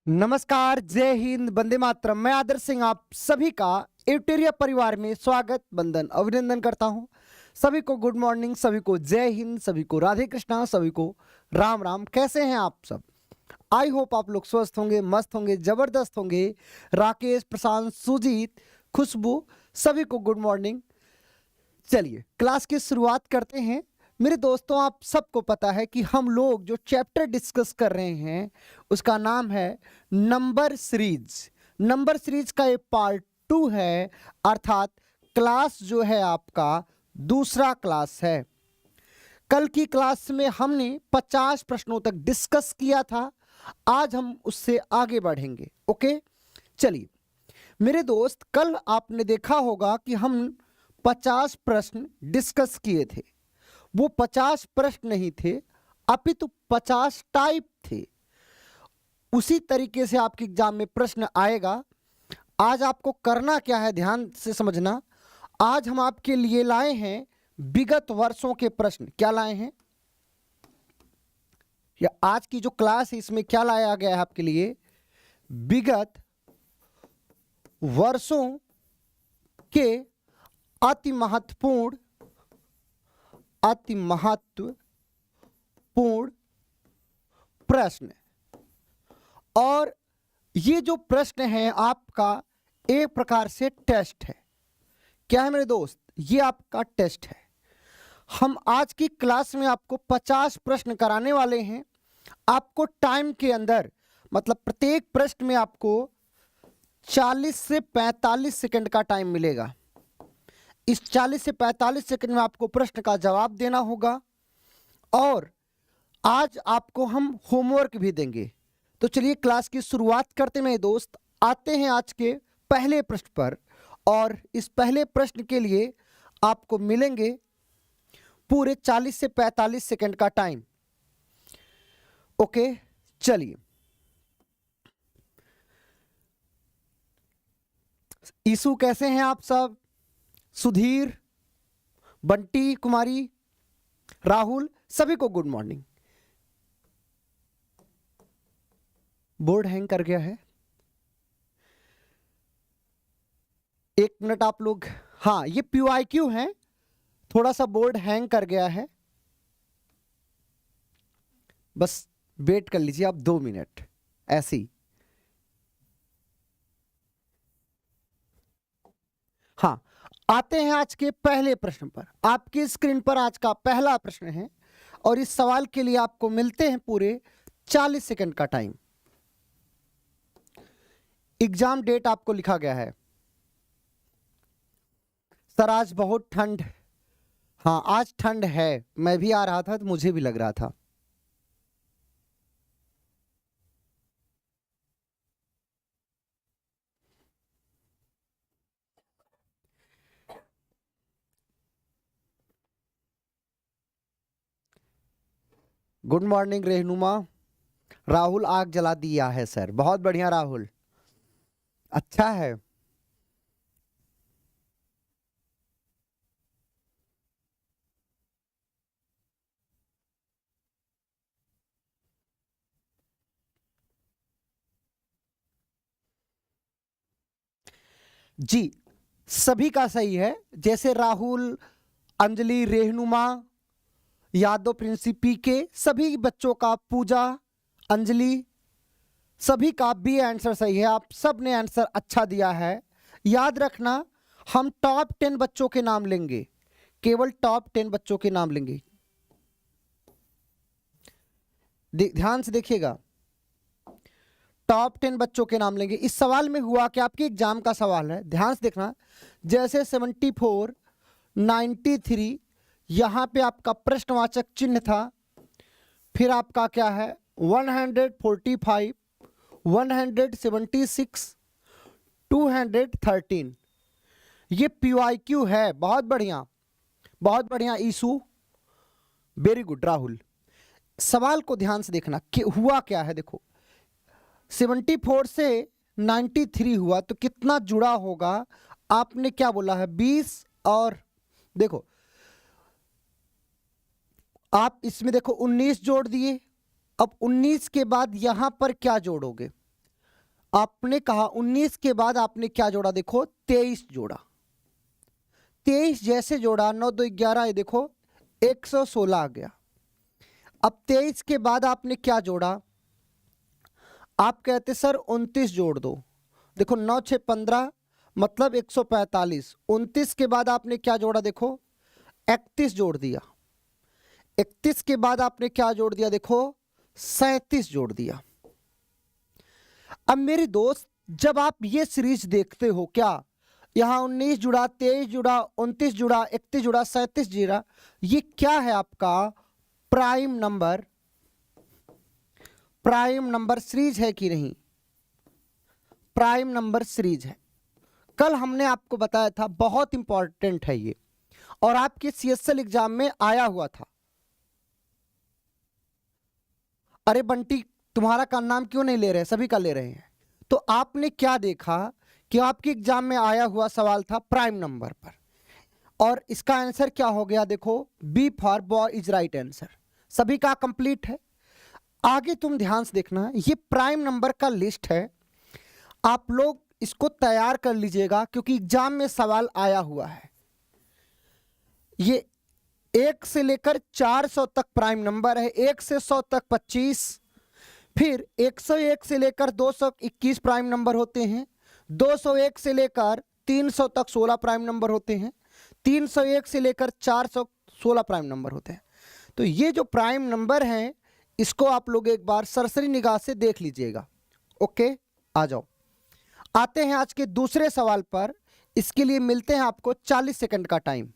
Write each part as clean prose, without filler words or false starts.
नमस्कार, जय हिंद, वंदे मातरम। मैं आदर्श सिंह आप सभी का एवटेरिया परिवार में स्वागत, वंदन, अभिनंदन करता हूं। सभी को गुड मॉर्निंग, सभी को जय हिंद, सभी को राधे कृष्णा, सभी को राम राम। कैसे हैं आप सब? आई होप आप लोग स्वस्थ होंगे, मस्त होंगे, जबरदस्त होंगे। राकेश, प्रशांत, सुजीत, खुशबू, सभी को गुड मॉर्निंग। चलिए क्लास की शुरुआत करते हैं। मेरे दोस्तों, आप सबको पता है कि हम लोग जो चैप्टर डिस्कस कर रहे हैं उसका नाम है नंबर सीरीज। नंबर सीरीज का ये पार्ट 2 है, अर्थात क्लास जो है आपका दूसरा क्लास है। कल की क्लास में हमने 50 प्रश्नों तक डिस्कस किया था, आज हम उससे आगे बढ़ेंगे। ओके, चलिए मेरे दोस्त, कल आपने देखा होगा कि हम 50 प्रश्न डिस्कस किए थे। वो 50 प्रश्न नहीं थे, अपितु 50 टाइप थे। उसी तरीके से आपके एग्जाम में प्रश्न आएगा। आज आपको करना क्या है, ध्यान से समझना। आज हम आपके लिए लाए हैं विगत वर्षों के प्रश्न। क्या लाए हैं, या आज की जो क्लास है इसमें क्या लाया गया है आपके लिए? विगत वर्षों के अति महत्वपूर्ण प्रश्न। और ये जो प्रश्न है आपका एक प्रकार से टेस्ट है। क्या है मेरे दोस्त? ये आपका टेस्ट है। हम आज की क्लास में आपको 50 प्रश्न कराने वाले हैं। आपको टाइम के अंदर, मतलब प्रत्येक प्रश्न में आपको 40 से 45 सेकंड का टाइम मिलेगा। इस 40 से 45 सेकंड में आपको प्रश्न का जवाब देना होगा, और आज आपको हम होमवर्क भी देंगे। तो चलिए क्लास की शुरुआत करते हैं मेरे दोस्त। आते हैं आज के पहले प्रश्न पर, और इस पहले प्रश्न के लिए आपको मिलेंगे पूरे 40 से 45 सेकंड का टाइम। ओके, चलिए। ईसु, कैसे हैं आप सब? सुधीर, बंटी, कुमारी, राहुल, सभी को गुड मॉर्निंग। बोर्ड हैंग कर गया है, एक मिनट आप लोग। हाँ, ये PYQ है, थोड़ा सा बोर्ड हैंग कर गया है, बस वेट कर लीजिए आप 2 मिनट ऐसे ही। हाँ, आते हैं आज के पहले प्रश्न पर। आपकी स्क्रीन पर आज का पहला प्रश्न है, और इस सवाल के लिए आपको मिलते हैं पूरे 40 सेकंड का टाइम। एग्जाम डेट आपको लिखा गया है। सर आज बहुत ठंड। हाँ, आज ठंड है, मैं भी आ रहा था तो मुझे भी लग रहा था। गुड मॉर्निंग रहनुमा। राहुल, आग जला दिया है सर, बहुत बढ़िया राहुल, अच्छा है। जी, सभी का सही है। जैसे राहुल, अंजलि, रेहनुमा, यादव, प्रिंसिपी के सभी बच्चों का, पूजा, अंजलि, सभी का भी आंसर सही है। आप सब ने आंसर अच्छा दिया है। याद रखना, हम टॉप 10 बच्चों के नाम लेंगे, केवल टॉप 10 बच्चों के नाम लेंगे। ध्यान से देखिएगा, टॉप 10 बच्चों के नाम लेंगे। इस सवाल में हुआ कि आपके एग्जाम का सवाल है, ध्यान से देखना। जैसे 74, 93, यहां पे आपका प्रश्नवाचक चिन्ह था, फिर आपका क्या है 145, 176, 213, ये PYQ है। बहुत बढ़िया, बहुत बढ़िया ईसु, वेरी गुड राहुल। सवाल को ध्यान से देखना कि हुआ क्या है। देखो, 74 से 93 हुआ तो कितना जुड़ा होगा? आपने क्या बोला है 20, और देखो आप इसमें देखो 19 जोड़ दिए। अब 19 के बाद यहां पर क्या जोड़ोगे? आपने कहा 19 के बाद आपने क्या जोड़ा, देखो 23 जोड़ा। 23 जैसे जोड़ा, 9 2 11, ये देखो 116 आ गया। अब 23 के बाद आपने क्या जोड़ा, आप कहते सर 29 जोड़ दो। देखो 9 6 15 मतलब 145। 29 के बाद आपने क्या जोड़ा, देखो 31 जोड़ दिया। 31 के बाद आपने क्या जोड़ दिया, देखो 37 जोड़ दिया। अब मेरे दोस्त, जब आप ये सीरीज देखते हो, क्या यहां 19 जुड़ा, 23 जुड़ा, 29 जुड़ा, 31 जुड़ा, 37 जुड़ा, ये क्या है आपका prime number. Prime number series है कि नहीं, प्राइम नंबर सीरीज है। कल हमने आपको बताया था, बहुत इंपॉर्टेंट है ये, और आपके सीएसएल एग्जाम में आया हुआ था। अरे बंटी, तुम्हारा का नाम क्यों नहीं ले रहे, सभी का ले रहे हैं। तो आपने क्या देखा कि आपके एग्जाम में आया हुआ सवाल था प्राइम नंबर पर, और इसका आंसर क्या हो गया, देखो B for boy is right answer. सभी का कंप्लीट है। आगे तुम ध्यान से देखना, ये प्राइम नंबर का लिस्ट है, आप लोग इसको तैयार कर लीजिएगा क्योंकि एग्जाम में सवाल आया हुआ है। ये 1 से लेकर 400 तक प्राइम नंबर है, 1 से 100 तक 25, फिर 101 से लेकर 221 प्राइम नंबर होते हैं, 201 से लेकर 300 तक 16 प्राइम नंबर होते हैं, 301 से लेकर 416 प्राइम नंबर होते हैं। तो ये जो प्राइम नंबर हैं, इसको आप लोग एक बार सरसरी निगाह से देख लीजिएगा। ओके, आ जाओ, आते हैं आज के दूसरे सवाल पर। इसके लिए मिलते हैं आपको 40 सेकंड का टाइम।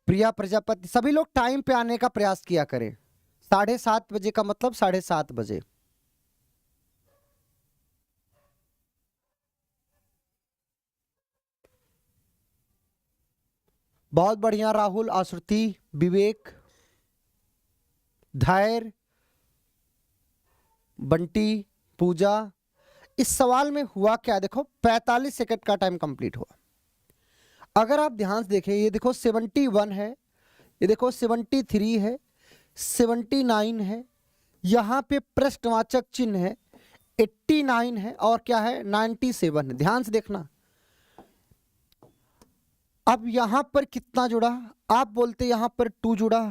प्रिया प्रजापति, सभी लोग टाइम पे आने का प्रयास किया करें। 7:30 बजे का मतलब 7:30 बजे। बहुत बढ़िया राहुल, आश्रुति, विवेक, धैर्य, बंटी, पूजा। इस सवाल में हुआ क्या, देखो 45 सेकंड का टाइम कंप्लीट हुआ। अगर आप ध्यान से देखें, ये देखो 71 है, ये देखो 73 है, 79 है, यहां पे प्रश्नवाचक चिन्ह है, 89 है, और क्या है 97 है। ध्यान से देखना। अब यहां पर कितना जुड़ा, आप बोलते यहां पर 2 जुड़ा,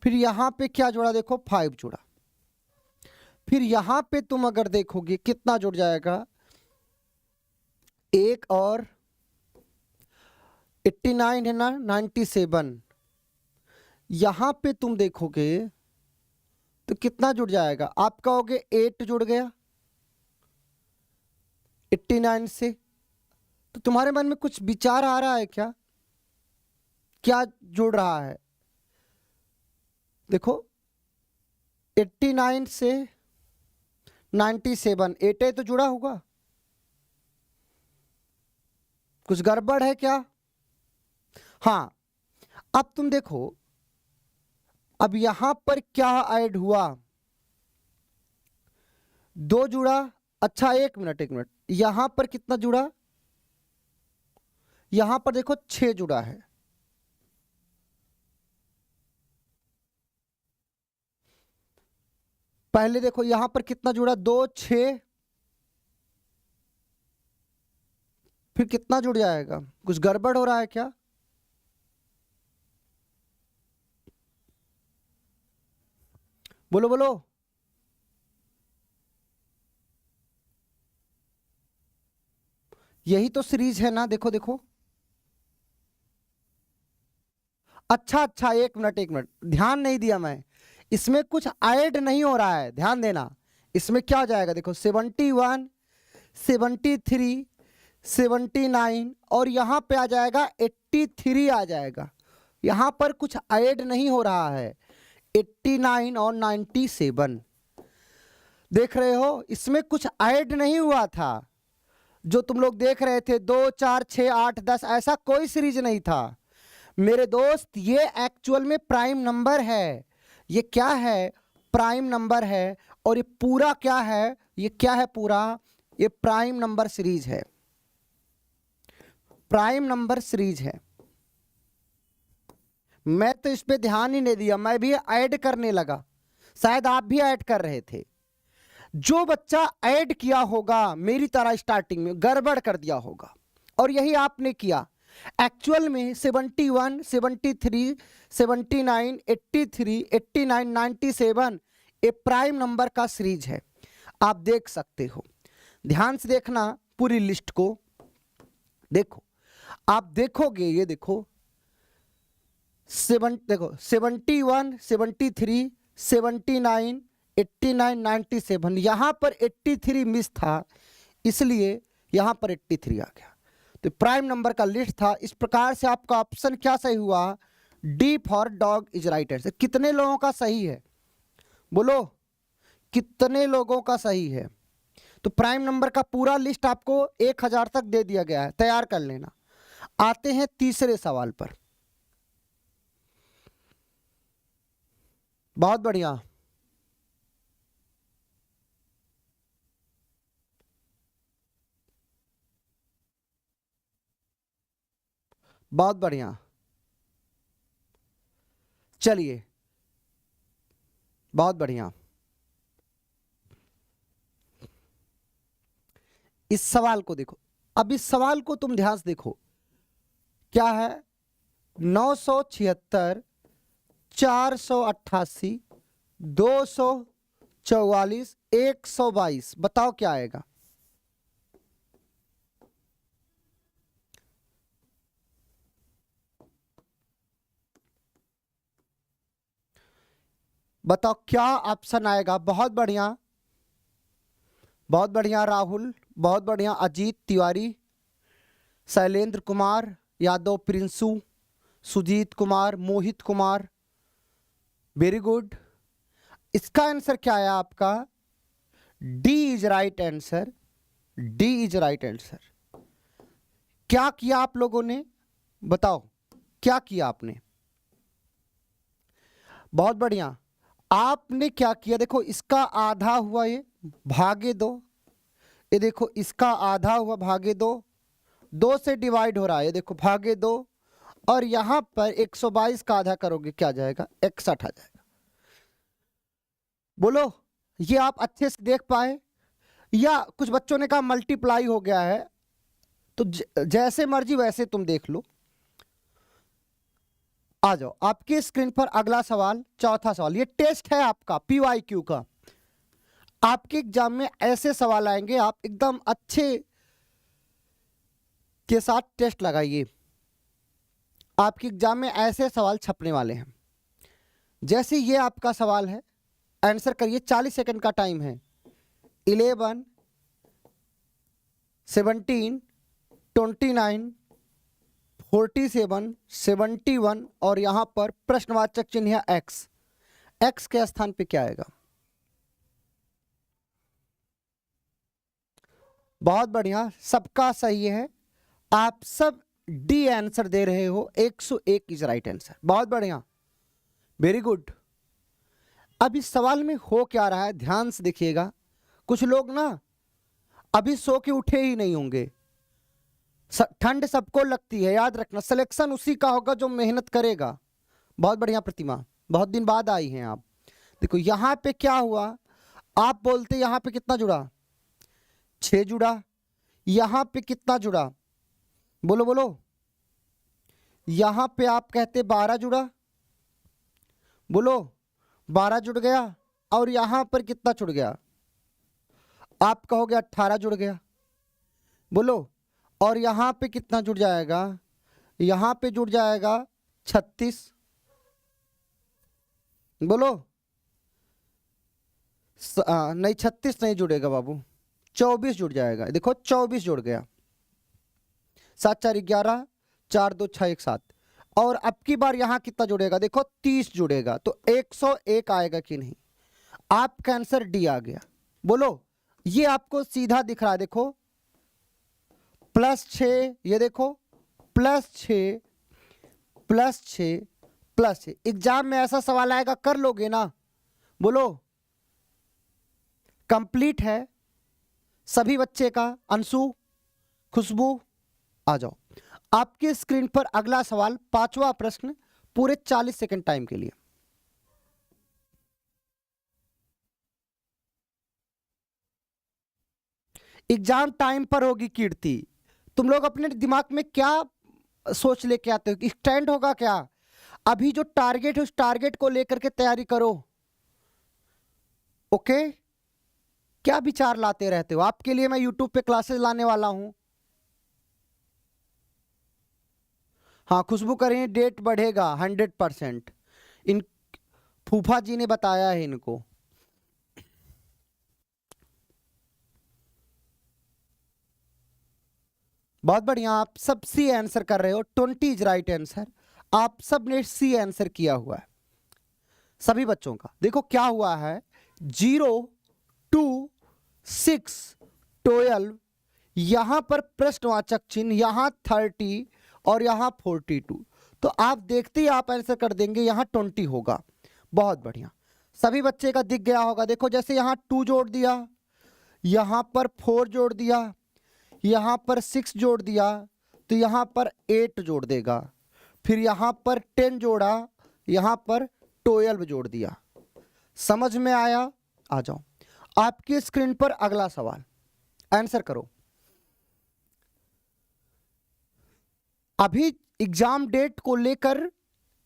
फिर यहां पे क्या जुड़ा, देखो 5 जुड़ा, फिर यहां पे तुम अगर देखोगे कितना जुड़ जाएगा, 1 और 89 है ना, 97। यहां पे तुम देखोगे तो कितना जुड़ जाएगा, आप कहोगे 8 जुड़ गया 89 से। तो तुम्हारे मन में कुछ विचार आ रहा है क्या, क्या जुड़ रहा है? देखो 89 से 97, 8 तो जुड़ा होगा, कुछ गड़बड़ है क्या? हाँ, अब तुम देखो, अब यहां पर क्या ऐड हुआ, 2 जुड़ा। अच्छा, एक मिनट, यहां पर कितना जुड़ा, यहां पर देखो 6 जुड़ा है। पहले देखो यहां पर कितना जुड़ा, 2 6, फिर कितना जुड़ जाएगा, कुछ गड़बड़ हो रहा है क्या? बोलो बोलो। यही तो सीरीज है ना, देखो देखो। अच्छा, एक मिनट, ध्यान नहीं दिया मैं, इसमें कुछ ऐड नहीं हो रहा है, ध्यान देना। इसमें क्या हो जाएगा, देखो 71, 73, 79, और यहां पे आ जाएगा 83 आ जाएगा। यहां पर कुछ ऐड नहीं हो रहा है, 89 और 97 देख रहे हो, इसमें कुछ ऐड नहीं हुआ था। जो तुम लोग देख रहे थे 2 4 6 8 10, ऐसा कोई सीरीज नहीं था मेरे दोस्त। ये एक्चुअल में प्राइम नंबर है, ये क्या है, प्राइम नंबर है, और ये पूरा क्या है, ये क्या है पूरा, ये प्राइम नंबर सीरीज है, प्राइम नंबर सीरीज है। मैं तो इस पे ध्यान ही नहीं दिया, मैं भी ऐड करने लगा, शायद आप भी ऐड कर रहे थे। जो बच्चा ऐड किया होगा मेरी तरह स्टार्टिंग में गड़बड़ कर दिया होगा, और यही आपने किया। एक्चुअल में 71, 73, 79, 83, 89, 97 ये प्राइम नंबर का सीरीज है। आप देख सकते हो, ध्यान से देखना पूरी लिस्ट को। देखो, आप देखोगे, ये देखो, देखो 71, 73, 79, 89, 97, यहां पर 83 मिस था, इसलिए यहां पर 83 आ गया। तो प्राइम नंबर का लिस्ट था। इस प्रकार से आपका ऑप्शन क्या सही हुआ, D for dog is right answer. कितने लोगों का सही है, बोलो कितने लोगों का सही है। तो प्राइम नंबर का पूरा लिस्ट आपको 1000 तक दे दिया गया है, तैयार कर लेना। आते हैं तीसरे सवाल पर। बहुत बढ़िया, बहुत बढ़िया, चलिए बहुत बढ़िया। इस सवाल को देखो, अब इस सवाल को तुम ध्यान से देखो, क्या है, 976, 488, 244, 122, बताओ क्या आएगा। बताओ क्या ऑप्शन आएगा। बहुत बढ़िया, बहुत बढ़िया राहुल, बहुत बढ़िया अजीत तिवारी, शैलेंद्र कुमार यादव, प्रिंसू, सुजीत कुमार, मोहित कुमार, वेरी गुड। इसका आंसर क्या है आपका, D is right answer, D is right answer. क्या किया आप लोगों ने, बताओ क्या किया आपने। बहुत बढ़िया, आपने क्या किया, देखो इसका आधा हुआ, ये भागे दो, ये देखो इसका आधा हुआ भागे दो, 2 से डिवाइड हो रहा है, ये देखो भागे दो, और यहां पर 122 का आधा करोगे क्या जाएगा, 61 आ जाएगा। बोलो ये आप अच्छे से देख पाए, या कुछ बच्चों ने कहा मल्टीप्लाई हो गया है, तो जैसे मर्जी वैसे तुम देख लो। आ जाओ आपकी स्क्रीन पर अगला सवाल, चौथा सवाल। ये टेस्ट है आपका PYQ का। आपके एग्जाम में ऐसे सवाल आएंगे, आप एकदम अच्छे के साथ टेस्ट लगाइए। आपके एग्जाम में ऐसे सवाल छपने वाले हैं। जैसे ये आपका सवाल है, आंसर करिए, 40 सेकंड का टाइम है। 11, 17, 29, 47, 71, और यहां पर प्रश्नवाचक चिन्ह है एक्स। एक्स के स्थान पे क्या आएगा। बहुत बढ़िया, सबका सही है, आप सब डी आंसर दे रहे हो, 101 इज राइट आंसर। बहुत बढ़िया, वेरी गुड। अब इस सवाल में हो क्या रहा है, ध्यान से देखिएगा। कुछ लोग ना अभी सो के उठे ही नहीं होंगे। ठंड सबको लगती है, याद रखना, सिलेक्शन उसी का होगा जो मेहनत करेगा। बहुत बढ़िया प्रतिमा, बहुत दिन बाद आई हैं आप। देखो यहां पे क्या हुआ, आप बोलते यहां पे कितना जुड़ा, 6 जुड़ा। यहां पे कितना जुड़ा, बोलो बोलो। यहां पे आप कहते 12 जुड़ा, बोलो 12 जुड़ गया। और यहां पर कितना जुड़ गया, आप कहोगे 18 जुड़ गया, बोलो। और यहां पे कितना जुड़ जाएगा, यहां पे जुड़ जाएगा 36, बोलो। नहीं 36 नहीं जुड़ेगा बाबू, 24 जुड़ जाएगा। देखो 24 जुड़ गया, 7 4 11, 4 2 6 1 7। और अब की बार यहां कितना जुड़ेगा, देखो 30 जुड़ेगा, तो 101 आएगा कि नहीं। आपका आंसर डी आ गया। बोलो, ये आपको सीधा दिख रहा है, देखो +6, ये देखो +6, +6, प्लस है। एग्जाम में ऐसा सवाल आएगा, कर लोगे ना? बोलो। कंप्लीट है सभी बच्चे का? अंशु, खुशबू, आ जाओ। आपके स्क्रीन पर अगला सवाल, पांचवा प्रश्न, पूरे 40 सेकंड टाइम के लिए। एग्जाम टाइम पर होगी कीर्ति। तुम लोग अपने दिमाग में क्या सोच लेके आते हो? स्टैंड होगा क्या? अभी जो टारगेट है उस टारगेट को लेकर के तैयारी करो। ओके? क्या विचार लाते रहते हो? आपके लिए मैं यूट्यूब पे क्लासेस लाने वाला हूं। हाँ, खुशबू करें, डेट बढ़ेगा 100%। इन फूफा जी ने बताया है इनको। बहुत बढ़िया, आप सब सी आंसर कर रहे हो। 20 इज राइट आंसर। आप सब ने सी आंसर किया हुआ है सभी बच्चों का। देखो क्या हुआ है, 0 2 6 12, यहां पर प्रश्नवाचक चिन्ह, यहां 30 और यहां 42। तो आप देखते ही आप आंसर कर देंगे, यहां 20 होगा। बहुत बढ़िया, सभी बच्चे का दिख गया होगा। देखो जैसे यहां 2 जोड़ दिया, यहां पर 4 जोड़ दिया, यहां पर 6 जोड़ दिया, तो यहां पर 8 जोड़ देगा। फिर यहां पर 10 जोड़ा, यहां पर 12 जोड़ दिया। समझ में आया? आ जाओ। आपकी स्क्रीन पर अगला सवाल, आंसर करो। अभी एग्जाम डेट को लेकर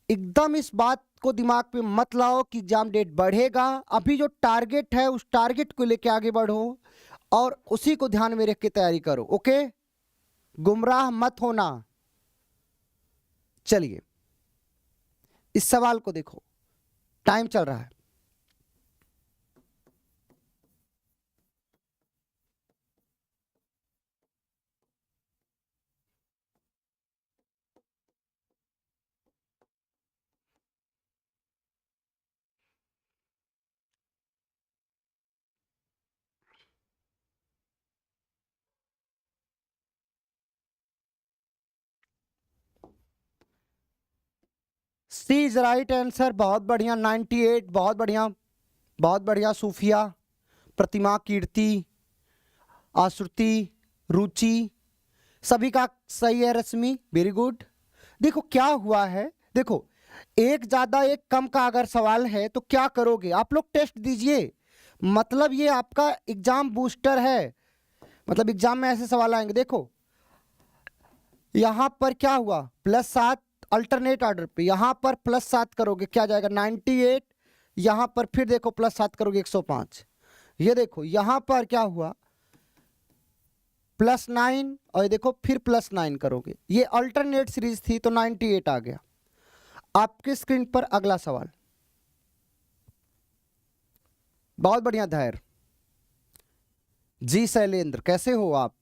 एकदम इस बात को दिमाग पे मत लाओ कि एग्जाम डेट बढ़ेगा। अभी जो टारगेट है उस टारगेट को लेकर आगे बढ़ो और उसी को ध्यान में रख के तैयारी करो। ओके? गुमराह मत होना। चलिए इस सवाल को देखो, टाइम चल रहा है। सी इज राइट आंसर। बहुत बढ़िया, 98। बहुत बढ़िया, बहुत बढ़िया। सूफिया, प्रतिमा, कीर्ति, आश्रुति, रुचि, सभी का सही है। रश्मि, वेरी गुड। देखो क्या हुआ है, देखो एक ज्यादा एक कम का अगर सवाल है तो क्या करोगे आप लोग? टेस्ट दीजिए। मतलब ये आपका एग्जाम बूस्टर है। मतलब एग्जाम में ऐसे सवाल आएंगे। देखो यहां पर क्या हुआ, +7 अल्टरनेट ऑर्डर पे, यहां पर +7 करोगे क्या जाएगा 98। यहां पर फिर देखो +7 करोगे 105। ये देखो यहां पर क्या हुआ, +9, और ये देखो फिर +9 करोगे। ये अल्टरनेट सीरीज थी तो 98 आ गया। आपके स्क्रीन पर अगला सवाल। बहुत बढ़िया धैर्य जी। शैलेंद्र, कैसे हो आप?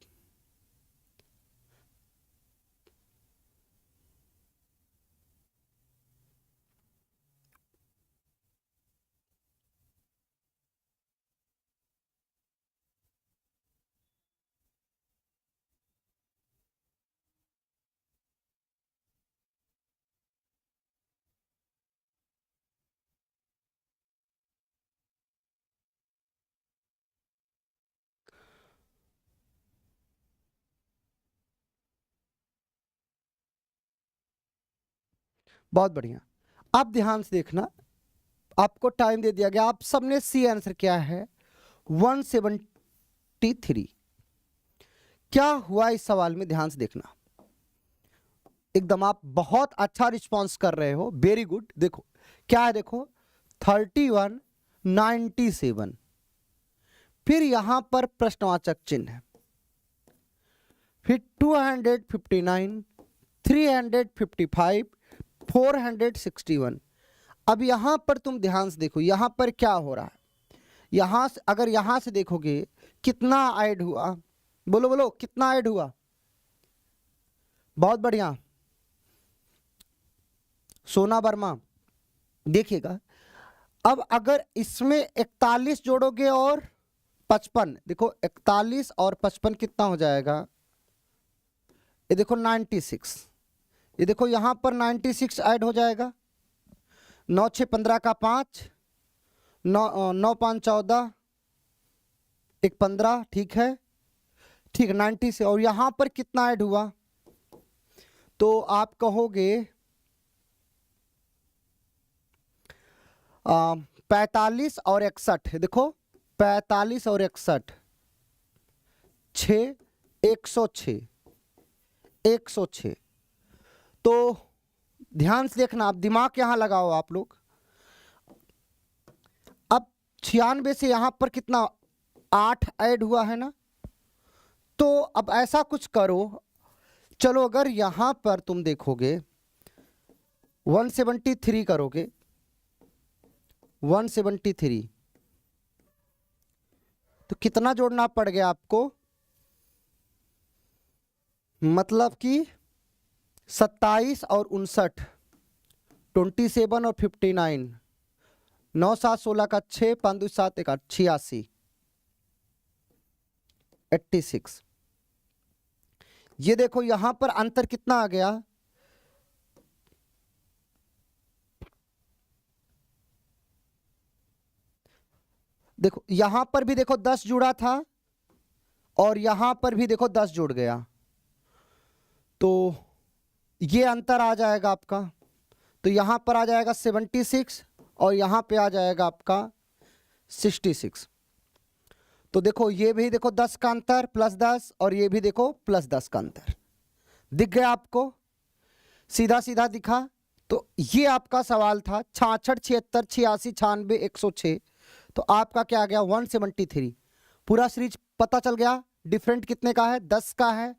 बहुत बढ़िया, आप ध्यान से देखना। आपको टाइम दे दिया गया, आप सबने सी आंसर किया है। 173। क्या हुआ इस सवाल में, ध्यान से देखना। एकदम आप बहुत अच्छा रिस्पांस कर रहे हो, वेरी गुड। देखो क्या है, देखो 31 97, फिर यहां पर प्रश्नवाचक चिन्ह है, फिर 259 355 461। अब यहां पर तुम ध्यान से देखो, यहां पर क्या हो रहा है। यहां से अगर यहां से देखोगे कितना ऐड हुआ, बोलो बोलो कितना ऐड हुआ? बहुत बढ़िया, सोना वर्मा। देखिएगा अब अगर इसमें 41 जोड़ोगे और 55, देखो 41 और 55 कितना हो जाएगा? ये देखो 96। ये देखो यहां पर 96 ऐड हो जाएगा। 9 6 15 का 5, 9 5 14, एक 15, ठीक है, ठीक है 90 से। और यहां पर कितना ऐड हुआ, तो आप कहोगे 45 और 61, देखो 45 और 61, 6, 106, 106। तो ध्यान से देखना, आप दिमाग यहां लगाओ आप लोग। अब 96 से यहां पर कितना 8 ऐड हुआ है ना, तो अब ऐसा कुछ करो, चलो अगर यहां पर तुम देखोगे 173 करोगे, 173, तो कितना जोड़ना पड़ गया आपको, मतलब कि 27 और 59, 27 और 59, 9 7 16 का 6, 5 2 7 1 8, 86, 86। ये देखो यहां पर अंतर कितना आ गया, देखो यहां पर भी देखो 10 जुड़ा था और यहां पर भी देखो 10 जुड़ गया, तो ये अंतर आ जाएगा आपका। तो यहां पर आ जाएगा 76 और यहां पे आ जाएगा आपका 66। तो देखो ये भी देखो 10 का अंतर प्लस 10 और ये भी देखो प्लस 10 का अंतर दिख गया आपको, सीधा सीधा दिखा। तो ये आपका सवाल था 66 76 86 96 106। तो आपका क्या आ गया 173। पूरा सीरीज पता चल गया, डिफरेंट कितने का है, 10 का है।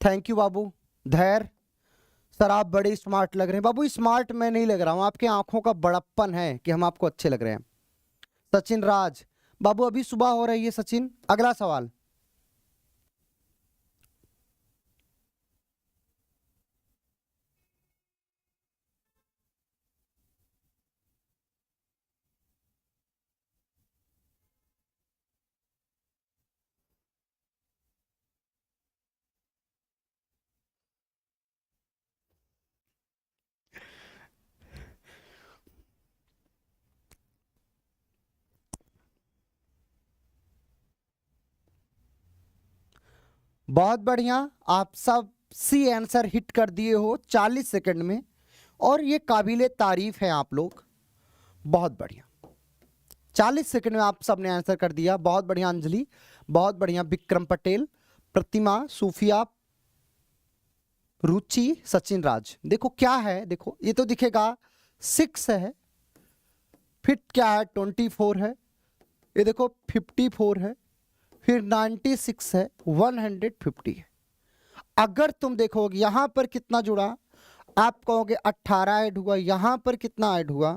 थैंक यू बाबू धैर्य सर, आप बड़े स्मार्ट लग रहे हैं। बाबू स्मार्ट मैं नहीं लग रहा हूं, आपके आंखों का बड़प्पन है कि हम आपको अच्छे लग रहे हैं। सचिन राज बाबू अभी सुबह हो रही है। सचिन अगला सवाल, बहुत बढ़िया, आप सब सी आंसर हिट कर दिए हो 40 सेकंड में, और ये काबिले तारीफ है आप लोग, बहुत बढ़िया। 40 सेकंड में आप सबने आंसर कर दिया, बहुत बढ़िया अंजलि, बहुत बढ़िया विक्रम पटेल, प्रतिमा, सूफिया, रुचि, सचिन राज। देखो क्या है, देखो ये तो दिखेगा 6 है, फिर क्या है 24 है, ये देखो 54 है, फिर 96 है, 150 है। अगर तुम देखोगे यहां पर कितना जुड़ा, आप कहोगे 18 ऐड हुआ, यहां पर कितना ऐड हुआ,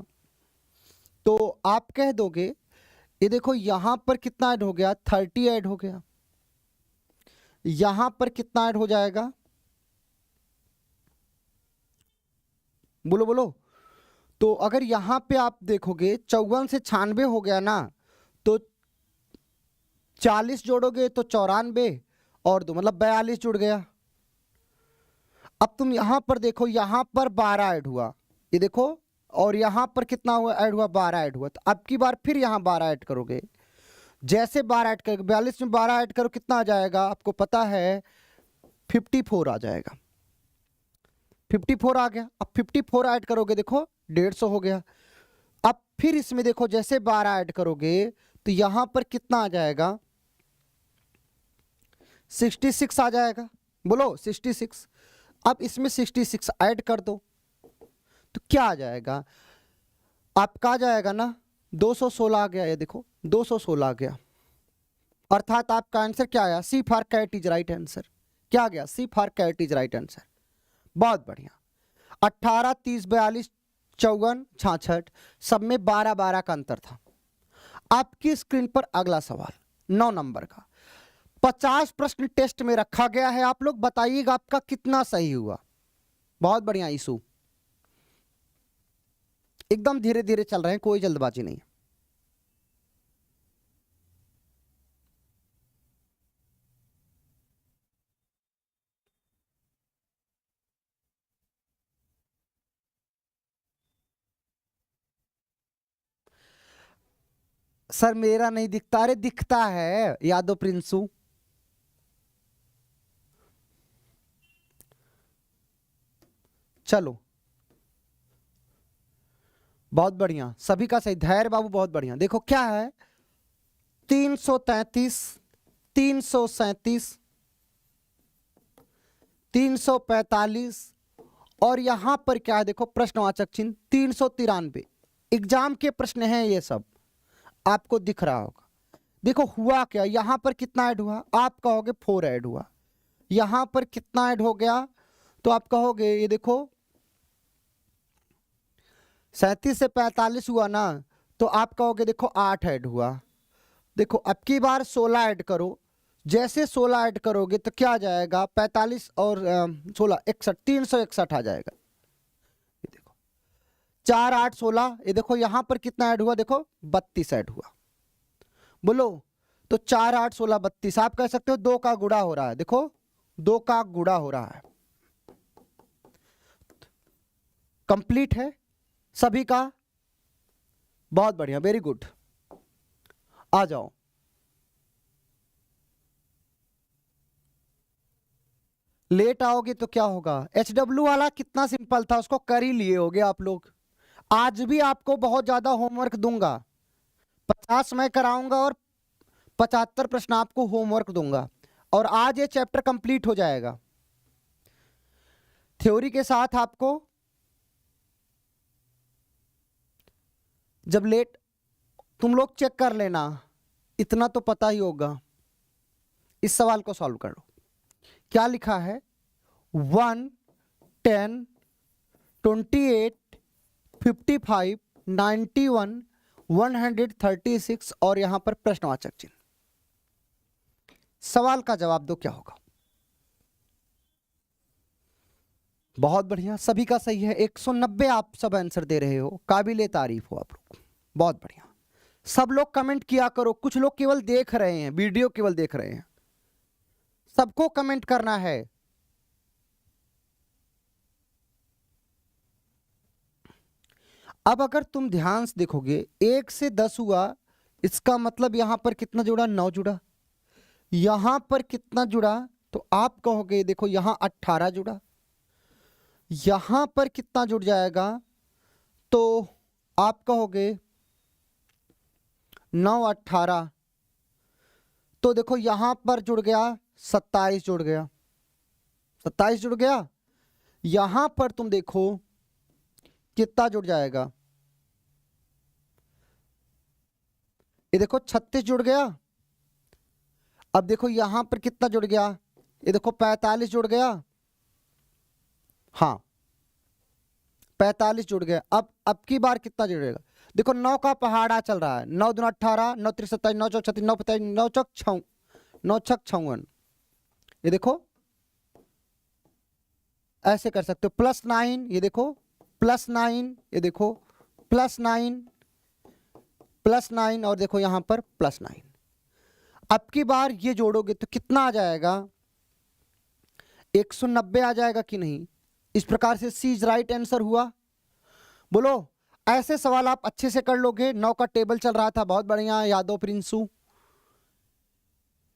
तो आप कह दोगे ये देखो यहां पर कितना ऐड हो गया 30 ऐड हो गया, यहां पर कितना ऐड हो जाएगा, बोलो बोलो। तो अगर यहां पे आप देखोगे 54 से 96 हो गया ना, तो 40 जोड़ोगे तो 94 और 2 मतलब 42 जुड़ गया। अब तुम यहां पर देखो, यहां पर 12 ऐड हुआ, ये देखो, और यहां पर कितना हुआ ऐड हुआ 12 ऐड हुआ। तो अब की बार फिर यहां 12 ऐड करोगे, जैसे 12 ऐड करोगे 42 में 12 ऐड करो कितना आ जाएगा आपको पता है, 54 आ जाएगा। 54 आ गया। अब 54 ऐड करोगे देखो 150 हो गया। अब फिर इसमें देखो जैसे 12 ऐड करोगे तो यहां पर कितना आ जाएगा 66 आ जाएगा, बोलो 66। अब इसमें 66 ऐड कर दो तो क्या आ जाएगा आपका, आ जाएगा ना 216 आ गया, ये देखो 216 आ गया। अर्थात आपका आंसर क्या आया, C for cat is right answer. क्या आ गया, C for cat is right answer. बहुत बढ़िया। 18 30 42 54 66 सब में 12 12 का अंतर था। आपकी स्क्रीन पर अगला सवाल 9 नंबर का 50 प्रश्न टेस्ट में रखा गया है, आप लोग बताइएगा आपका कितना सही हुआ। बहुत बढ़िया ईशु, एकदम धीरे धीरे चल रहे हैं, कोई जल्दबाजी नहीं है। सर मेरा नहीं दिखता, अरे दिखता है यादव प्रिंसू। चलो बहुत बढ़िया, सभी का सही। धैर्य बाबू बहुत बढ़िया। देखो क्या है, 333, 337, 345 और यहां पर क्या है, देखो प्रश्नवाचक चिन्ह 393। एग्जाम के प्रश्न हैं ये सब, आपको दिख रहा होगा। देखो हुआ क्या, यहां पर कितना ऐड हुआ, आप कहोगे 4 ऐड हुआ। यहां पर कितना ऐड हो गया, तो आप कहोगे ये देखो 37 से 45 हुआ ना, तो आप कहोगे देखो 8 ऐड हुआ। देखो अब की बार 16 ऐड करो, जैसे 16 ऐड करोगे तो क्या आ जाएगा, 45 और 16 61, 361 आ जाएगा। ये देखो 4 8 16, ये देखो यहां पर कितना ऐड हुआ, देखो 32 ऐड हुआ। बोलो तो 4 8 16 32, आप कह सकते हो 2 का गुणा हो रहा है। देखो 2 का गुणा हो रहा है। कंप्लीट है सभी का, बहुत बढ़िया, वेरी गुड। आ जाओ, लेट आओगे तो क्या होगा। HW वाला कितना सिंपल था, उसको कर ही लिए होगे आप लोग। आज भी आपको बहुत ज्यादा होमवर्क दूंगा, 50 मैं कराऊंगा और 75 प्रश्न आपको होमवर्क दूंगा, और आज ये चैप्टर कंप्लीट हो जाएगा थ्योरी के साथ। आपको जब लेट, तुम लोग चेक कर लेना, इतना तो पता ही होगा। इस सवाल को सॉल्व करो। क्या लिखा है, 1 10 28 55 91 136 और यहां पर प्रश्नवाचक चिन्ह। सवाल का जवाब दो, क्या होगा। बहुत बढ़िया, सभी का सही है। 190 आप सब आंसर दे रहे हो, काबिले तारीफ हो आप लोग, बहुत बढ़िया। सब लोग कमेंट किया करो, कुछ लोग केवल देख रहे हैं, वीडियो केवल देख रहे हैं, सबको कमेंट करना है। अब अगर तुम ध्यान से देखोगे, 1 से 10 हुआ, इसका मतलब यहां पर कितना जुड़ा, 9 जुड़ा। यहां पर कितना जुड़ा, तो आप कहोगे देखो यहां 18 जुड़ा। यहां पर कितना जुड़ जाएगा, तो आप कहोगे 9 18, तो देखो यहां पर जुड़ गया 27 जुड़ गया, 27 जुड़ गया। यहां पर तुम देखो कितना जुड़ जाएगा, ये देखो 36 जुड़ गया। अब देखो यहां पर कितना जुड़ गया, ये देखो 45 जुड़ गया, हाँ 45 जुड़ गया। अब की बार कितना जुड़ेगा, देखो 9 का पहाड़ा चल रहा है, 9 दूना 18, 9 3 27, 9 4 36, 9 45, 9 चौक 56, ये देखो ऐसे कर सकते हो। +9, ये देखो +9, ये देखो +9, +9 और देखो यहां पर +9। अब की बार ये जोड़ोगे तो कितना आ जाएगा, 190 आ जाएगा कि नहीं। इस प्रकार से सी इज राइट आंसर हुआ। बोलो ऐसे सवाल आप अच्छे से कर लोगे। 9 का टेबल चल रहा था, बहुत बढ़िया यादव प्रिंसू।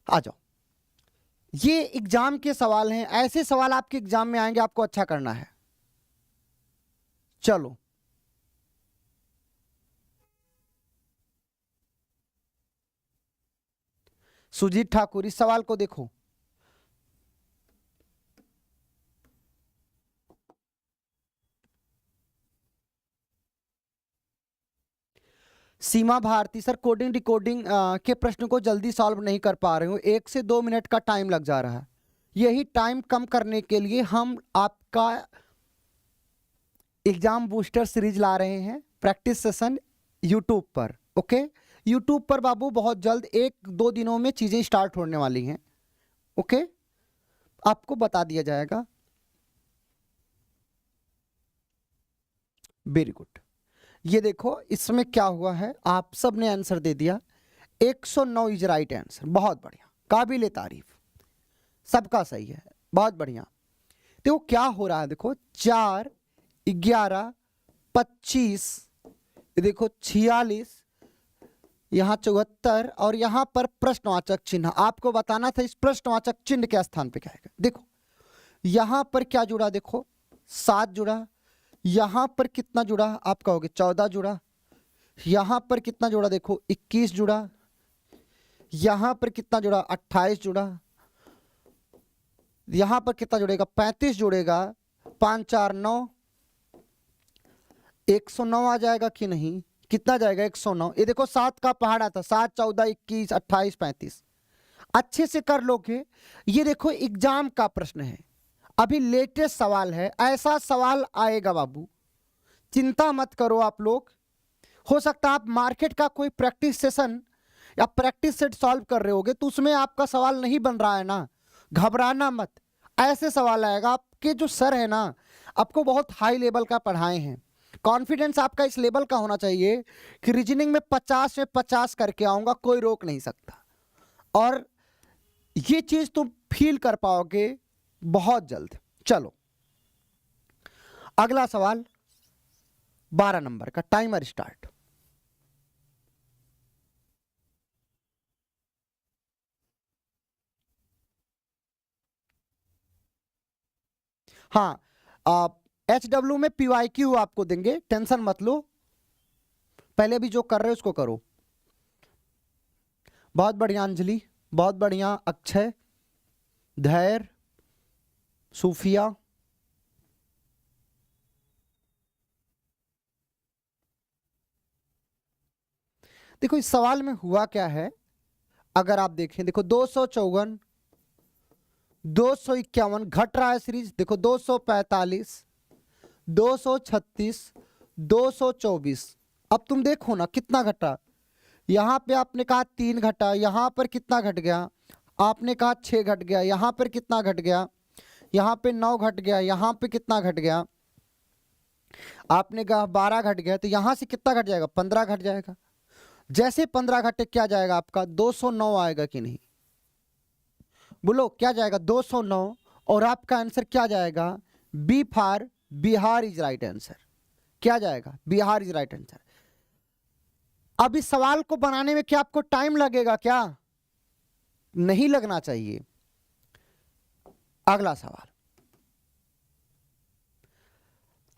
आ जाओ, ये एग्जाम के सवाल हैं, ऐसे सवाल आपके एग्जाम में आएंगे, आपको अच्छा करना है। चलो सुजीत ठाकुर, इस सवाल को देखो। सीमा भारती, सर कोडिंग डिकोडिंग के प्रश्न को जल्दी सॉल्व नहीं कर पा रहे हो, 1 से 2 मिनट का टाइम लग जा रहा है। यही टाइम कम करने के लिए हम आपका एग्जाम बूस्टर सीरीज ला रहे हैं, प्रैक्टिस सेशन यूट्यूब पर। ओके, यूट्यूब पर बाबू बहुत जल्द 1-2 दिनों में चीजें स्टार्ट होने वाली हैं। ओके, आपको बता दिया जाएगा। Very good. ये देखो इसमें क्या हुआ है, आप सब ने आंसर दे दिया, 109 इज राइट आंसर, बहुत बढ़िया, काबिले तारीफ, सबका सही है, बहुत बढ़िया। देखो क्या हो रहा है, देखो 4 11 25, देखो 46 यहाँ 74 और यहाँ पर प्रश्नवाचक चिन्ह। आपको बताना था इस प्रश्नवाचक चिन्ह के स्थान पे क्या आएगा। देखो यहाँ पर क्या जुड़ा, देखो 7 जुड़ा, यहाँ पर कितना जुड़ा, आप कहोगे 14 जुड़ा, यहाँ पर कितना जुड़ा, देखो 21 जुड़ा, यहाँ पर कितना जुड़ा 28 जुड़ा, यहाँ पर कितना जुड़ेगा 35 जुड़ेगा, 5 4 9, 109 आ जाएगा कि नहीं, कितना जाएगा 109। ये देखो 7 का पहाड़ आता, 7 14 21 28 35। अच्छे से कर लोगे। ये देखो एग्जाम का प्रश्न है, अभी लेटेस्ट सवाल है, ऐसा सवाल आएगा बाबू, चिंता मत करो आप लोग। हो सकता है आप मार्केट का कोई प्रैक्टिस सेशन या प्रैक्टिस सेट सॉल्व कर रहे होगे तो उसमें आपका सवाल नहीं बन रहा है ना, घबराना मत, ऐसे सवाल आएगा। आपके जो सर है ना, आपको बहुत हाई लेवल का पढ़ाए हैं, कॉन्फिडेंस आपका इस लेवल का होना चाहिए कि रीजनिंग में 50 में 50 करके आऊंगा, कोई रोक नहीं सकता। और ये चीज तुम फील कर पाओगे बहुत जल्द। चलो अगला सवाल 12 नंबर का, टाइमर स्टार्ट। हाँ, HW में PYQ आपको देंगे, टेंशन मत लो, पहले भी जो कर रहे हो उसको करो। बहुत बढ़िया अंजलि, बहुत बढ़िया अक्षय, धैर्य, सूफिया, देखो इस सवाल में हुआ क्या है, अगर आप देखें, देखो 254, 251 घट रहा है सीरीज, देखो 245, 236, 224। अब तुम देखो ना कितना घटा, यहां पे आपने कहा 3 घटा, यहां पर कितना घट गया, आपने कहा 6 घट गया, यहां पर कितना घट गया, यहां पे 9 घट गया, यहां पे कितना घट गया, आपने कहा 12 घट गया, तो यहां से कितना घट जाएगा, 15 घट जाएगा। जैसे 15 घटे क्या जाएगा आपका 209 आएगा कि नहीं, बोलो क्या जाएगा 209, और आपका आंसर क्या जाएगा, B for Bihar is right answer. क्या जाएगा, बिहार इज राइट आंसर। अब इस सवाल को बनाने में क्या आपको टाइम लगेगा, क्या नहीं लगना चाहिए। अगला सवाल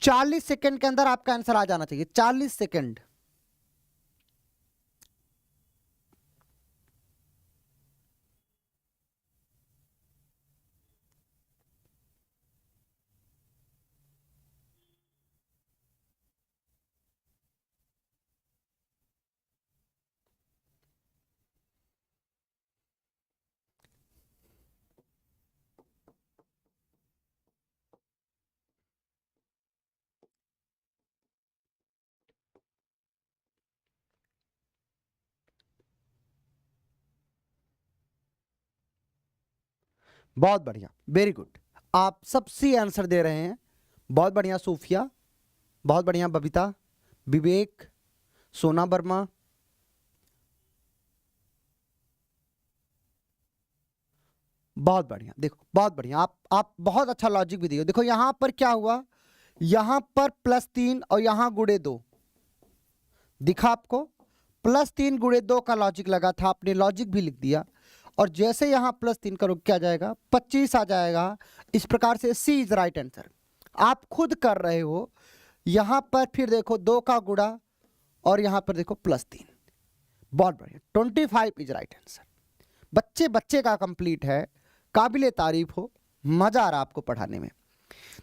40 सेकंड के अंदर आपका आंसर आ जाना चाहिए, 40 सेकंड। बहुत बढ़िया, वेरी गुड, आप सब सी आंसर दे रहे हैं, बहुत बढ़िया सूफिया, बहुत बढ़िया बबीता, विवेक, सोना वर्मा, बहुत बढ़िया। देखो बहुत बढ़िया, आप बहुत अच्छा लॉजिक भी दिए। देखो यहां पर क्या हुआ, यहां पर +3 और यहां ×2 दिखा आपको, +3 ×2 का लॉजिक लगा था, आपने लॉजिक भी लिख दिया, और जैसे यहां +3 करो क्या जाएगा 25 आ जाएगा। इस प्रकार से सी इज राइट आंसर। आप खुद कर रहे हो, यहां पर फिर देखो 2 का गुणा और यहां पर देखो +3, बहुत बढ़िया, 25 इज राइट आंसर। बच्चे बच्चे का कंप्लीट है, काबिले तारीफ हो, मजा आ रहा आपको पढ़ाने में।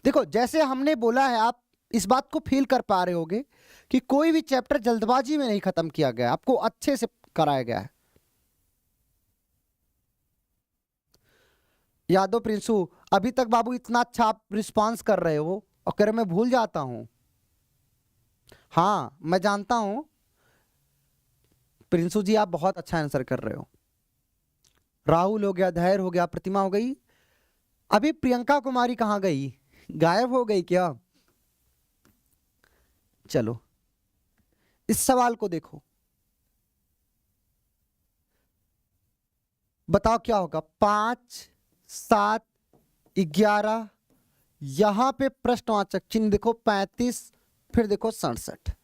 देखो जैसे हमने बोला है, आप इस बात को फील कर पा रहे होगे कि कोई भी चैप्टर जल्दबाजी में नहीं खत्म किया गया, आपको अच्छे से कराया गया है। यादव प्रिंसू, अभी तक बाबू इतना अच्छा आप रिस्पांस कर रहे हो, और कह रहे मैं भूल जाता हूं। हाँ मैं जानता हूं प्रिंसू जी, आप बहुत अच्छा आंसर कर रहे हो। राहुल हो गया, धैर्य हो गया, प्रतिमा हो गई, अभी प्रियंका कुमारी कहां गई, गायब हो गई क्या। चलो इस सवाल को देखो, बताओ क्या होगा, 5 7 11, यहां पे प्रश्नवाचक चिन्ह देखो 35, फिर देखो 67।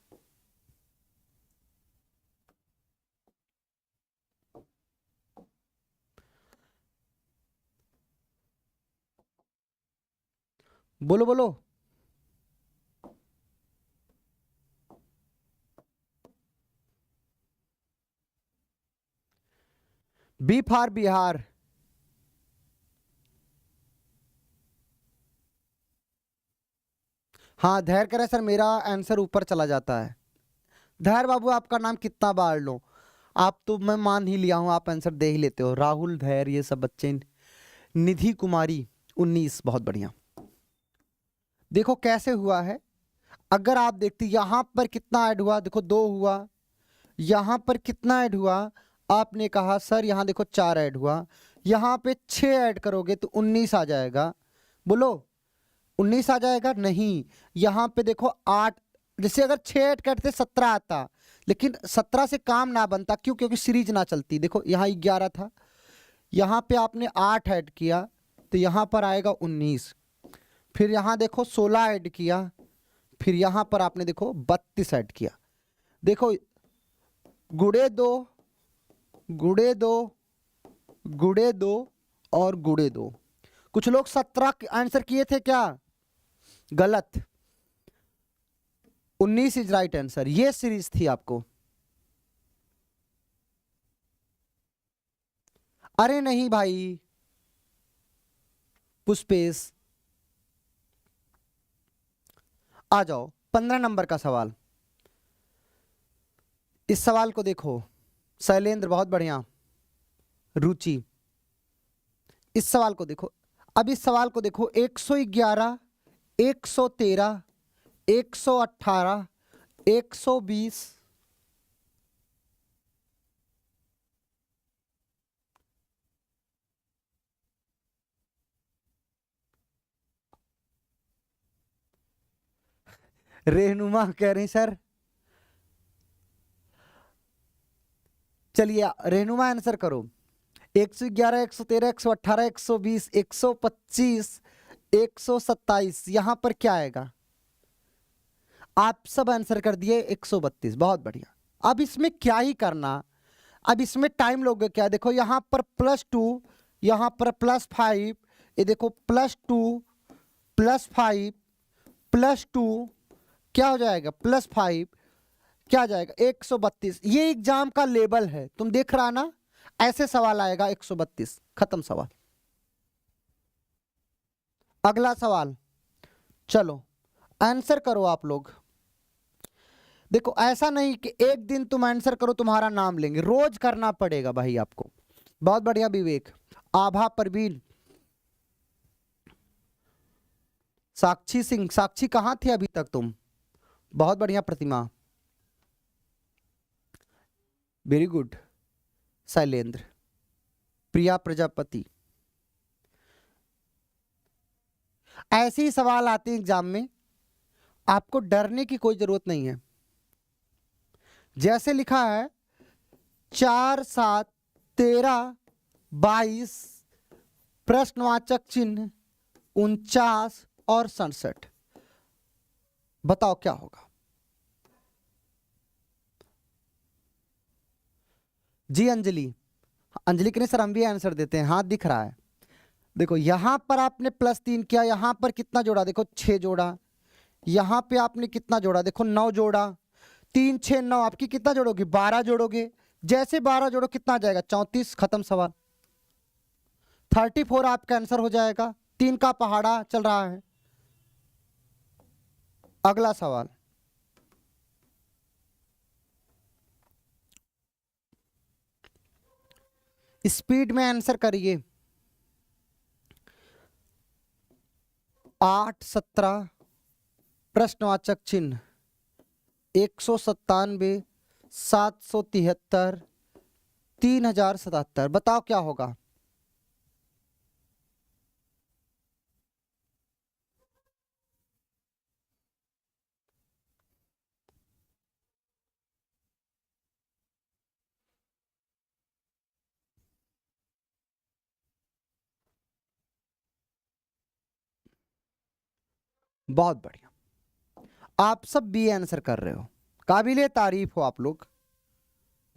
बोलो बोलो। B for Bihar. हाँ धैर्य करें सर, मेरा आंसर ऊपर चला जाता है। धैर्य बाबू आपका नाम कितना बार लो, आप तो मैं मान ही लिया हूं आप आंसर दे ही लेते हो। राहुल, धैर्य, ये सब बच्चे। निधि कुमारी 19, बहुत बढ़िया। देखो कैसे हुआ है, अगर आप देखते यहां पर कितना ऐड हुआ, देखो 2 हुआ, यहां पर कितना ऐड हुआ, आपने कहा सर यहां देखो 4 ऐड हुआ, यहां पे 6 ऐड करोगे तो 19 आ जाएगा। बोलो 19 आ जाएगा? नहीं, यहां पे देखो 8, जैसे अगर 6 ऐड करते 17 आता, लेकिन 17 से काम ना बनता, क्यों? क्योंकि सीरीज ना चलती। देखो यहां 11 था, यहां पे आपने 8 ऐड किया तो यहां पर आएगा 19, फिर यहां देखो 16 ऐड किया, फिर यहां पर आपने देखो 32 ऐड किया। देखो गुड़े 2 गुड़े 2 गुड़े 2 और गुड़े 2। कुछ लोग 17 आंसर किए थे क्या? गलत, 19 इज राइट आंसर। ये सीरीज थी आपको। अरे नहीं भाई पुष्पेश, आ जाओ 15 नंबर का सवाल। इस सवाल को देखो, शैलेंद्र बहुत बढ़िया, रुचि, इस सवाल को देखो। अब इस सवाल को देखो, 111, 113, 118, 120, रहनुमा कह रही सर। चलिए रहनुमा आंसर करो। 111, 113, 118, 120, 125, 127, यहां पर क्या आएगा? आप सब आंसर कर दिए 132, बहुत बढ़िया। अब इसमें क्या ही करना, अब इसमें टाइम लोगे क्या? देखो यहां पर +2, यहां पर +5, ये देखो +2 +5 +2, क्या हो जाएगा? +5, क्या आ जाएगा? 132। ये एग्जाम का लेवल है, तुम देख रहा ना, ऐसे सवाल आएगा। 132, खत्म सवाल। अगला सवाल, चलो आंसर करो आप लोग। देखो ऐसा नहीं कि एक दिन तुम आंसर करो तुम्हारा नाम लेंगे, रोज करना पड़ेगा भाई आपको। बहुत बढ़िया विवेक, आभा, परवीन, साक्षी सिंह, साक्षी कहां थे अभी तक तुम? बहुत बढ़िया प्रतिमा, वेरी गुड, शैलेंद्र, प्रिया प्रजापति। ऐसे ही सवाल आते हैं एग्जाम में, आपको डरने की कोई जरूरत नहीं है। जैसे लिखा है 4, 7, 13, 22, प्रश्नवाचक चिन्ह 49 और 67, बताओ क्या होगा? जी अंजलि, अंजलि के ने सर हम भी आंसर देते हैं, हाथ दिख रहा है। देखो यहां पर आपने +3 किया, यहां पर कितना जोड़ा? देखो 6 जोड़ा, यहां पे आपने कितना जोड़ा? देखो 9 जोड़ा, 3, 6, 9, आपकी कितना जोड़ोगे? 12 जोड़ोगे। जैसे 12 जोड़ो कितना आ जाएगा? 34, खत्म सवाल। 34 आपका आंसर हो जाएगा। 3 का पहाड़ा चल रहा है। अगला सवाल, स्पीड में आंसर करिए। 8, 17, प्रश्नवाचक चिन्ह 197, 773, 3077, बताओ क्या होगा? बहुत बढ़िया, आप सब बी आंसर कर रहे हो, काबिले तारीफ हो आप लोग,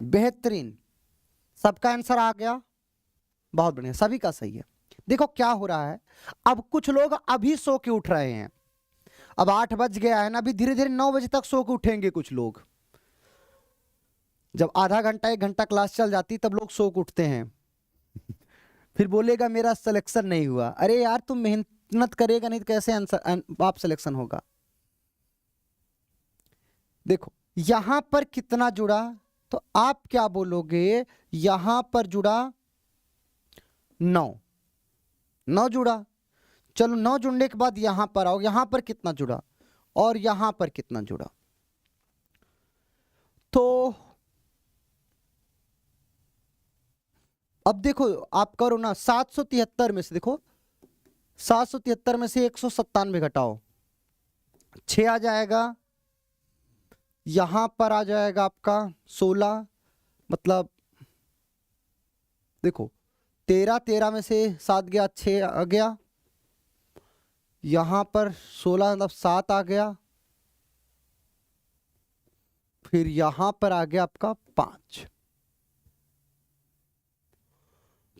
बेहतरीन। सबका आंसर आ गया, बहुत बढ़िया, सभी का सही है। देखो क्या हो रहा है, अब कुछ लोग अभी सो के उठ रहे हैं, अब 8 बज गया है ना, अभी धीरे धीरे 9 बजे तक सो के उठेंगे कुछ लोग। जब आधा घंटा 1 घंटा क्लास चल जाती तब लोग सो के उठते हैं। फिर बोलेगा मेरा सिलेक्शन नहीं हुआ। अरे यार तुम मेहनत करेगा नहीं तो कैसे आंसर आप सिलेक्शन होगा। देखो यहां पर कितना जुड़ा, तो आप क्या बोलोगे, यहां पर जुड़ा 9, 9 जुड़ा। चलो 9 जुड़ने के बाद यहां पर आओ, यहां पर कितना जुड़ा और यहां पर कितना जुड़ा, तो अब देखो आप करो ना, 773 में से देखो 773 में से 197 घटाओ, 6 आ जाएगा, यहां पर आ जाएगा आपका 16, मतलब देखो 13, 13 में से 7 गया, 6 आ गया, यहां पर 16 मतलब 7 आ गया, फिर यहां पर आ गया आपका 5,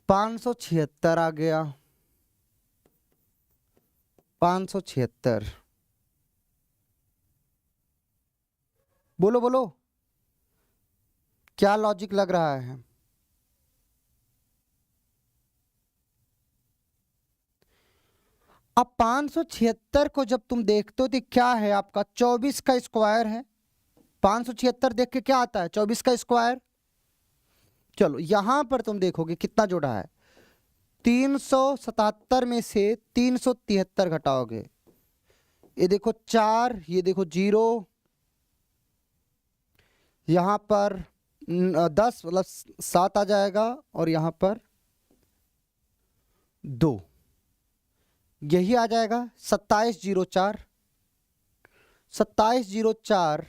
576 आ गया, 576। बोलो बोलो क्या लॉजिक लग रहा है। अब 576 को जब तुम देखते हो तो क्या है आपका 24 का स्क्वायर है। 576 देख के क्या आता है 24 का स्क्वायर। चलो यहां पर तुम देखोगे कितना जोड़ा है, 377 में से 373 घटाओगे, ये देखो 4, ये देखो 0, यहां पर 10 मतलब 7 आ जाएगा और यहां पर 2, यही आ जाएगा 2704, 2704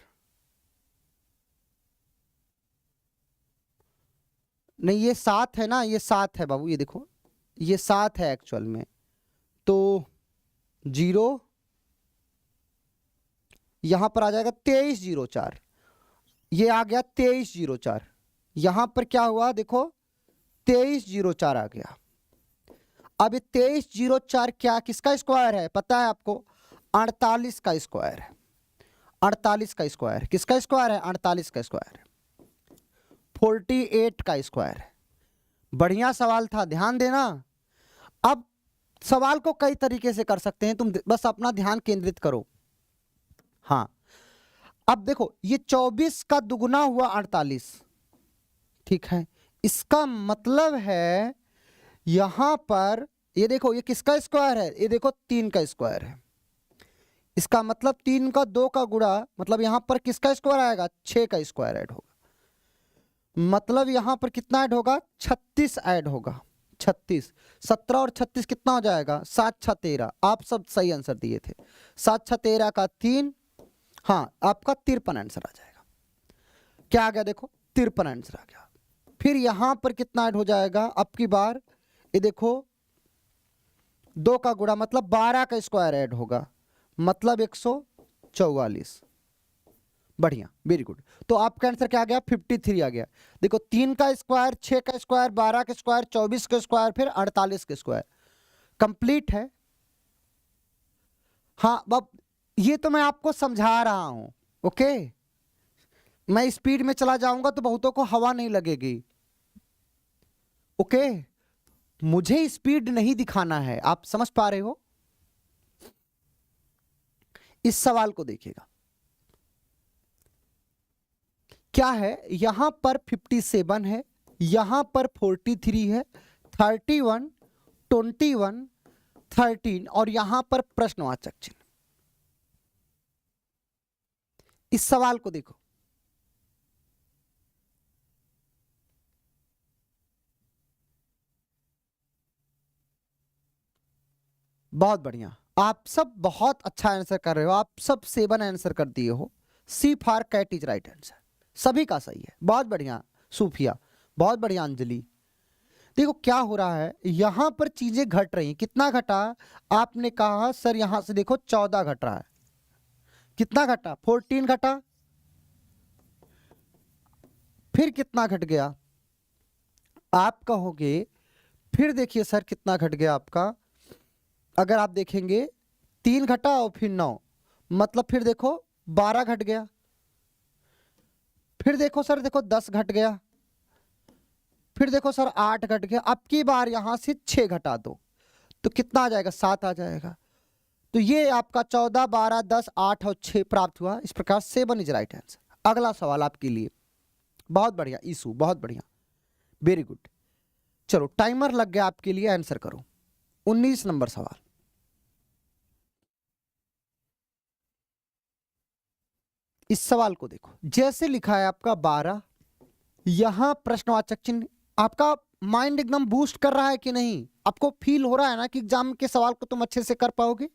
नहीं ये 7 है ना, ये 7 है बाबू, ये देखो ये 7 है एक्चुअल में, तो 0 यहां पर आ जाएगा 2304, ये आ गया 2304, यहां पर क्या हुआ देखो 2304 आ गया। अब ये 2304 क्या किसका स्क्वायर है पता है आपको, 48 का स्क्वायर है, 48 का स्क्वायर किसका स्क्वायर है, 48 का स्क्वायर है, 48 का स्क्वायर है। बढ़िया सवाल था, ध्यान देना। अब सवाल को कई तरीके से कर सकते हैं, तुम बस अपना ध्यान केंद्रित करो। हाँ अब देखो ये 24 का दुगुना हुआ 48, ठीक है, इसका मतलब है यहां पर ये देखो ये किसका स्क्वायर है, ये देखो 3 का स्क्वायर है, इसका मतलब 3 का 2 का गुणा, मतलब यहां पर किसका स्क्वायर आएगा 6 का स्क्वायर ऐड होगा, मतलब यहां पर कितना ऐड होगा 36 ऐड होगा, 36, 17 और 36 कितना हो जाएगा 7 6 13, आप सब सही आंसर दिए थे, 7 6 13 का 3, हाँ आपका 53 आंसर आ जाएगा। क्या आ गया देखो 53 आंसर आ गया। फिर यहां पर कितना ऐड हो जाएगा अब की बार, ये देखो 2 का गुणा मतलब 12 का स्क्वायर ऐड होगा, मतलब 144, बढ़िया वेरी गुड। तो आपका आंसर क्या आ गया 53 आ गया। देखो 3 का स्क्वायर, 6 का स्क्वायर, 12 का स्क्वायर, 24 का स्क्वायर, फिर 48 का स्क्वायर, कंप्लीट है। हाँ अब ये तो मैं आपको समझा रहा हूं, ओके, मैं स्पीड में चला जाऊंगा तो बहुतों को हवा नहीं लगेगी, ओके, मुझे स्पीड नहीं दिखाना है, आप समझ पा रहे हो। इस सवाल को देखिएगा क्या है, यहां पर 57 है, यहां पर 43 है, 31, 21, 13 और यहां पर प्रश्नवाचक चिन्ह। इस सवाल को देखो, बहुत बढ़िया, आप सब बहुत अच्छा आंसर कर रहे हो, आप सब 7 आंसर कर दिए हो। C for cat is right answer, सभी का सही है, बहुत बढ़िया सूफिया, बहुत बढ़िया अंजलि। देखो क्या हो रहा है, यहां पर चीजें घट रही हैं, कितना घटा, आपने कहा सर यहां से देखो 14 घट रहा है, कितना घटा 14 घटा, फिर कितना घट गया, आप कहोगे फिर देखिए सर कितना घट गया आपका, अगर आप देखेंगे 3 घटा और फिर 9, मतलब फिर देखो 12 घट गया। फिर देखो सर, देखो 10 घट गया। फिर देखो सर 8 घट गया। अब की बार यहां से 6 घटा दो तो कितना आ जाएगा, 7 आ जाएगा। तो ये आपका 14, 12, 10, 8 और 6 प्राप्त हुआ। इस प्रकार 7 इज राइट आंसर। अगला सवाल आपके लिए, बहुत बढ़िया ईशु, बहुत बढ़िया, वेरी गुड। चलो टाइमर लग गया आपके लिए, आंसर करो। 19 नंबर सवाल। इस सवाल को देखो, जैसे लिखा है आपका 12, यहां प्रश्नवाचक चिन्ह। आपका माइंड एकदम बूस्ट कर रहा है कि नहीं? आपको फील हो रहा है ना कि एग्जाम के सवाल को तुम अच्छे से कर पाओगे?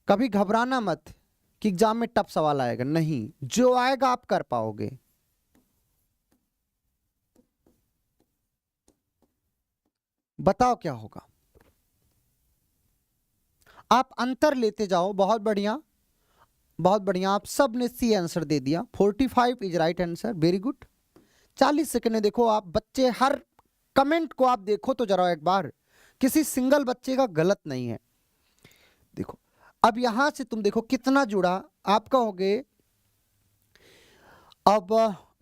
कभी घबराना मत कि एग्जाम में टफ सवाल आएगा, नहीं, जो आएगा आप कर पाओगे। बताओ क्या होगा। आप अंतर लेते जाओ, बहुत बढ़िया, बहुत बढ़िया। आप सब ने सी आंसर दे दिया। 45 is right answer, very good. 40 second में देखो आप बच्चे, हर कमेंट को आप देखो तो जरा एक बार, किसी सिंगल बच्चे का गलत नहीं है। देखो अब यहां से तुम देखो कितना जुड़ा। आप कहोगे अब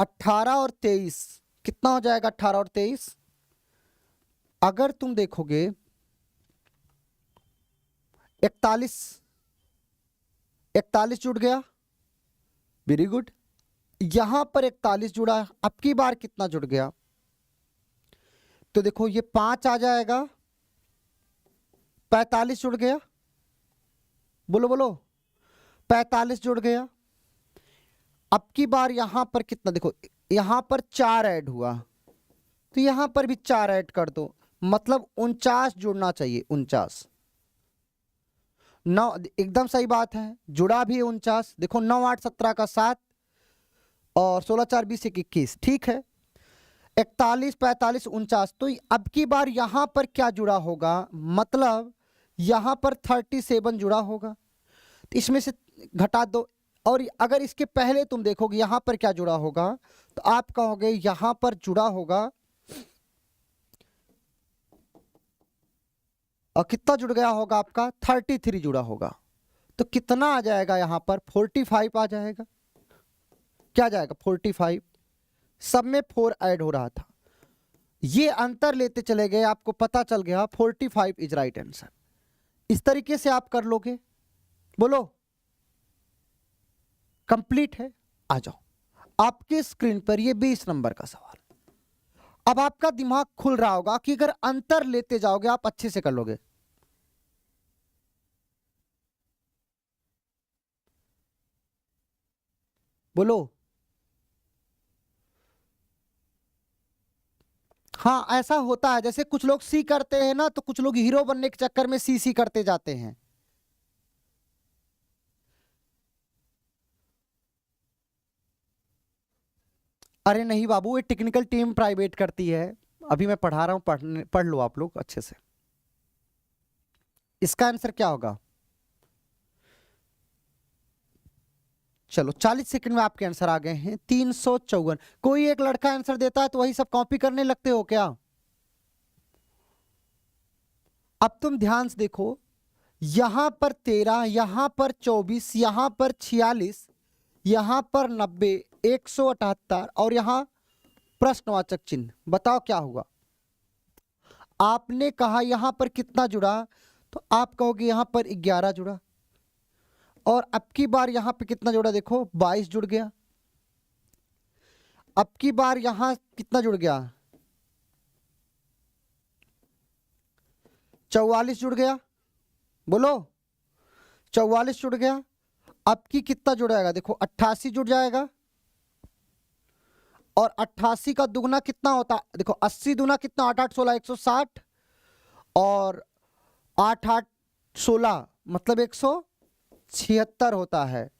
18 और 23 कितना हो जाएगा? 18 और 23 अगर तुम देखोगे 41 जुड़ गया, वेरी गुड। यहां पर 41 जुड़ा, अब की बार कितना जुड़ गया? तो देखो ये 5 आ जाएगा, 45 जुड़ गया, बोलो बोलो, 45 जुड़ गया। अब की बार यहां पर कितना, देखो यहां पर 4 ऐड हुआ, तो यहां पर भी 4 ऐड कर दो, मतलब 49 जुड़ना चाहिए। 49, 9, एकदम सही बात है, जुड़ा भी 49। देखो 9 8 17 का 7 और 16 4 20 21, ठीक है। 41 45 49, तो अब की बार यहां पर क्या जुड़ा होगा? मतलब यहां पर 37 जुड़ा होगा, तो इसमें से घटा दो। और अगर इसके पहले तुम देखोगे यहां पर क्या जुड़ा होगा, तो आप कहोगे यहां पर जुड़ा होगा, और कितना जुड़ गया होगा आपका? 33 जुड़ा होगा। तो कितना आ जाएगा यहां पर? 45 आ जाएगा। क्या जाएगा? 45। सब में 4 ऐड हो रहा था, ये अंतर लेते चले गए, आपको पता चल गया 45 इज राइट आंसर। इस तरीके से आप कर लोगे, बोलो कंप्लीट है। आ जाओ आपके स्क्रीन पर ये 20 नंबर का सवाल। अब आपका दिमाग खुल रहा होगा कि अगर अंतर लेते जाओगे आप अच्छे से कर लोगे। बोलो। हाँ ऐसा होता है, जैसे कुछ लोग सी करते हैं ना, तो कुछ लोग हीरो बनने के चक्कर में सी करते जाते हैं। अरे नहीं बाबू, ये टेक्निकल टीम प्राइवेट करती है, अभी मैं पढ़ा रहा हूं, पढ़ लो आप लोग अच्छे से। इसका आंसर क्या होगा? चलो 40 सेकंड में आपके आंसर आ गए हैं, 354। कोई एक लड़का आंसर देता है तो वही सब कॉपी करने लगते हो क्या? अब तुम ध्यान से देखो, यहां पर 13, यहां पर 24, यहां पर 46, यहां पर 90, 178 और यहां प्रश्नवाचक चिन्ह। बताओ क्या हुआ? आपने कहा यहां पर कितना जुड़ा, तो आप कहोगे यहां पर 11 जुड़ा, और अब की बार यहां पे कितना जुड़ा? देखो 22 जुड़ गया। अब की बार यहां कितना जुड़ गया? 44 जुड़ गया, बोलो 44 जुड़ गया। अब की कितना जुड़ेगा? देखो 88 जुड़ जाएगा, और 88 का दुगना कितना होता है? देखो 80 दुना कितना? 8 8 16 160, और 8 8 16 मतलब 176 होता है।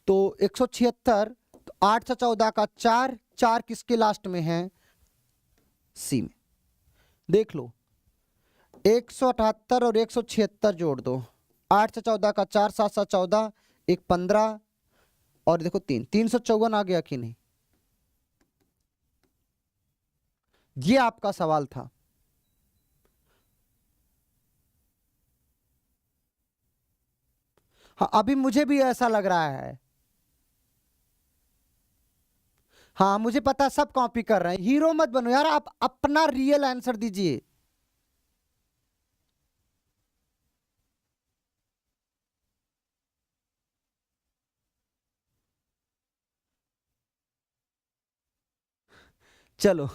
तो 176, तो 8 से 14 का 4, 4 किसके लास्ट में है? सी में। देख लो 178 और 176 जोड़ दो, 8 से 14 का 4, 7 7 14, 1 15, और देखो 3, 354 आ गया कि नहीं? ये आपका सवाल था। हाँ, अभी मुझे भी ऐसा लग रहा है। हाँ, मुझे पता, सब कॉपी कर रहे हैं। हीरो मत बनो यार, आप अपना रियल आंसर दीजिए। चलो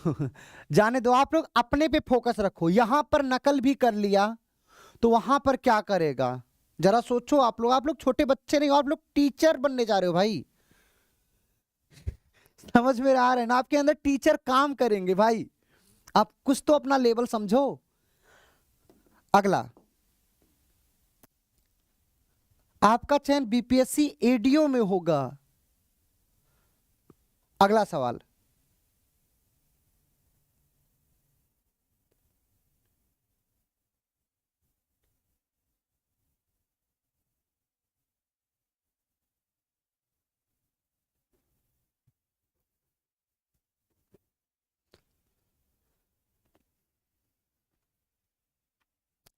जाने दो, आप लोग अपने पे फोकस रखो। यहां पर नकल भी कर लिया तो वहां पर क्या करेगा, जरा सोचो। आप लोग छोटे बच्चे नहीं हो, आप लोग टीचर बनने जा रहे हो भाई। समझ में आ रहा है ना, आपके अंदर टीचर काम करेंगे भाई। आप कुछ तो अपना लेवल समझो। अगला, आपका चयन बीपीएससी एडीओ में होगा। अगला सवाल,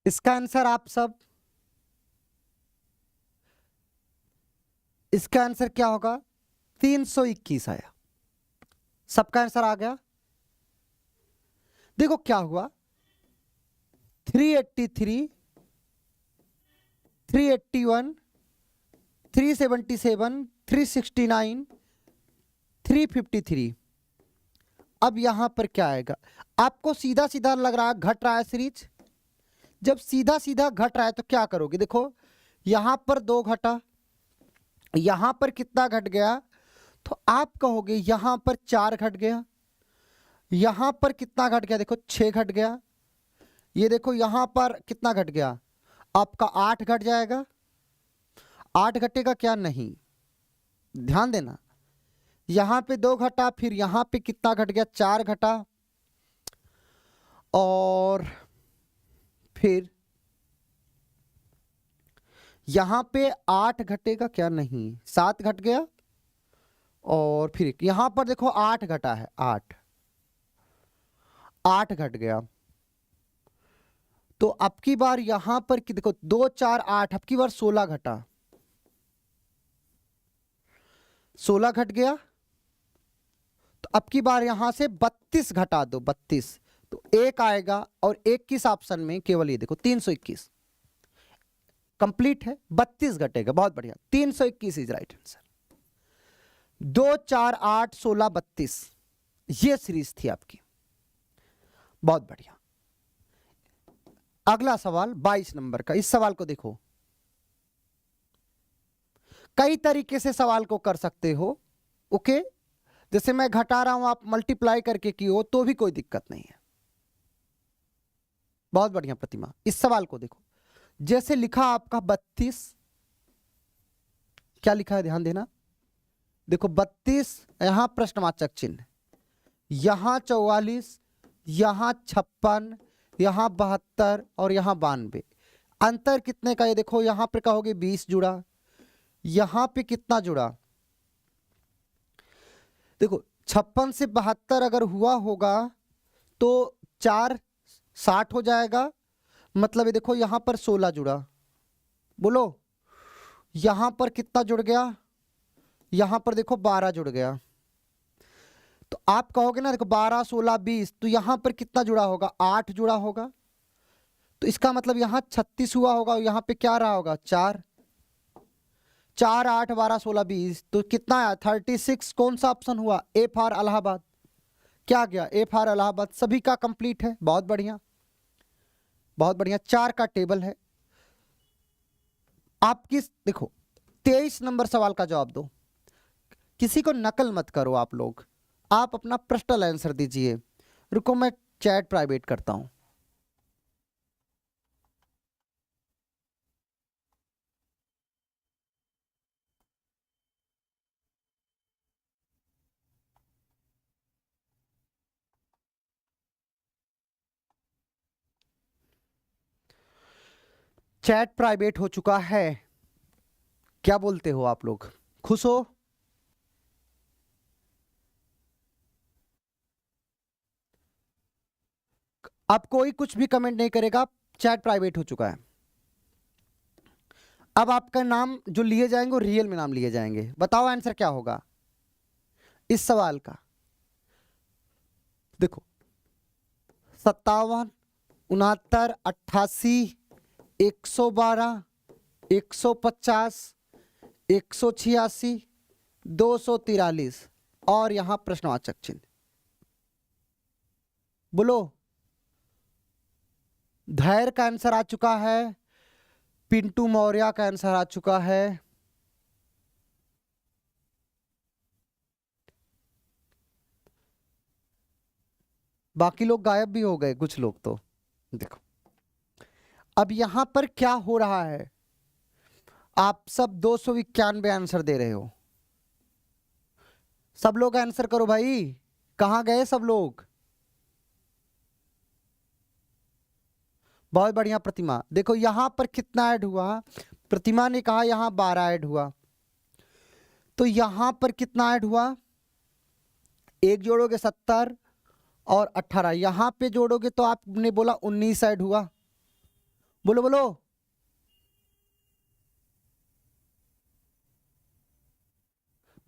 इसका आंसर आप सब, इसका आंसर क्या होगा? 321 आया। सबका आंसर आ गया। देखो क्या हुआ, 383, 381, 377, 369, 353। अब यहां पर क्या आएगा? आपको सीधा सीधा लग रहा है घट रहा है सीरीज। जब सीधा सीधा घट रहा है तो क्या करोगे? देखो यहां पर 2 घटा, यहां पर कितना घट गया? तो आप कहोगे यहां पर 4 घट गया, यहां पर कितना घट गया? देखो 6 घट गया। ये देखो यहां पर कितना घट गया? आपका 8 घट जाएगा। 8 घटेगा क्या? नहीं, ध्यान देना। यहां पे 2 घटा, फिर यहां पे कितना घट गया? 4 घटा, और फिर यहां पे 8 घटेगा क्या? नहीं, 7 घट गया। और फिर यहां पर देखो 8 घटा है, 8 घट गया। तो अब की बार यहां पर देखो 2 4 8, अब की बार 16 घटा, 16 घट गया। तो अब की बार यहां से 32 घटा दो, 32। तो 1 आएगा, और 21 ऑप्शन में केवल ये देखो 321 कंप्लीट है। 32 घटेगा, बहुत बढ़िया, 321 इज राइट आंसर। 2 4 8 16 32, ये सीरीज थी आपकी। बहुत बढ़िया। अगला सवाल 22 नंबर का, इस सवाल को देखो। कई तरीके से सवाल को कर सकते हो, ओके। जैसे मैं घटा रहा हूं, आप मल्टीप्लाई करके की हो तो भी कोई दिक्कत नहीं है। बहुत बढ़िया प्रतिमा, इस सवाल को देखो। जैसे लिखा आपका 32, क्या लिखा है ध्यान देना। देखो 32, यहां प्रश्नवाचक चिन्ह, यहां 44, यहां 56, यहां 72 और यहां 92। अंतर कितने का? ये देखो यहां पर कहोगे 20 जुड़ा, यहां पे कितना जुड़ा? देखो 56 से 72 अगर हुआ होगा तो 4 60 हो जाएगा। मतलब ये देखो यहां पर 16 जुड़ा, बोलो यहां पर कितना जुड़ गया? यहां पर देखो 12 जुड़ गया। तो आप कहोगे ना, देखो 12 16 20, तो यहां पर कितना जुड़ा होगा? 8 जुड़ा होगा। तो इसका मतलब यहां 36 हुआ होगा, और यहां पे क्या रहा होगा? 4 4 8 12 16 20, तो कितना आया? 36। कौन सा ऑप्शन हुआ? A for Allahabad. क्या गया? A for Allahabad. सभी का कंप्लीट है, बहुत बढ़िया, बहुत बढ़िया। 4 का टेबल है। आप किस, देखो 23 नंबर सवाल का जवाब दो। किसी को नकल मत करो आप लोग, आप अपना प्रश्नल आंसर दीजिए। रुको मैं चैट प्राइवेट करता हूं। चैट प्राइवेट हो चुका है। क्या बोलते हो आप लोग, खुश हो? अब कोई कुछ भी कमेंट नहीं करेगा, चैट प्राइवेट हो चुका है। अब आपका नाम जो लिए जाएंगे वो रियल में नाम लिए जाएंगे। बताओ आंसर क्या होगा इस सवाल का। देखो 57, 69, 88, 112, 150, 186, 243 और यहां प्रश्नवाचक चिन्ह। बोलो, धैर्य का आंसर आ चुका है, पिंटू मौर्य का आंसर आ चुका है, बाकी लोग गायब भी हो गए, कुछ लोग तो। देखो अब यहां पर क्या हो रहा है, आप सब 291 आंसर दे रहे हो। सब लोग आंसर करो भाई, कहां गए सब लोग। बहुत बढ़िया प्रतिमा। देखो यहां पर कितना ऐड हुआ, प्रतिमा ने कहा यहां 12 ऐड हुआ, तो यहां पर कितना ऐड हुआ, एक जोड़ोगे 70 और 18, यहां पे जोड़ोगे तो आपने बोला 19 ऐड हुआ। बोलो बोलो,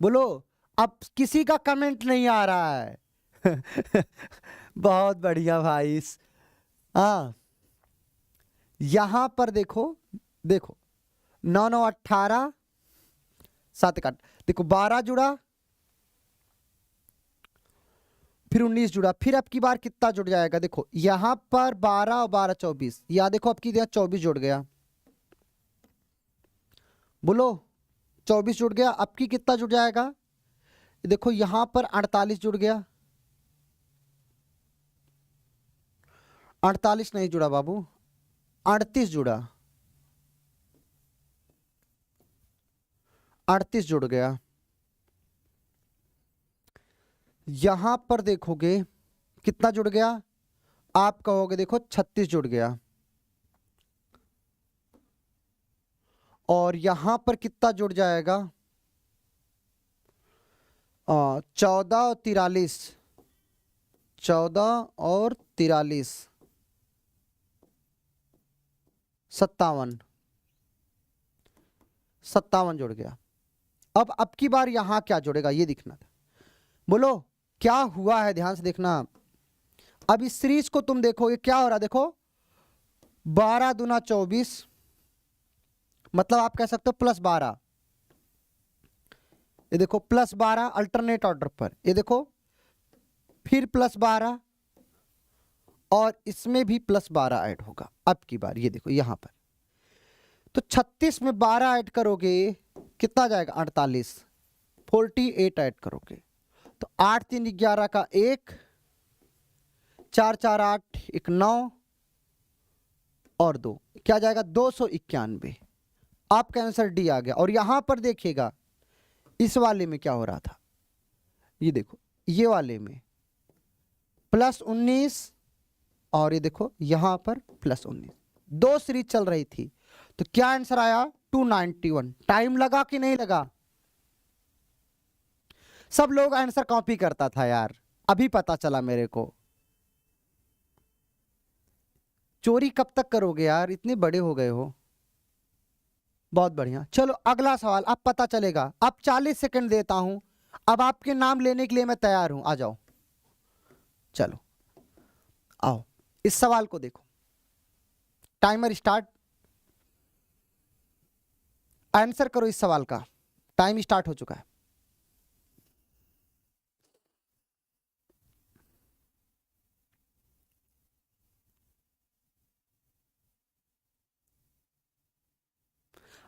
बोलो। अब किसी का कमेंट नहीं आ रहा है। बहुत बढ़िया भाई। हाँ यहां पर देखो, देखो 9 9 18, 7 1 8, देखो 12 जुड़ा, फिर 19 जुड़ा, फिर अब की बार कितना जुड़ जाएगा। देखो यहां पर 12 और 12 24, या देखो अब की 24 जुड़ गया। बोलो 24 जुड़ गया, अब की कितना जुड़ जाएगा। देखो यहां पर 48 जुड़ गया, 48 नहीं जुड़ा बाबू, 38 जुड़ा, 38 जुड़ गया। यहां पर देखोगे कितना जुड़ गया, आप कहोगे देखो 36 जुड़ गया, और यहां पर कितना जुड़ जाएगा, 14 और 43, 14 और 43, 57, 57 जुड़ गया। अब की बार यहां क्या जुड़ेगा ये दिखना था। बोलो क्या हुआ है, ध्यान से देखना। अब इस सीरीज को तुम देखो, ये क्या हो रहा है, देखो 12 दूना 24, मतलब आप कह सकते हो +12, ये देखो +12 अल्टरनेट ऑर्डर पर, ये देखो फिर +12 और इसमें भी +12 ऐड होगा अब की बार। ये देखो यहां पर तो 36 में 12 ऐड करोगे कितना जाएगा, 48, 48 ऐड करोगे तो 8 3 11 का 1, 4 4 8, 1 9 और 2, क्या जाएगा 291। आपका आंसर डी आ गया। और यहां पर देखिएगा इस वाले में क्या हो रहा था, ये देखो ये वाले में +19 और ये देखो यहां पर +19, दो सीरीज चल रही थी। तो क्या आंसर आया 291। टाइम लगा कि नहीं लगा। सब लोग आंसर कॉपी करता था यार, अभी पता चला मेरे को। चोरी कब तक करोगे यार, इतने बड़े हो गए हो। बहुत बढ़िया, चलो अगला सवाल अब पता चलेगा। अब 40 सेकंड देता हूं, अब आपके नाम लेने के लिए मैं तैयार हूं, आ जाओ। चलो आओ इस सवाल को देखो, टाइमर स्टार्ट, आंसर करो इस सवाल का, टाइम स्टार्ट हो चुका है।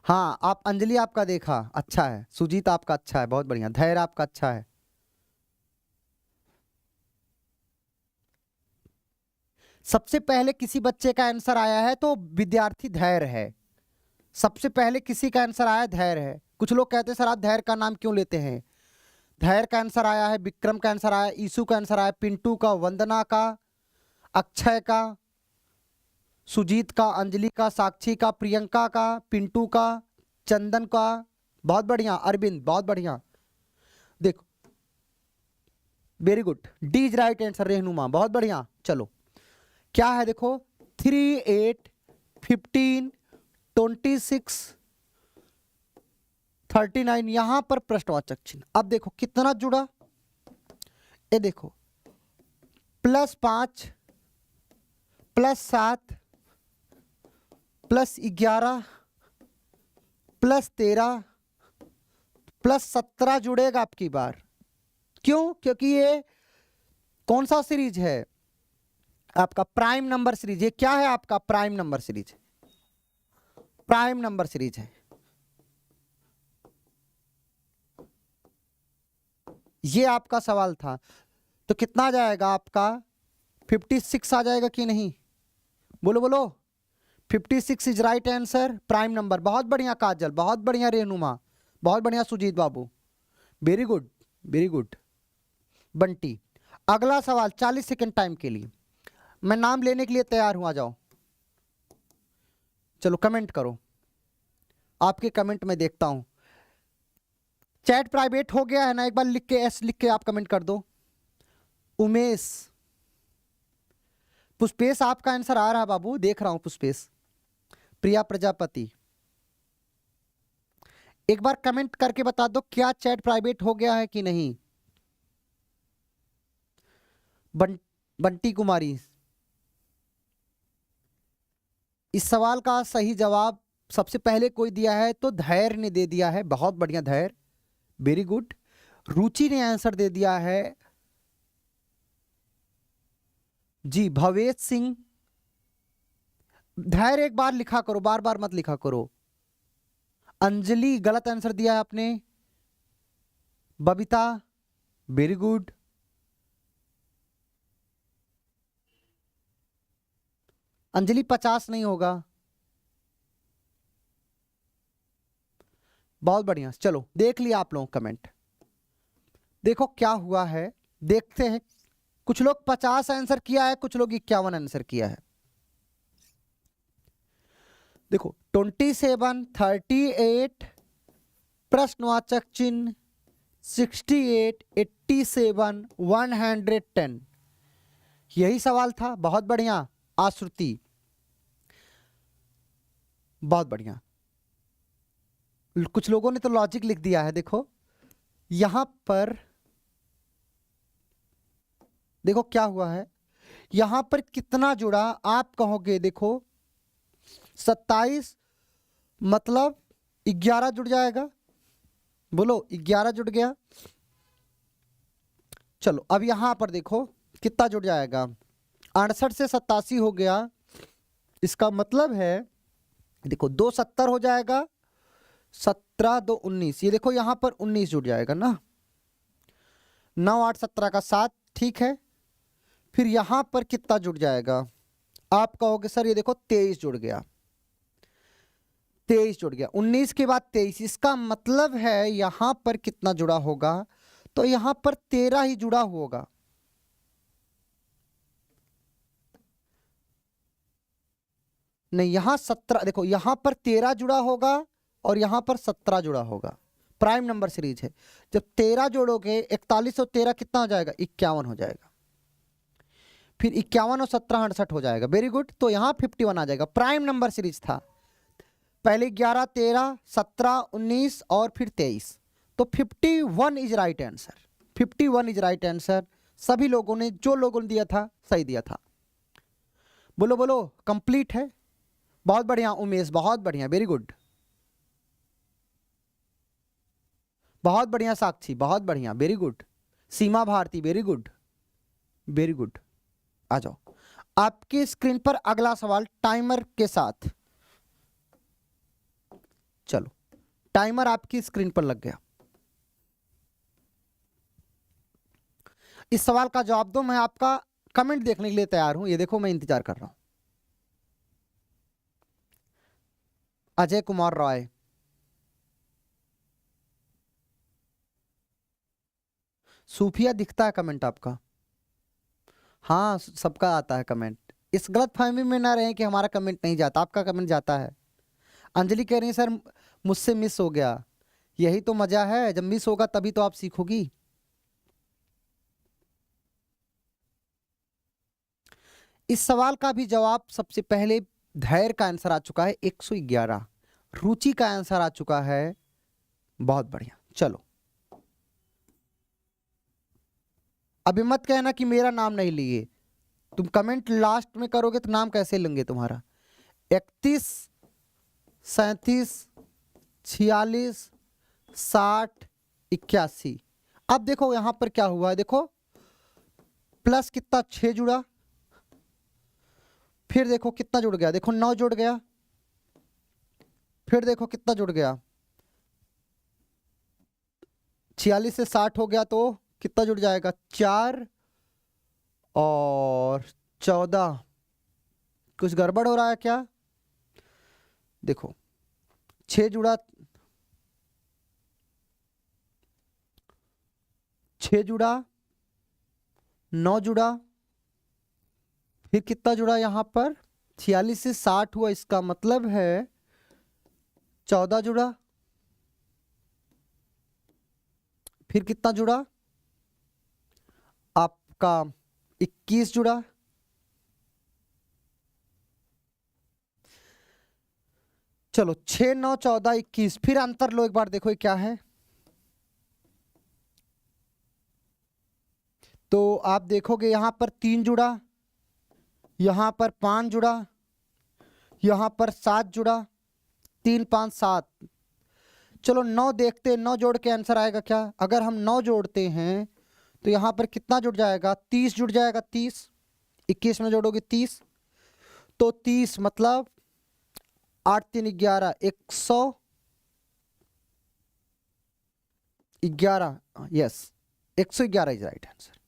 हाँ आप अंजलि आपका देखा अच्छा है, सुजीत आपका अच्छा है, बहुत बढ़िया, धैर्य आपका अच्छा है। सबसे पहले किसी बच्चे का आंसर आया है तो विद्यार्थी धैर्य है। सबसे पहले किसी का आंसर आया धैर्य है। कुछ लोग कहते हैं सर आप धैर्य का नाम क्यों लेते हैं। धैर्य का आंसर आया है, विक्रम का आंसर आया, ईशु का आंसर आया, पिंटू का, वंदना का, अक्षय का, सुजीत का, अंजलि का, साक्षी का, प्रियंका का, पिंटू का, चंदन का, बहुत बढ़िया, अरविंद बहुत बढ़िया। देखो very good, D is right answer, Rehnuma बहुत बढ़िया। चलो क्या है देखो, 3, 8, 15, 26, 39, यहां पर प्रश्नवाचक चिन्ह। अब देखो कितना जुड़ा, ये देखो +5, +7, +11, +13, +17 जुड़ेगा आपकी बार। क्यों? क्योंकि ये कौन सा सीरीज है? आपका प्राइम नंबर सीरीज। ये क्या है? आपका prime number series, prime number series है। ये आपका सवाल था। तो कितना आ जाएगा आपका? 56 आ जाएगा कि नहीं? बोलो बोलो। 56 is right answer, prime number. बहुत बढ़िया काजल, बहुत बढ़िया रेनुमा, बहुत बढ़िया Sujeet babu, very good very good. Bunty, अगला सवाल 40 सेकंड टाइम के लिए, मैं नाम लेने के लिए तैयार हूं, आ जाओ। चलो कमेंट करो, आपके कमेंट में देखता हूं। चैट प्राइवेट हो गया है ना? एक बार लिख के, एस लिख के आप कमेंट कर दो। उमेश, पुष्पेश आपका आंसर आ रहा है बाबू, देख रहा हूं पुष्पेश। प्रिया प्रजापति, एक बार कमेंट करके बता दो क्या चैट प्राइवेट हो गया है कि नहीं। बंटी कुमारी, इस सवाल का सही जवाब सबसे पहले कोई दिया है तो धैर्य ने दे दिया है, बहुत बढ़िया धैर्य, वेरी गुड। रुचि ने आंसर दे दिया है जी। भवेश सिंह, धैर्य एक बार लिखा करो, बार बार मत लिखा करो। अंजलि, गलत आंसर दिया है आपने। Babita, very good. अंजलि 50 नहीं होगा, बहुत बढ़िया। चलो देख लिया आप लोगों कमेंट, देखो क्या हुआ है, देखते हैं। कुछ लोग 50 आंसर किया है, कुछ लोग 51 आंसर किया है। देखो 27, 38, प्रश्नवाचक चिन्ह 68, 87, 110, यही सवाल था। बहुत बढ़िया आश्रुति, बहुत बढ़िया। कुछ लोगों ने तो लॉजिक लिख दिया है, देखो यहां पर देखो क्या हुआ है, यहां पर कितना जुड़ा आप कहोगे। देखो 27 मतलब 11 जुड़ जाएगा, बोलो 11 जुड़ गया। चलो अब यहां पर देखो कितना जुड़ जाएगा, 68 से 87 हो गया। इसका मतलब है देखो 2 70 हो जाएगा, 17 2 19, ये देखो यहां पर 19 जुड़ जाएगा ना। 9 8 17 का 7, ठीक है। फिर यहां पर कितना जुड़ जाएगा, आप कहोगे सर ये देखो 23 जुड़ गया, 23 जुड़ गया, 19 के बाद 23, इसका मतलब है यहां पर कितना जुड़ा होगा, तो यहां पर 13 ही जुड़ा होगा। नहीं, यहां 17, देखो यहां पर 13 जुड़ा होगा और यहां पर 17 जुड़ा होगा। प्राइम नंबर सीरीज है, जब 13 जोड़ोगे 41 और 13 कितना हो जाएगा, 51 हो जाएगा। फिर 51 और 17 68 हो जाएगा, वेरी गुड। तो यहां 51 आ जाएगा, प्राइम नंबर सीरीज था। पहले 11 13 17 19 और फिर 23, तो 51 is right answer, 51 is right answer. सभी लोगों ने, जो लोगों ने दिया था सही दिया था। बोलो बोलो, कंप्लीट है, बहुत बढ़िया उमेश, बहुत बढ़िया, वेरी गुड, बहुत बढ़िया साक्षी, बहुत बढ़िया, very good. Seema Bharti, very good very good. आ जाओ आपकी स्क्रीन पर अगला सवाल टाइमर के साथ। चलो टाइमर आपकी स्क्रीन पर लग गया। इस सवाल का जवाब दो, मैं आपका कमेंट देखने के लिए तैयार हूं। ये देखो मैं इंतजार कर रहा हूं। अजय कुमार रॉय, सूफिया, दिखता है कमेंट आपका। हाँ सबका आता है कमेंट, इस गलत फहमी में ना रहे कि हमारा कमेंट नहीं जाता, आपका कमेंट जाता है। अंजलि कह रही है सर मुझसे मिस हो गया, यही तो मजा है, जब मिस होगा तभी तो आप सीखोगी। इस सवाल का भी जवाब सबसे पहले धैर्य का आंसर आ चुका है 111, रुचि का आंसर आ चुका है। बहुत बढ़िया। चलो अभी मत कहना कि मेरा नाम नहीं लिए, तुम कमेंट लास्ट में करोगे तो नाम कैसे लेंगे तुम्हारा। 31, 37, 46, 60, 81। अब देखो यहां पर क्या हुआ है, देखो प्लस कितना 6 जुड़ा, फिर देखो कितना जुड़ गया, देखो 9 जुड़ गया, फिर देखो कितना जुड़ गया, 46 से 60 हो गया तो कितना जुड़ जाएगा, 4 और 14। कुछ गड़बड़ हो रहा है क्या? देखो 6 जुड़ा, 6 जुड़ा, 9 जुड़ा, फिर कितना जुड़ा यहां पर, 46 से 60 हुआ, इसका मतलब है 14 जुड़ा, फिर कितना जुड़ा आपका, 21 जुड़ा, चलो 6, 9, 14, 21, फिर अंतर लो एक बार, देखो ये क्या है। तो आप देखोगे यहां पर 3 जुड़ा, यहां पर 5 जुड़ा, यहां पर 7 जुड़ा, 3, 5, 7। चलो 9 देखते हैं, 9 जोड़ के आंसर आएगा क्या? अगर हम 9 जोड़ते हैं तो यहां पर कितना जुड़ जाएगा, 30 जुड़ जाएगा, 30, 21 में जोड़ोगे 30, तो 30 मतलब 8, 3, 11, 111, yes 111 is right answer,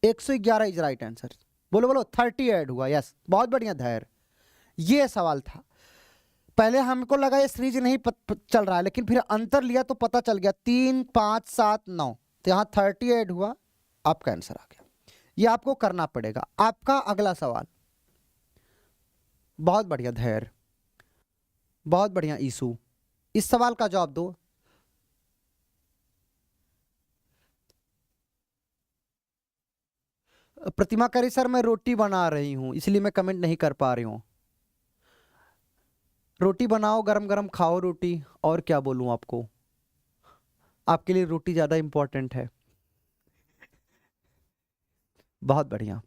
111 is right answer. बोलो बोलो 30 ऐड हुआ, यस बहुत बढ़िया धैर्य। ये सवाल था, पहले हमको लगा ये सीरीज नहीं चल रहा है, लेकिन फिर अंतर लिया तो पता चल गया, 3, 5, 7, 9, तो यहाँ 30 ऐड हुआ, आपका आंसर आ गया। ये आपको करना पड़ेगा। आपका अगला सवाल, बहुत बढ़िया धैर्य, बहुत बढ़िया ईसु, इस सवाल का जवाब दो। प्रतिमा करी सर मैं रोटी बना रही हूं इसलिए मैं कमेंट नहीं कर पा रही हूं। रोटी बनाओ, गरम गरम खाओ रोटी, और क्या बोलूं आपको, आपके लिए रोटी ज्यादा इंपॉर्टेंट है। बहुत बढ़िया।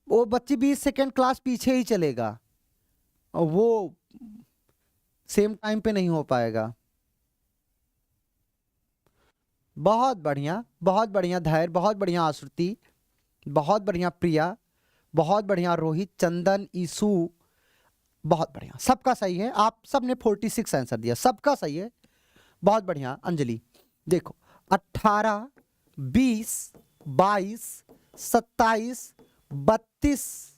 वो बच्ची 20 सेकेंड क्लास पीछे ही चलेगा, और वो सेम टाइम पे नहीं हो पाएगा। बहुत बढ़िया, बहुत बढ़िया धैर्य, बहुत बढ़िया आश्रुति, बहुत बढ़िया प्रिया, बहुत बढ़िया रोहित, चंदन, ईसु, बहुत बढ़िया, सबका सही है। आप सबने 46 आंसर दिया, सबका सही है, बहुत बढ़िया। अंजलि देखो 18, 20, 22, 27, 32,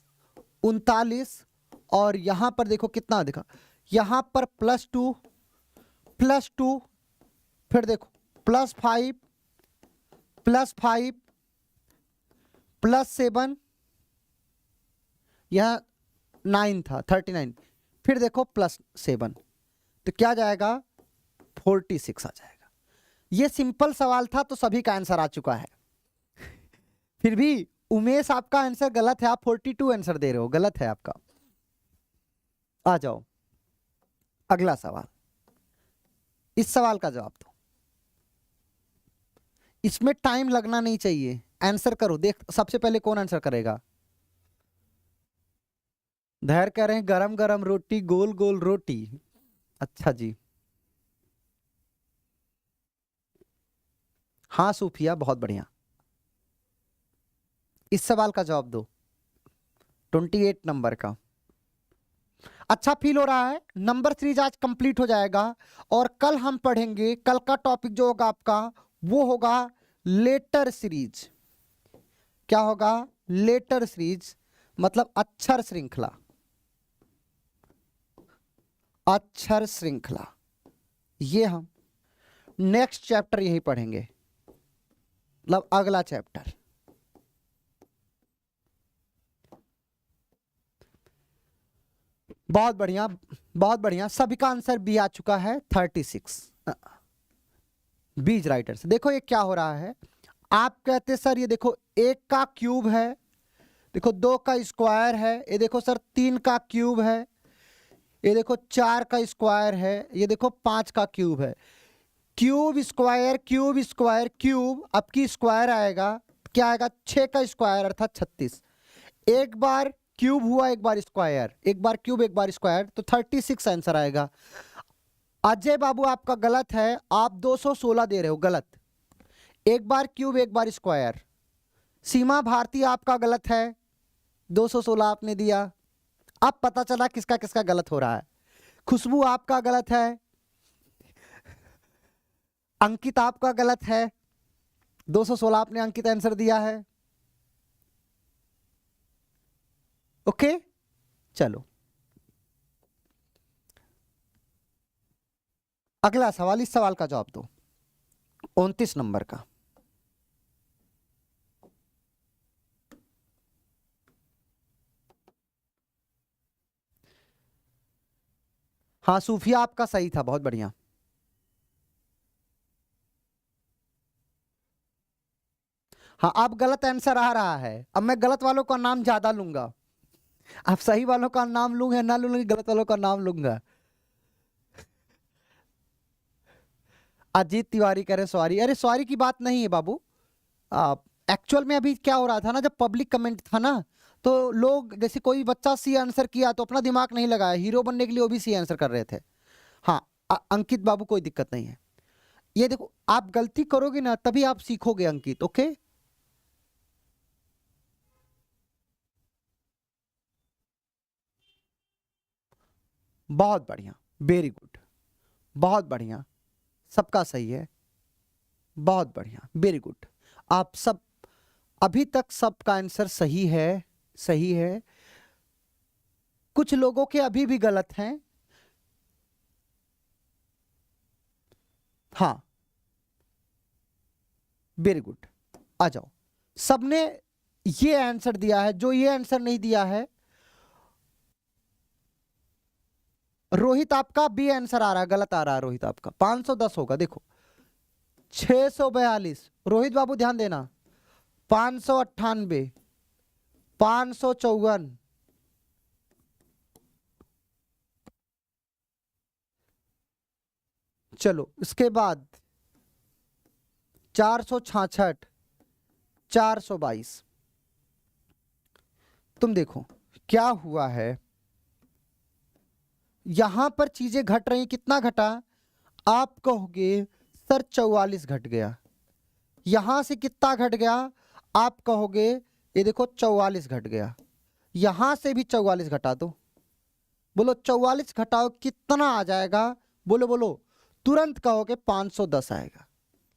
39, और यहां पर देखो कितना देखा, यहां पर +2, +2, फिर देखो +5, +5, +7, यह 9 था, 39, फिर देखो +7, तो क्या जाएगा, 46 आ जाएगा। ये सिंपल सवाल था तो सभी का आंसर आ चुका है। फिर भी उमेश आपका आंसर गलत है, आप 42 आंसर दे रहे हो, गलत है आपका। आ जाओ अगला सवाल, इस सवाल का जवाब दो, इसमें टाइम लगना नहीं चाहिए, आंसर करो। देख सबसे पहले कौन आंसर करेगा। धैर्य कह रहे हैं गरम गरम रोटी, गोल गोल रोटी, अच्छा जी। हाँ सूफिया, बहुत बढ़िया। इस सवाल का जवाब दो, 28 नंबर का। अच्छा फील हो रहा है। नंबर सीरीज आज कंप्लीट हो जाएगा, और कल हम पढ़ेंगे, कल का टॉपिक जो होगा आपका वो होगा लेटर सीरीज। क्या होगा, लेटर सीरीज, मतलब अक्षर श्रृंखला, अक्षर श्रृंखला। ये हम नेक्स्ट चैप्टर यही पढ़ेंगे, मतलब अगला चैप्टर। बहुत बढ़िया, बहुत बढ़िया, सभी का आंसर बी आ चुका है, 36 बीज राइटर्स। देखो ये क्या हो रहा है, आप कहते सर ये देखो 1 का क्यूब है, देखो 2 का स्क्वायर है, ये देखो सर 3 का क्यूब है, ये देखो 4 का स्क्वायर है, ये देखो 5 का क्यूब है। Cube square cube square cube, अब की स्क्वायर आएगा, क्या आएगा 6 का स्क्वायर अर्थात 36। एक बार क्यूब हुआ एक बार स्क्वायर, एक बार क्यूब एक बार स्क्वायर, तो 36 आंसर आएगा। अजय बाबू आपका गलत है, आप 216 दे रहे हो, गलत। एक बार क्यूब एक बार स्क्वायर। सीमा भारती आपका गलत है, 216 आपने दिया। अब पता चला किसका किसका गलत हो रहा है। खुशबू आपका गलत है, अंकित आपका गलत है, 216 आपने अंकित आंसर दिया है। ओके चलो अगला सवाल, इस सवाल का जवाब दो, 29 नंबर का। हाँ सूफिया आपका सही था, बहुत बढ़िया। हाँ अब गलत आंसर आ रहा है, अब मैं गलत वालों का नाम ज्यादा लूंगा। अब सही वालों का नाम लूंगा ना लूंगा, गलत वालों का नाम लूंगा। अजीत तिवारी कह रहे सॉरी, अरे सॉरी की बात नहीं है बाबू। एक्चुअल में अभी क्या हो रहा था ना, जब पब्लिक कमेंट था ना, तो लोग जैसे कोई बच्चा सी आंसर किया तो अपना दिमाग नहीं लगाया, हीरो बनने के लिए वो भी सी आंसर कर रहे थे। हाँ अंकित बाबू कोई दिक्कत नहीं है। ये देखो आप गलती करोगे ना तभी आप सीखोगे अंकित, ओके। बहुत बढ़िया, वेरी गुड, बहुत बढ़िया, सबका सही है, बहुत बढ़िया, वेरी गुड। आप सब अभी तक सबका आंसर सही है, सही है। कुछ लोगों के अभी भी गलत हैं। हाँ वेरी गुड, आ जाओ। सबने ये आंसर दिया है, जो ये आंसर नहीं दिया है, रोहित आपका बी आंसर आ रहा है, गलत आ रहा है रोहित आपका। 510 होगा, देखो 642, रोहित बाबू ध्यान देना, 598, 554, चलो इसके बाद 466, 422। तुम देखो क्या हुआ है, यहां पर चीजें घट रही, कितना घटा? आप कहोगे सर 44 घट गया। यहां से कितना घट गया? आप कहोगे ये देखो 44 घट गया। यहां से भी 44 घटा दो, बोलो 44 घटाओ कितना आ जाएगा? बोलो बोलो, तुरंत कहोगे 510 आएगा।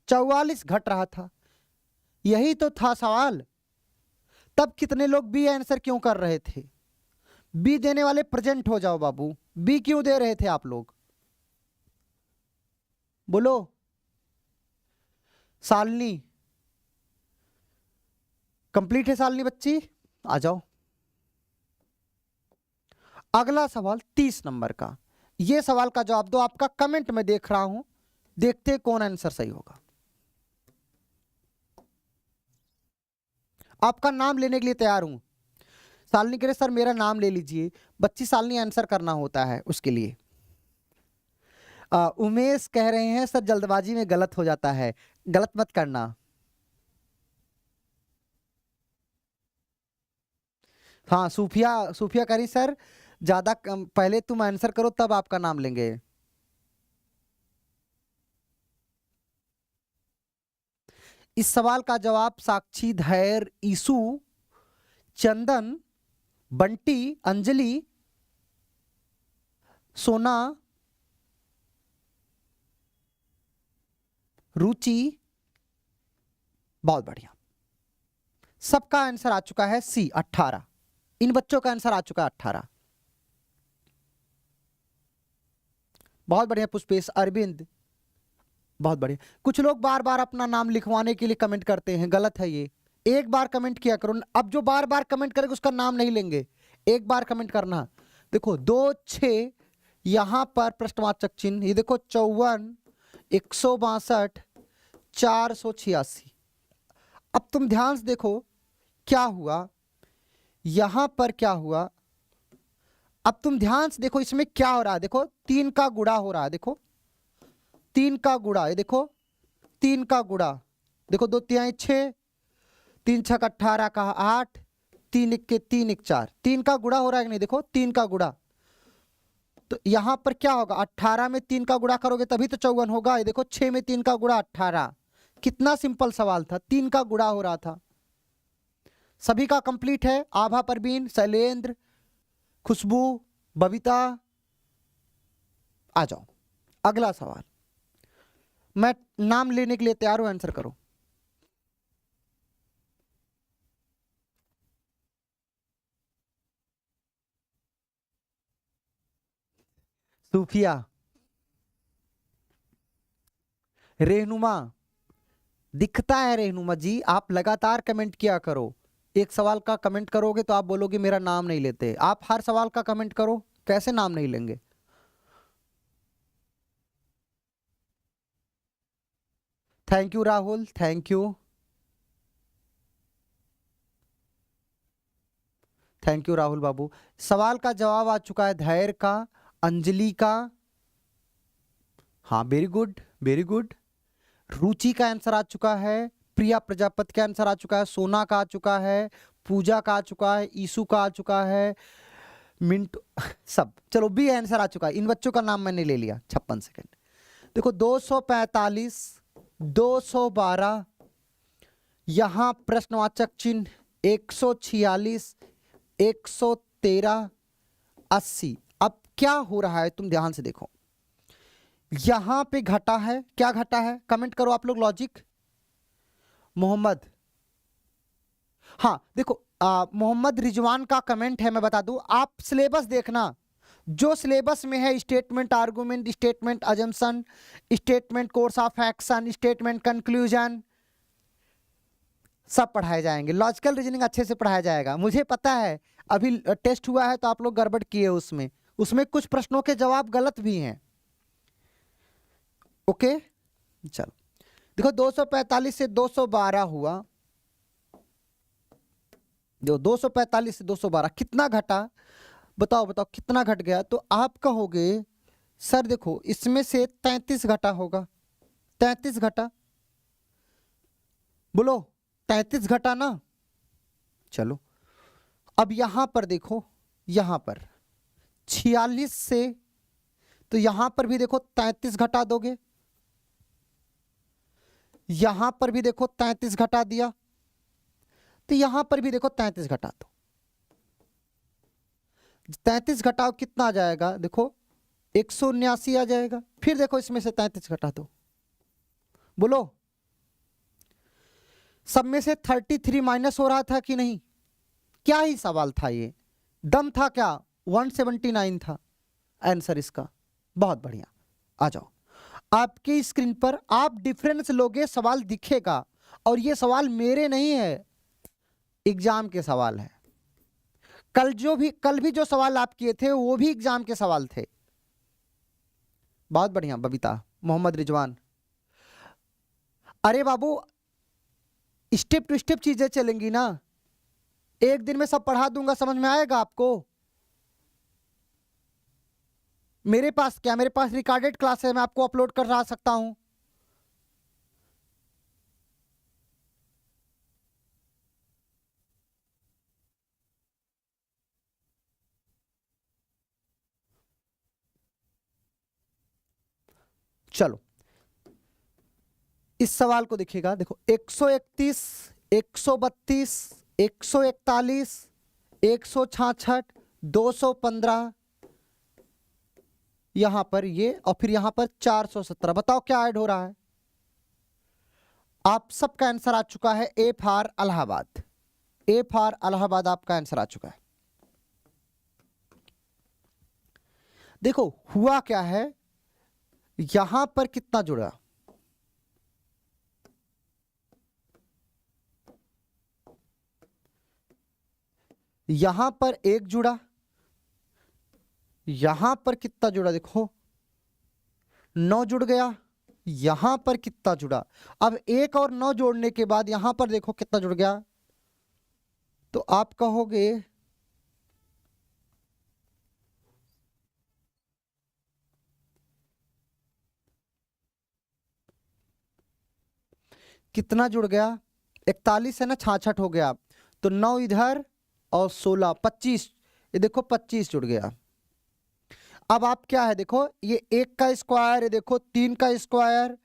44 घट रहा था, यही तो था सवाल। तब कितने लोग बी आंसर क्यों कर रहे थे? बी देने वाले प्रेजेंट हो जाओ बाबू, बी क्यों दे रहे थे आप लोग? बोलो। सालनी कंप्लीट है, सालनी बच्ची आ जाओ। अगला सवाल 30 नंबर का, यह सवाल का जवाब दो। आपका कमेंट में देख रहा हूं, देखते कौन आंसर सही होगा। आपका नाम लेने के लिए तैयार हूं। सालनी कह रहे सर मेरा नाम ले लीजिए, बच्ची सालनी आंसर करना होता है उसके लिए। उमेश कह रहे हैं सर जल्दबाजी में गलत हो जाता है, गलत मत करना। हाँ सूफिया, सूफिया कह रही सर ज्यादा पहले तुम आंसर करो तब आपका नाम लेंगे। इस सवाल का जवाब साक्षी, धैर्य, ईसु, चंदन, बंटी, अंजलि, सोना, रुचि, बहुत बढ़िया, सबका आंसर आ चुका है सी 18। इन बच्चों का आंसर आ चुका है 18। बहुत बढ़िया पुष्पेश, अरविंद, बहुत बढ़िया। कुछ लोग बार बार अपना नाम लिखवाने के लिए कमेंट करते हैं, गलत है ये। एक बार कमेंट किया करो, अब जो बार बार कमेंट करेगा उसका नाम नहीं लेंगे, एक बार कमेंट करना। देखो 2 6 यहां पर प्रश्नवाचक चिन्ह, ये देखो 54, 162, 486। अब तुम ध्यान से देखो क्या हुआ, यहां पर क्या हुआ। अब तुम ध्यान से देखो इसमें क्या हो रहा है, देखो 3 का गुणा हो रहा है, देखो 3 का गुणा, ये देखो 3 का गुणा, देखो 2 तिहाई 6, 3 छक 18 का 8, 3 1 के 3 1 4, 3 का गुणा हो रहा है कि नहीं, देखो 3 का गुणा। तो यहां पर क्या होगा, 18 में 3 का गुणा करोगे तभी तो 54 होगा। ये देखो 6 में 3 का गुणा 18। कितना सिंपल सवाल था, 3 का गुणा हो रहा था। सभी का कंप्लीट है, आभा, परवीन, शैलेंद्र, खुशबू, बबीता, आ जाओ अगला सवाल। मैं नाम लेने के लिए तैयार हूं, आंसर करो। सूफिया, रहनुमा, दिखता है रहनुमा जी, आप लगातार कमेंट किया करो। एक सवाल का कमेंट करोगे तो आप बोलोगे मेरा नाम नहीं लेते। आप हर सवाल का कमेंट करो, कैसे नाम नहीं लेंगे। Thank you Rahul, thank you, thank you Rahul babu. सवाल का जवाब आ चुका है धैर्य का, अंजलि का, हाँ वेरी गुड वेरी गुड। रुचि का आंसर आ चुका है, प्रिया प्रजापति का आंसर आ चुका है, सोना का आ चुका है, पूजा का आ चुका है, ईसु का आ चुका है, मिंटू सब। चलो बी आंसर आ चुका है। इन बच्चों का नाम मैंने ले लिया। 56 सेकंड। देखो 245, 212, यहां प्रश्नवाचक चिन्ह, 146, 113, 80। अब क्या हो रहा है तुम ध्यान से देखो, यहां पे घटा है, क्या घटा है, कमेंट करो आप लोग लॉजिक। मोहम्मद, हाँ देखो मोहम्मद रिजवान का कमेंट है, मैं बता दूं, आप सिलेबस देखना, जो सिलेबस में है statement argument, statement assumption, statement course of action, statement conclusion, सब पढ़ाए जाएंगे। लॉजिकल रीजनिंग अच्छे से पढ़ाया जाएगा। मुझे पता है अभी टेस्ट हुआ है तो आप लोग गड़बड़ किए उसमें, उसमें कुछ प्रश्नों के जवाब गलत भी हैं। ओके चलो देखो 245 से 212 हुआ, जो 245 से 212 कितना घटा, बताओ बताओ कितना घट गया। तो आप कहोगे सर देखो इसमें से 33 घटा होगा, 33 घटा, बोलो 33 घटा ना। चलो अब यहां पर देखो, यहां पर 46 से, तो यहां पर भी देखो 33 घटा दोगे, यहां पर भी देखो 33 घटा दिया, तो यहां पर भी देखो 33 घटा दो। 33 घटाओ कितना आ जाएगा, देखो 179 आ जाएगा। फिर देखो इसमें से 33 घटा दो, बोलो सब में से 33 माइनस हो रहा था कि नहीं, क्या ही सवाल था ये, दम था क्या, 179 था आंसर इसका। बहुत बढ़िया, आ जाओ आपकी स्क्रीन पर, आप डिफरेंस लोगे सवाल दिखेगा, और ये सवाल मेरे नहीं है, एग्जाम के सवाल है। कल भी जो सवाल आप किए थे वो भी एग्जाम के सवाल थे। बहुत बढ़िया बबीता, मोहम्मद रिजवान, अरे बाबू स्टेप टू स्टेप चीजें चलेंगी ना, एक दिन में सब पढ़ा दूंगा, समझ में आएगा आपको। मेरे पास क्या, मेरे पास रिकॉर्डेड क्लास है, मैं आपको अपलोड कर सकता हूं। चलो इस सवाल को देखिएगा, देखो 131, 132, 141, 166, 215, यहां पर ये, और फिर यहां पर 417। बताओ क्या ऐड हो रहा है। आप सबका आंसर आ चुका है, A for Allahabad, A for Allahabad आपका आंसर आ चुका है। देखो हुआ क्या है, यहां पर कितना जुड़ा, यहां पर 1 जुड़ा, यहां पर कितना जुड़ा, देखो 9 जुड़ गया, यहां पर कितना जुड़ा। अब 1 और 9 जोड़ने के बाद यहां पर देखो कितना जुड़ गया, तो आप कहोगे कितना जुड़ गया, 41 है ना, 66 हो गया, तो 9 इधर और 16 25, ये देखो 25 जुड़ गया। अब आप क्या है देखो, ये 1 का स्क्वायर, ये देखो 3 का स्क्वायर,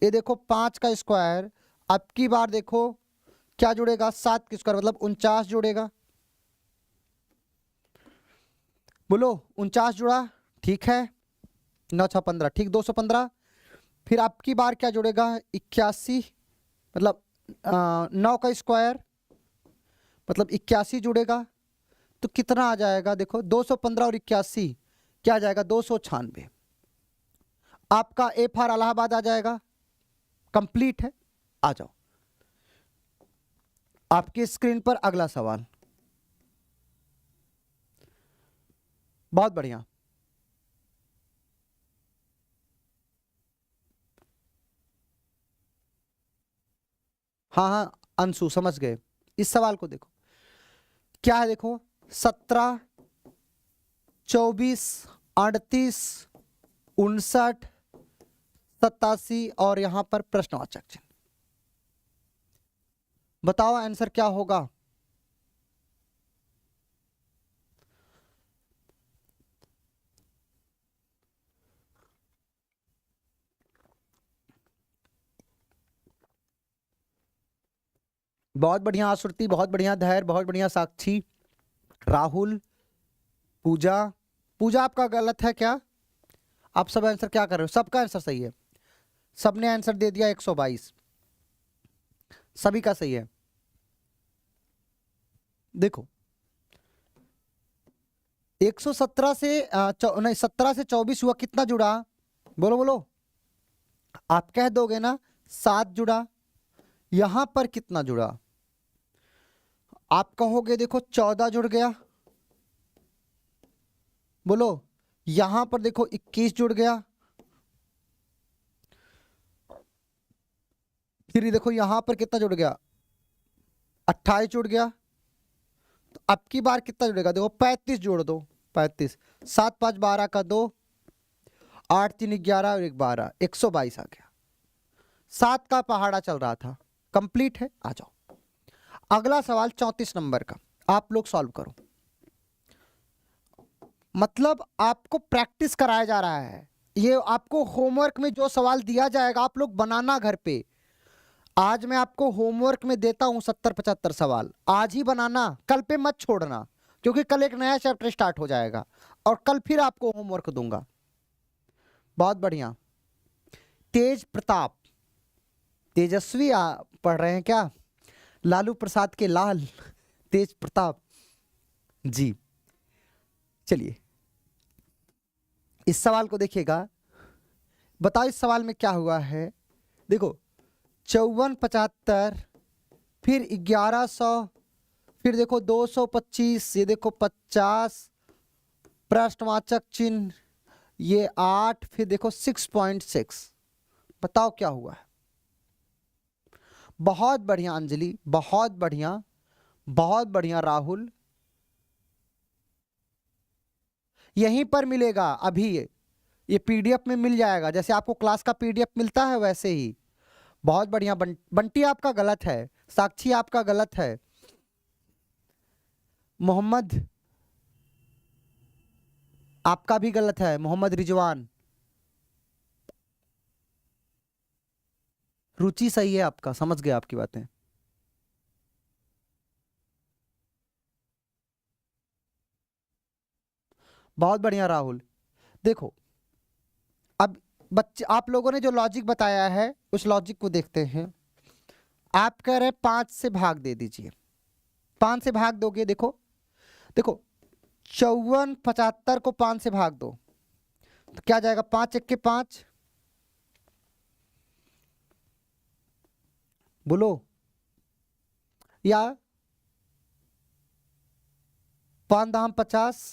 ये देखो 5 का स्क्वायर, अब की बार देखो क्या जुड़ेगा, 7 का स्क्वायर मतलब 49 जुड़ेगा। बोलो 49 जुड़ा, ठीक है, 9 6 15, ठीक, 215। फिर आपकी बार क्या जुड़ेगा, 81 मतलब 9 का स्क्वायर मतलब 81 जुड़ेगा, तो कितना आ जाएगा देखो, 215 और 81 क्या आ जाएगा, 296। आपका ए फॉर इलाहाबाद आ जाएगा, कंप्लीट है। आ जाओ आपकी स्क्रीन पर अगला सवाल। बहुत बढ़िया, हाँ हाँ अंशु समझ गए। इस सवाल को देखो क्या है, देखो 17 24 38 59 87 और यहां पर प्रश्नवाचक चिन्ह। बताओ आंसर क्या होगा। बहुत बढ़िया आश्रुति, बहुत बढ़िया धैर्य, बहुत बढ़िया साक्षी, राहुल, पूजा। पूजा आपका गलत है क्या, आप सब आंसर क्या कर रहे हो, सबका आंसर सही है, सबने आंसर दे दिया 122, सभी का सही है। देखो 117 से नहीं 17 से 24 हुआ, कितना जुड़ा, बोलो बोलो, आप कह दोगे ना, 7 जुड़ा। यहां पर कितना जुड़ा, आप कहोगे देखो 14 जुड़ गया। बोलो यहां पर देखो 21 जुड़ गया। फिर ये देखो यहां पर कितना जुड़ गया, 28 जुड़ गया। तो अब की बार कितना जुड़ेगा, देखो 35 जोड़ दो, 35, 7 5 12 का 2, 8 3 11 और 1 12, 122 आ गया। 7 का पहाड़ा चल रहा था, कंप्लीट है। आ जाओ अगला सवाल 34 नंबर का, आप लोग सॉल्व करो। मतलब आपको प्रैक्टिस कराया जा रहा है, ये आपको होमवर्क में जो सवाल दिया जाएगा आप लोग बनाना घर पे। आज मैं आपको होमवर्क में देता हूं 70-75 सवाल, आज ही बनाना, कल पे मत छोड़ना, क्योंकि कल एक नया चैप्टर स्टार्ट हो जाएगा और कल फिर आपको होमवर्क दूंगा। बहुत बढ़िया। तेज प्रताप, तेजस्वी पढ़ रहे हैं क्या, लालू प्रसाद के लाल तेज प्रताप जी। चलिए इस सवाल को देखिएगा, बताओ इस सवाल में क्या हुआ है। देखो 54 75, फिर 1100, फिर देखो 225, ये देखो 50, प्रश्नवाचक चिन्ह ये 8, फिर देखो 6.6। बताओ क्या हुआ है। बहुत बढ़िया अंजलि, बहुत बढ़िया, बहुत बढ़िया राहुल, यहीं पर मिलेगा अभी, ये पीडीएफ में मिल जाएगा, जैसे आपको क्लास का पीडीएफ मिलता है वैसे ही। बहुत बढ़िया बंटी आपका गलत है, साक्षी आपका गलत है, मोहम्मद आपका भी गलत है, मोहम्मद रिजवान, रुचि सही है आपका, समझ गया आपकी बातें। बहुत बढ़िया राहुल। देखो अब बच्चे, आप लोगों ने जो लॉजिक बताया है उस लॉजिक को देखते हैं। आप कह रहे हैं 5 से भाग दे दीजिए, 5 से भाग दोगे, देखो देखो 54 75 को 5 से भाग दो तो क्या जाएगा, 5 1 के 5, बोलो, या 5 दाम 50,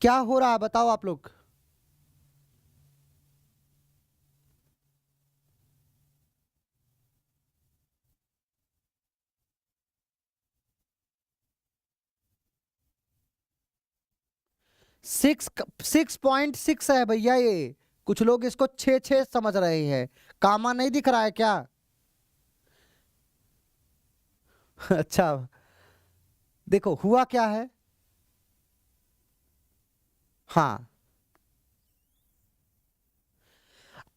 क्या हो रहा है बताओ आप लोग। 6.6 है भैया ये। कुछ लोग इसको 6 समझ रहे हैं। कामा नहीं दिख रहा है क्या? अच्छा, देखो हुआ क्या है। हाँ,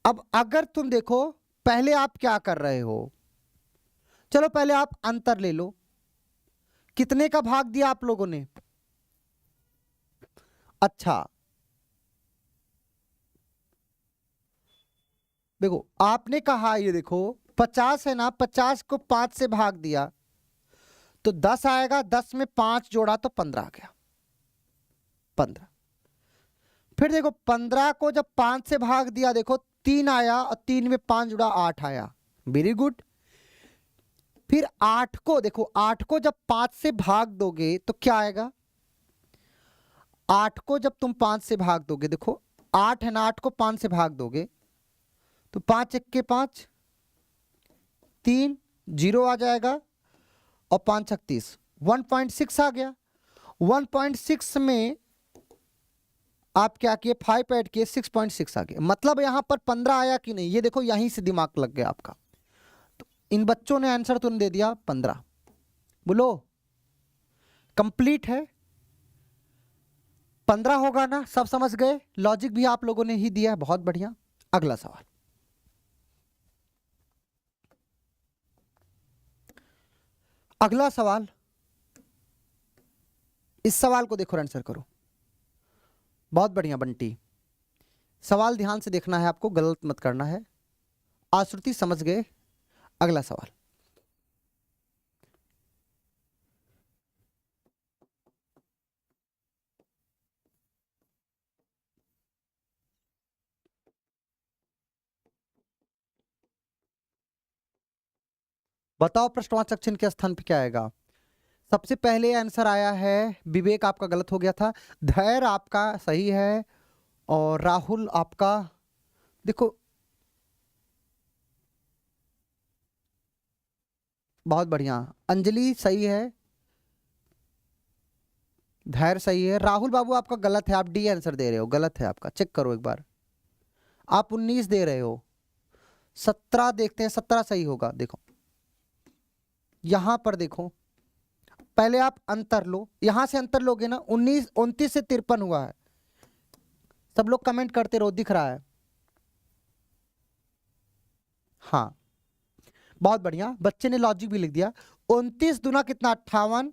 अब अगर तुम देखो, पहले आप क्या कर रहे हो, चलो पहले आप अंतर ले लो। कितने का भाग दिया आप लोगों ने? अच्छा, देखो आपने कहा, ये देखो 50 है ना, 50 को 5 से भाग दिया तो 10 आएगा, 10 में 5 जोड़ा तो 15 आ गया, 15। फिर देखो 15 को जब 5 से भाग दिया, देखो 3 आया और 3 में 5 जुड़ा 8 आया, वेरी गुड। फिर 8 को देखो, 8 को जब 5 से भाग दोगे तो क्या आएगा? 8 को जब तुम 5 से भाग दोगे, देखो 8 है ना, 8 को 5 से भाग दोगे तो 5 1 5, 3 0 आ जाएगा और 5 36, 1.6 आ गया। 1.6 में आप क्या किए, 5 ऐड किए, 6.6 आ गया। मतलब यहां पर 15 आया कि नहीं, ये देखो यहीं से दिमाग लग गया आपका। तो इन बच्चों ने आंसर तो नहीं दे दिया 15। बोलो कंप्लीट है, 15 होगा ना? सब समझ गए, लॉजिक भी आप लोगों ने ही दिया है, बहुत बढ़िया। अगला सवाल, अगला सवाल, इस सवाल को देखो, आंसर करो। बहुत बढ़िया बंटी, सवाल ध्यान से देखना है आपको, गलत मत करना है। आश्रुति समझ गए। अगला सवाल, बताओ प्रश्नवाचक चिन्ह के स्थान पे क्या आएगा? सबसे पहले आंसर आया है विवेक, आपका गलत हो गया था। धैर्य आपका सही है और राहुल आपका, देखो बहुत बढ़िया, अंजलि सही है, धैर्य सही है। राहुल बाबू आपका गलत है, आप डी आंसर दे रहे हो, गलत है आपका, चेक करो एक बार। आप 19 दे रहे हो, 17 देखते हैं, 17 सही होगा। देखो यहां पर देखो, पहले आप अंतर लो, यहां से अंतर लोगे ना, 19 29 से 53 हुआ है। सब लोग कमेंट करते रहो, दिख रहा है। हाँ बहुत बढ़िया, बच्चे ने लॉजिक भी लिख दिया। 29 दुना कितना, 58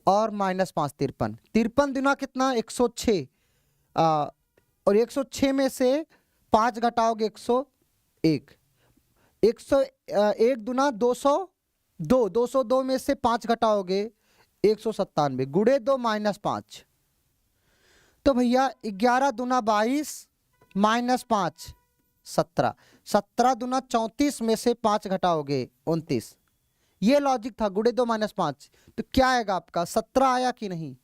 और -5 53, 53 दुना कितना 106, और 106 में से 5 घटाओगे 101, 101 दुना 202, 202 में से 5 घटाओगे 197, गुड़े 2 -5, तो भैया 11 दुना 22 -5 17, 17 दुना 34 में से 5 घटाओगे 29। ये लॉजिक था, गुड़े 2 -5, तो क्या आएगा आपका? 17 आया कि नहीं?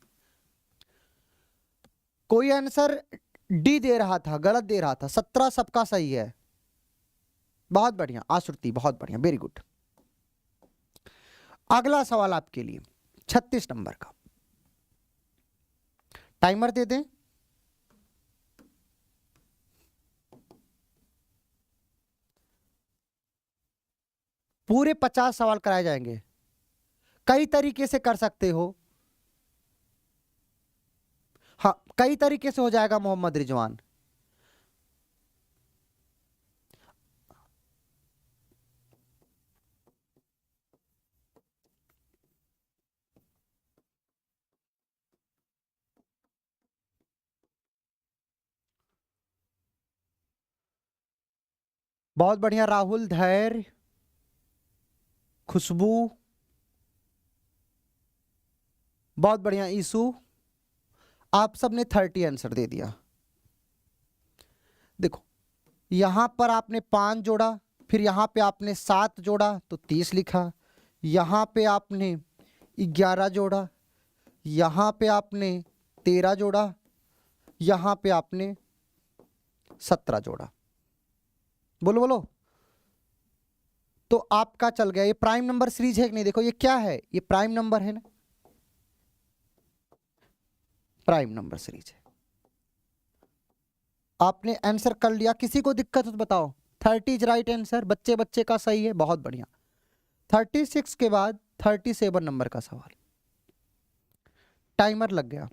कोई आंसर डी दे रहा था, गलत दे रहा था, 17 सबका सही है। बहुत बढ़िया आश्रुति, बहुत बढ़िया, वेरी गुड। अगला सवाल आपके लिए 36 नंबर का, टाइमर दे दें। पूरे 50 सवाल कराए जाएंगे, कई तरीके से कर सकते हो। हाँ कई तरीके से हो जाएगा मोहम्मद रिजवान। बहुत बढ़िया राहुल, धैर्य, खुशबू, बहुत बढ़िया ईसु, आप सबने 30 आंसर दे दिया। देखो यहां पर आपने 5 जोड़ा, फिर यहां पे आपने 7 जोड़ा तो 30 लिखा, यहां पे आपने 11 जोड़ा, यहां पे आपने 13 जोड़ा, यहां पे आपने 17 जोड़ा। बोलो बोलो, तो आपका चल गया। ये प्राइम नंबर सीरीज है कि नहीं? देखो ये क्या है, ये प्राइम नंबर है ना, प्राइम नंबर सीरीज है। आपने आंसर कर लिया, किसी को दिक्कत हो तो बताओ। 30 इज राइट आंसर, बच्चे बच्चे का सही है, बहुत बढ़िया। 36 के बाद 37 नंबर का सवाल। टाइमर लग गया।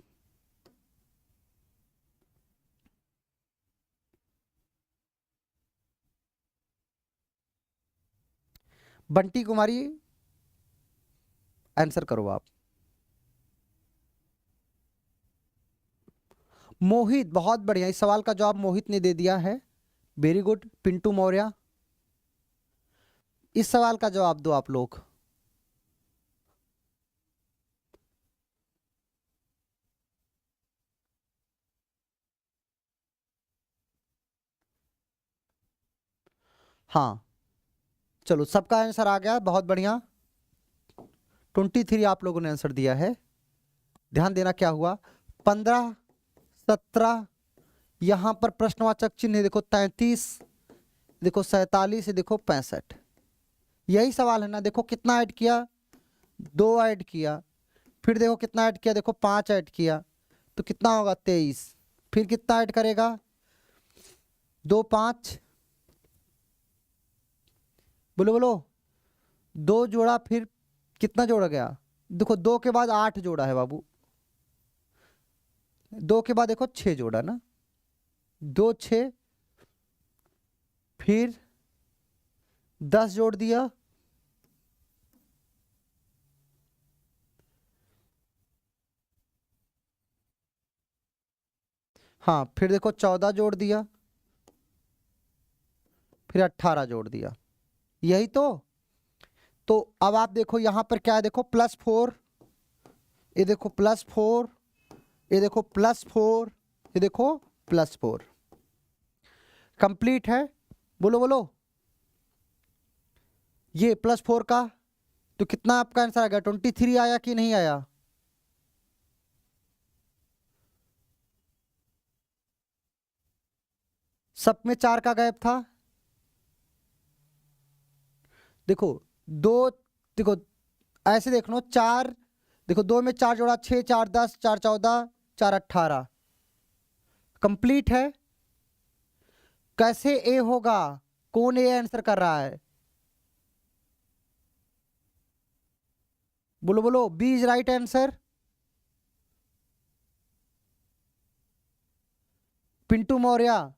बंटी कुमारी आंसर करो आप। मोहित, बहुत बढ़िया, इस सवाल का जवाब मोहित ने दे दिया है, वेरी गुड। पिंटू मौर्य, इस सवाल का जवाब दो आप लोग। हाँ चलो, सबका आंसर आ गया, बहुत बढ़िया। 23 आप लोगों ने आंसर दिया है। ध्यान देना क्या हुआ, 15, 17, यहां पर प्रश्नवाचक चिन्ह देखो 33, देखो 47, देखो 65। यही सवाल है ना। देखो कितना ऐड किया, 2 ऐड किया, फिर देखो कितना ऐड किया, देखो 5 ऐड किया, तो कितना होगा 23। फिर कितना ऐड करेगा, 2 5, बोलो बोलो, 2 जोड़ा, फिर कितना जोड़ा गया, देखो 2 के बाद 8 जोड़ा है बाबू, 2 के बाद देखो 6 जोड़ा ना, 2 6, फिर 10 जोड़ दिया, हाँ फिर देखो 14 जोड़ दिया, फिर 18 जोड़ दिया, यही तो अब आप देखो यहां पर क्या है, देखो +4, ये देखो +4, ये देखो +4, ये देखो +4, कंप्लीट है। बोलो बोलो, ये +4 का, तो कितना आपका आंसर आ गया, 23 आया कि नहीं आया? सब में 4 का गैप था। देखो 2, देखो ऐसे देख लो, 4, देखो 2 में 4 जोड़ा, 6 4 10, 4 14, 4 18, कंप्लीट है। कैसे ए होगा, कौन ए आंसर कर रहा है? बोलो बोलो, B is right answer. Pintu Maurya,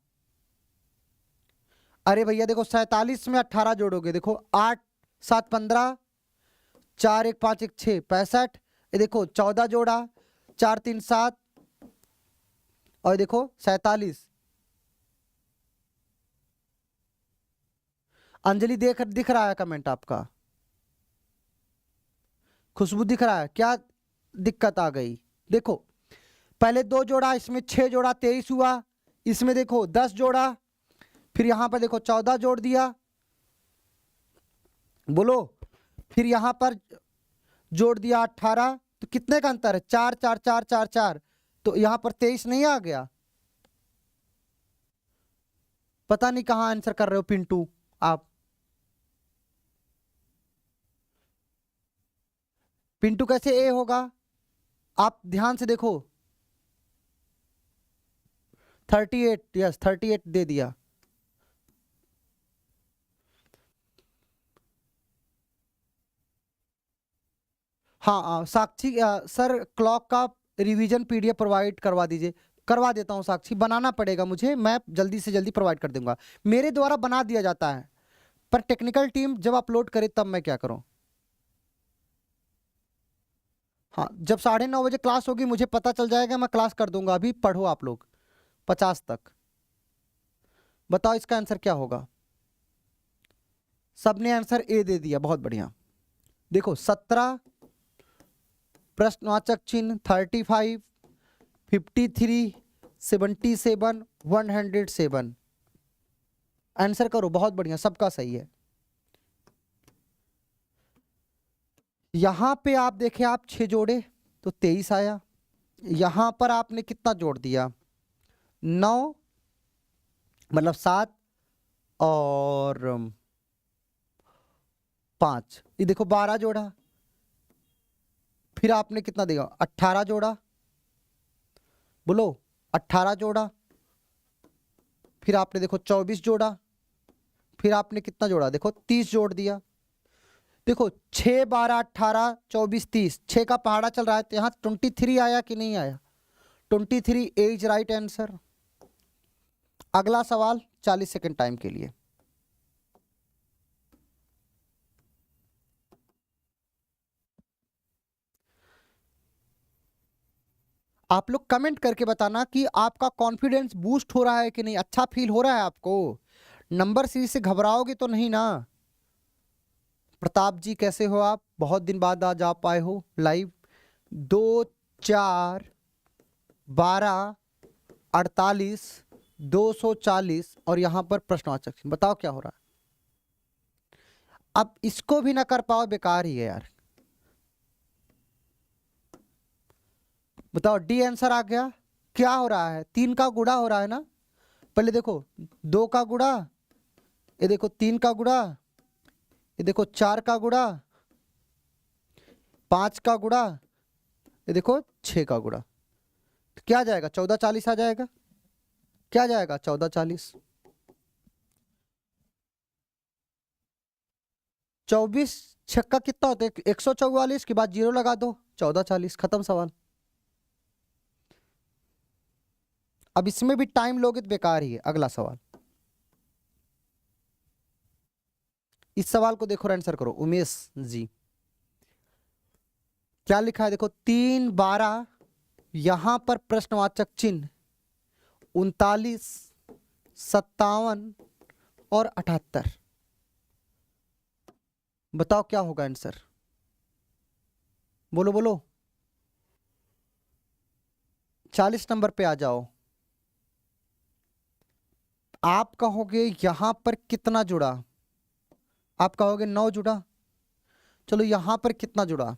अरे भैया देखो 47 में 18 जोड़ोगे, देखो 8 7 15, 4 1 5 1 6 65, ये देखो 14 जोड़ा, 4 3 7, और देखो 47। अंजलि दिख रहा है कमेंट आपका? खुशबू दिख रहा है? क्या दिक्कत आ गई? देखो पहले 2 जोड़ा, इसमें 6 जोड़ा, 23 हुआ, इसमें देखो 10 जोड़ा, फिर यहां पर देखो 14 जोड़ दिया, बोलो, फिर यहां पर जोड़ दिया 18, तो कितने का अंतर है, 4 4 4 4 4, तो यहां पर 23 नहीं आ गया? पता नहीं कहां आंसर कर रहे हो पिंटू आप। पिंटू कैसे ए होगा, आप ध्यान से देखो। 38, यस 38 दे दिया। हाँ साक्षी सर, क्लॉक का रिवीजन पीडीएफ प्रोवाइड करवा दीजिए। करवा देता हूँ साक्षी, बनाना पड़ेगा मुझे, मैं जल्दी से जल्दी प्रोवाइड कर दूंगा। मेरे द्वारा बना दिया जाता है, पर टेक्निकल टीम जब अपलोड करे तब मैं क्या करूं। हाँ जब 9:30 बजे क्लास होगी मुझे पता चल जाएगा, मैं क्लास कर दूंगा। अभी पढ़ो आप लोग 50 तक। बताओ इसका आंसर क्या होगा? सबने आंसर ए दे दिया, बहुत बढ़िया। देखो 17, प्रश्नवाचक चिन्ह 35, 53, 77, 107। आंसर करो, बहुत बढ़िया, सबका सही है। यहां पे आप देखें, आप 6 जोड़े तो 23 आया। यहां पर आपने कितना जोड़ दिया, 9, मतलब 7 और 5, ये देखो 12 जोड़ा, फिर आपने कितना दिया, 18 जोड़ा, बोलो 18 जोड़ा, फिर आपने देखो 24 जोड़ा, फिर आपने कितना जोड़ा, देखो 30 जोड़ दिया। देखो 6 12 18 24 30, 6 का पहाड़ा चल रहा है, तो यहाँ 23 आया कि नहीं आया? 23 इज राइट आंसर। अगला सवाल 40 सेकंड टाइम के लिए। आप लोग कमेंट करके बताना कि आपका कॉन्फिडेंस बूस्ट हो रहा है कि नहीं, अच्छा फील हो रहा है आपको? नंबर सीरीज से घबराओगे तो नहीं ना? प्रताप जी कैसे हो आप? बहुत दिन बाद आज आप आए हो लाइव। 2 4 12 48 240 और यहां पर प्रश्नवाचक चिन्ह। बताओ क्या हो रहा है? अब इसको भी ना कर पाओ, बेकार ही है यार। बताओ डी आंसर आ गया। क्या हो रहा है? 3 का गुणा हो रहा है ना। पहले देखो 2 का गुणा, ये देखो 3 का गुणा, ये देखो 4 का गुणा, 5 का गुणा, ये देखो 6 का गुणा। तो क्या जाएगा? 14 40 आ जाएगा। क्या जाएगा? 14 40। 24 छक्का कितना होता है? 144 के बाद 0 लगा दो, 14 40, खत्म सवाल। अब इसमें भी टाइम लोगे तो बेकार ही है। अगला सवाल, इस सवाल को देखो, आंसर करो उमेश जी। क्या लिखा है? देखो 3 12, यहां पर प्रश्नवाचक चिन्ह 39 57 और 78। बताओ क्या होगा आंसर? बोलो बोलो। 40 नंबर पे आ जाओ। आप कहोगे यहां पर कितना जुड़ा? आप कहोगे 9 जुड़ा। चलो यहां पर कितना जुड़ा?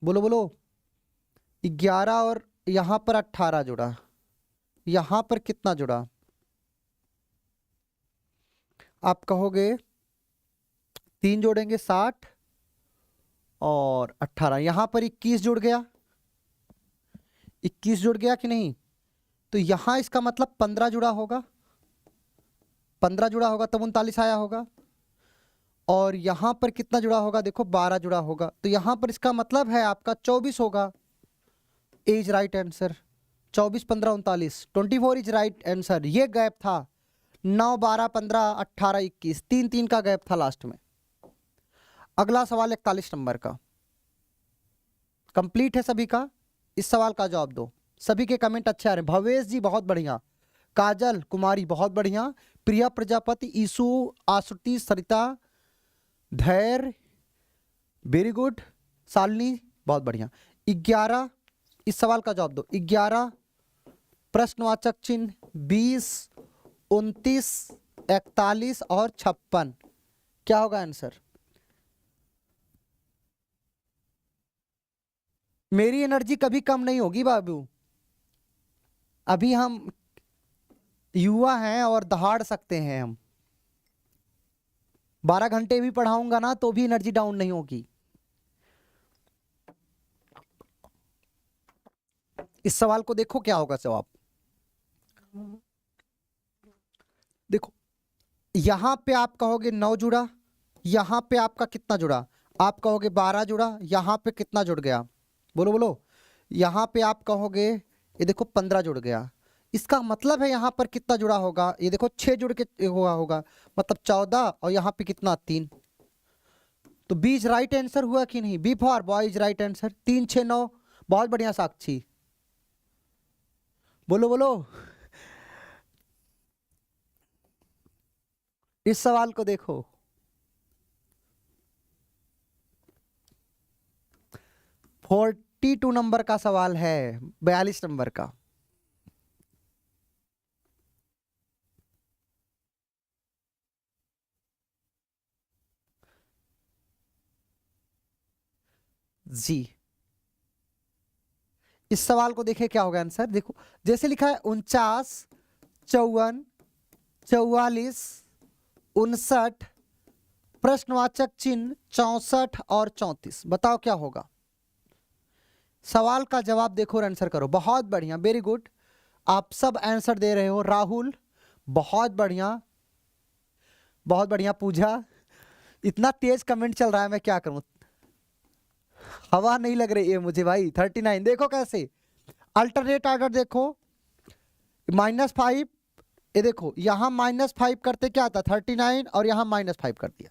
बोलो बोलो। 11 और यहां पर 18 जुड़ा। यहां पर कितना जुड़ा? आप कहोगे 3 जोड़ेंगे 60 और 18, यहां पर 21 जुड़ गया। 21 जुड़ गया कि नहीं? तो यहां इसका मतलब 15 जुड़ा होगा। 15 जुड़ा होगा तब 39 आया होगा। और यहां पर कितना जुड़ा होगा? देखो 12 जुड़ा होगा। तो यहां पर इसका मतलब है आपका 24 होगा। Is right answer. 24 15 39, 24 is right answer. ये गैप था 9 12 15 18 21, 3 3 का गैप था लास्ट में। अगला सवाल 41 नंबर का कंप्लीट है सभी का। इस सवाल का जवाब दो। सभी के कमेंट अच्छे आ रहे हैं। भवेश जी बहुत बढ़िया, काजल कुमारी बहुत बढ़िया, प्रिया प्रजापति, ईसु, आश्रुति, सरिता, धैर्य वेरी गुड, शालिनी बहुत बढ़िया। 11, इस सवाल का जवाब दो। 11 प्रश्नवाचक चिन्ह 20 29 41 और 56, क्या होगा आंसर? मेरी एनर्जी कभी कम नहीं होगी बाबू। अभी हम युवा हैं और दहाड़ सकते हैं हम। 12 घंटे भी पढ़ाऊंगा ना तो भी एनर्जी डाउन नहीं होगी। इस सवाल को देखो क्या होगा जवाब। देखो यहां पे आप कहोगे 9 जुड़ा, यहां पे आपका कितना जुड़ा? आप कहोगे 12 जुड़ा, यहां पे कितना जुड़ गया? बोलो बोलो। यहां पे आप कहोगे ये देखो 15 जुड़ गया। इसका मतलब है यहां पर कितना जुड़ा होगा? ये देखो 6 जुड़ के हुआ होगा, मतलब 14, और यहां पे कितना 3। तो बी इज राइट आंसर हुआ कि नहीं? B for boy is right answer. 3 6 9, बहुत बढ़िया साक्षी। बोलो बोलो। इस सवाल को देखो। 42 नंबर का सवाल है, 42 नंबर का। जी इस सवाल को देखें क्या होगा आंसर। देखो जैसे लिखा है 49 54 44 59, प्रश्नवाचक चिन्ह 64 और 34। बताओ क्या होगा? सवाल का जवाब देखो और आंसर करो। बहुत बढ़िया, वेरी गुड, आप सब आंसर दे रहे हो। राहुल बहुत बढ़िया, बहुत बढ़िया। पूजा, इतना तेज कमेंट चल रहा है, मैं क्या करूं, हवा नहीं लग रही है मुझे भाई। 39 देखो कैसे, अल्टरनेट ऑर्डर देखो, -5, ये देखो यहां -5 करते क्या आता, 39, और यहां -5 कर दिया।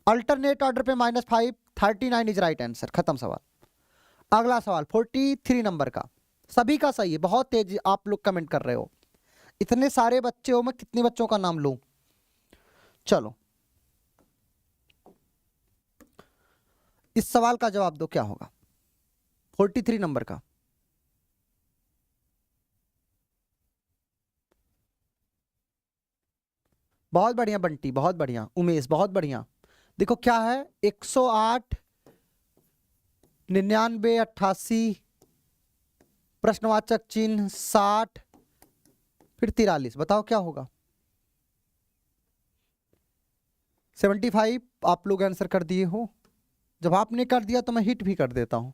अल्टरनेट ऑर्डर पे -5, 39 इज राइट आंसर, खत्म सवाल। अगला सवाल 43 नंबर का, सभी का सही है, बहुत तेज आप लोग कमेंट कर रहे हो। इतने सारे बच्चे हो, मैं कितने बच्चों का नाम लूं। चलो इस सवाल का जवाब दो, क्या होगा 43 नंबर का। बहुत बढ़िया बंटी, बहुत बढ़िया। उमेश बहुत बढ़िया। देखो क्या है, 108, 99, 88, प्रश्नवाचक चिन्ह 60, फिर 43, बताओ क्या होगा। 75 आप लोग आंसर कर दिए हो। जब आपने कर दिया तो मैं हिट भी कर देता हूं,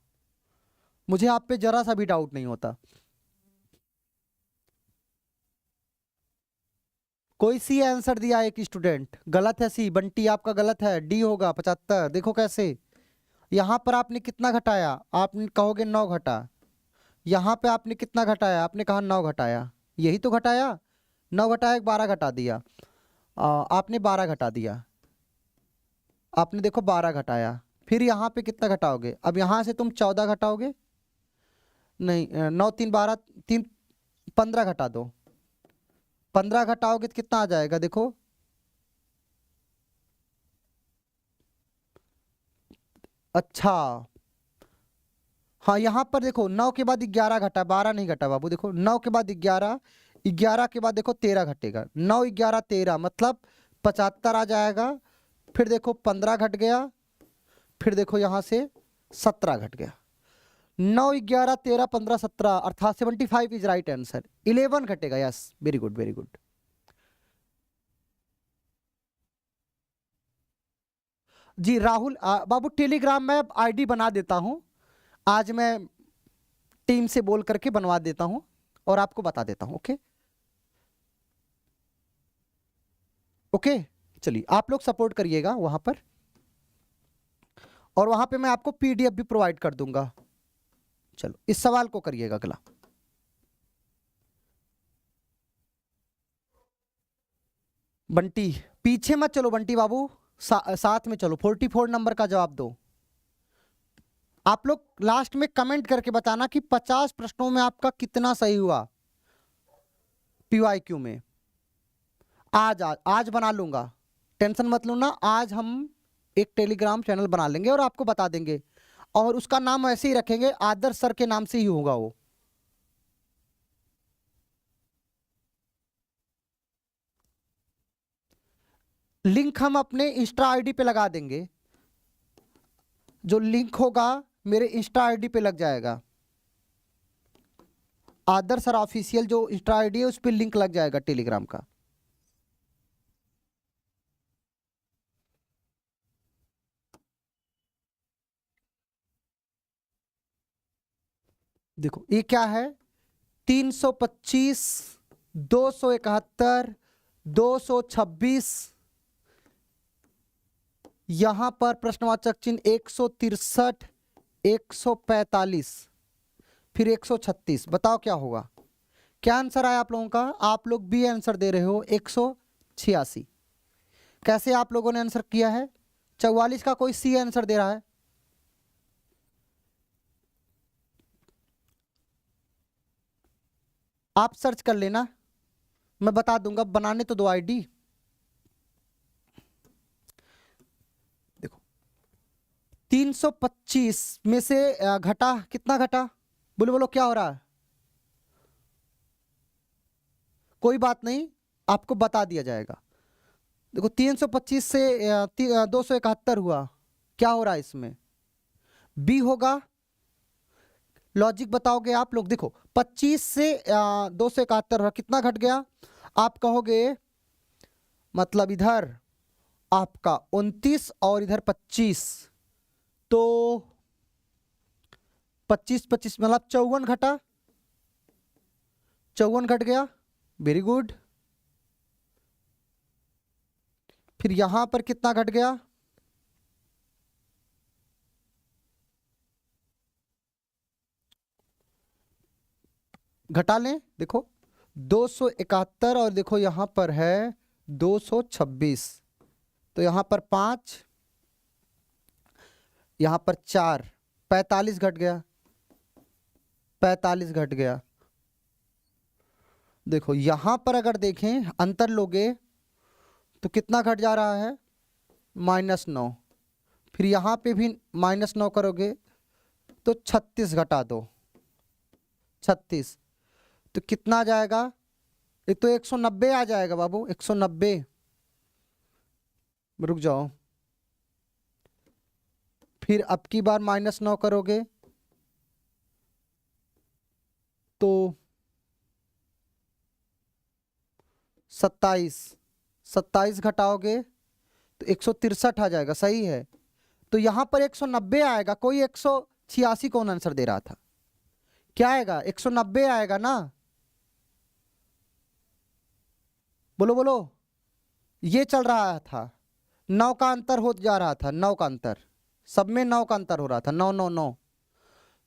मुझे आप पे जरा सा भी डाउट नहीं होता। कोई सी आंसर दिया एक स्टूडेंट, गलत है सी, बंटी आपका गलत है, डी होगा 75। देखो कैसे, यहां पर आपने कितना घटाया, आपने कहोगे 9 घटा, यहां पे आपने कितना घटाया, आपने कहा 9 घटाया, यही तो घटाया, 9 घटाया 12 घटा दिया। आपने 12 घटा दिया, आपने देखो 12 घटाया, फिर यहाँ पे कितना घटाओगे, अब यहाँ से तुम 14 घटाओगे, नहीं 9 3 12, 3 15 घटा दो, 15 घटाओगे तो कितना आ जाएगा देखो, अच्छा हाँ यहाँ पर देखो 9 के बाद 11 घटा, 12 नहीं घटा बाबू, देखो 9 के बाद 11, 11 के बाद देखो 13 घटेगा, 9 11 13 मतलब 75 आ जाएगा। फिर देखो 15 घट गया, फिर देखो यहाँ से 17 घट गया, 9 11 13 15 17 अर्थात 75 इज राइट आंसर। 11 घटेगा, yes very good very good. Ji Rahul babu, Telegram में आईडी बना देता हूं, आज मैं टीम से बोल करके बनवा देता हूं और आपको बता देता हूं। ओके ओके, चलिए आप लोग सपोर्ट करिएगा वहां पर, और वहां पे मैं आपको पीडीएफ भी प्रोवाइड कर दूंगा। चलो इस सवाल को करिएगा अगला। बंटी पीछे मत चलो बंटी बाबू, साथ में चलो। 44 नंबर का जवाब दो। आप लोग लास्ट में कमेंट करके बताना कि 50 प्रश्नों में आपका कितना सही हुआ पीवाईक्यू में। आज बना लूंगा, टेंशन मत लो ना, आज हम एक टेलीग्राम चैनल बना लेंगे और आपको बता देंगे, और उसका नाम ऐसे ही रखेंगे, आदर्श सर के नाम से ही होगा वो। लिंक हम अपने इंस्टा आईडी पे लगा देंगे, जो लिंक होगा मेरे इंस्टा आईडी पे लग जाएगा, आदर्श सर ऑफिशियल जो इंस्टा आईडी है उस पर लिंक लग जाएगा टेलीग्राम का। देखो ये क्या है, 325, 271, 226, यहां पर प्रश्नवाचक चिन्ह 163, 145, फिर 136, बताओ क्या होगा। क्या आंसर आया आप लोगों का, आप लोग बी आंसर दे रहे हो 186। कैसे आप लोगों ने आंसर किया है, 44 का कोई सी आंसर दे रहा है, आप सर्च कर लेना, मैं बता दूंगा, बनाने तो दो आईडी। देखो 325 में से घटा, कितना घटा, बोलो बोलो क्या हो रहा है, कोई बात नहीं आपको बता दिया जाएगा। देखो 325 से 271 हुआ, क्या हो रहा है इसमें, बी होगा, लॉजिक बताओगे आप लोग। देखो 25 से 271 हुआ, कितना घट गया, आप कहोगे मतलब इधर आपका 29 और इधर 25, तो 25 25 मतलब 54 घटा, 54 घट गया, वेरी गुड। फिर यहां पर कितना घट गया, घटा लें, देखो 271 और देखो यहां पर है 226, तो यहां पर 5, यहां पर 4, 45 घट गया, 45 घट गया। देखो यहां पर अगर देखें अंतर लोगे तो कितना घट जा रहा है, -9। फिर यहां पे भी -9 करोगे तो 36 घटा दो, 36, तो कितना आ जाएगा, ये तो 190 आ जाएगा बाबू, 190। रुक जाओ, फिर अब की बार -9 करोगे तो 27, 27 घटाओगे तो 163 आ जाएगा, सही है। तो यहां पर 190 आएगा, कोई 186 कौन आंसर दे रहा था, क्या आएगा, 190 आएगा ना, बोलो बोलो, ये चल रहा था, 9 का अंतर हो जा रहा था, 9 का अंतर, सब में 9 का अंतर हो रहा था, 9 9 9,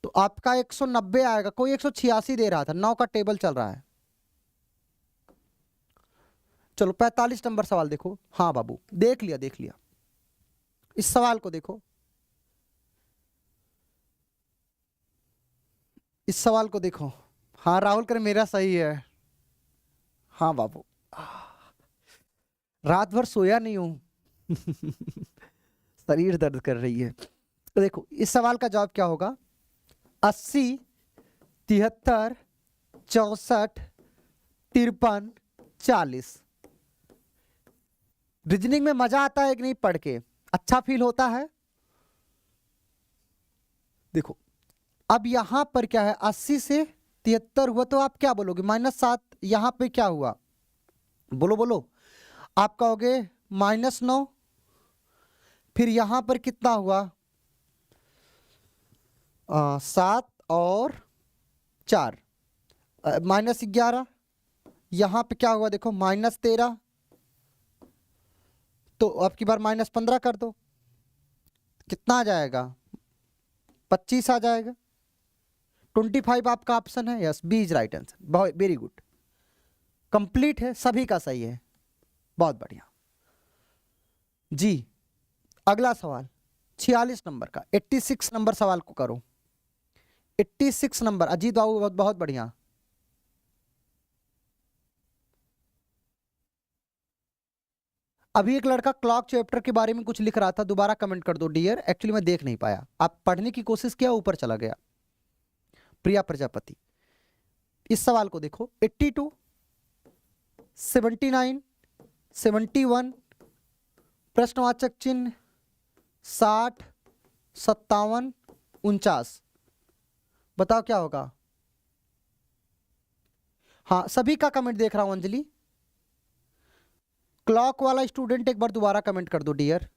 तो आपका 190 आएगा, कोई 186 दे रहा था, 9 का टेबल चल रहा है। चलो 45 नंबर सवाल देखो, हाँ बाबू देख लिया देख लिया, इस सवाल को देखो, इस सवाल को देखो, हाँ राहुल कर मेरा सही है, हाँ बाबू रात भर सोया नहीं हूं शरीर दर्द कर रही है। तो देखो इस सवाल का जवाब क्या होगा, 80 73 64 53 40। रीजनिंग में मजा आता है कि नहीं, पढ़ के अच्छा फील होता है। देखो अब यहां पर क्या है, 80 से 73 हुआ तो आप क्या बोलोगे, -7, यहां पे क्या हुआ, बोलो बोलो, आप कहोगे -9, फिर यहां पर कितना हुआ, 7 और 4, -11, यहां पे क्या हुआ देखो, -13, तो अब की बार -15 कर दो, कितना आ जाएगा, 25 आ जाएगा। 25 आपका ऑप्शन है, yes B is right answer, बहुत वेरी गुड, कंप्लीट है, सभी का सही है, बहुत बढ़िया जी। अगला सवाल 46 नंबर का, 86 नंबर सवाल को करो, 86 नंबर, अजीत बाबू बहुत बहुत बढ़िया। अभी एक लड़का क्लॉक चैप्टर के बारे में कुछ लिख रहा था, दोबारा कमेंट कर दो डियर, एक्चुअली मैं देख नहीं पाया, आप पढ़ने की कोशिश किया, ऊपर चला गया। प्रिया प्रजापति, इस सवाल को देखो, 82 79 71, प्रश्नवाचक चिन्ह 60 57 49, बताओ क्या होगा। हाँ सभी का कमेंट देख रहा हूं अंजलि, क्लॉक वाला स्टूडेंट एक बार दोबारा कमेंट कर दो डियर।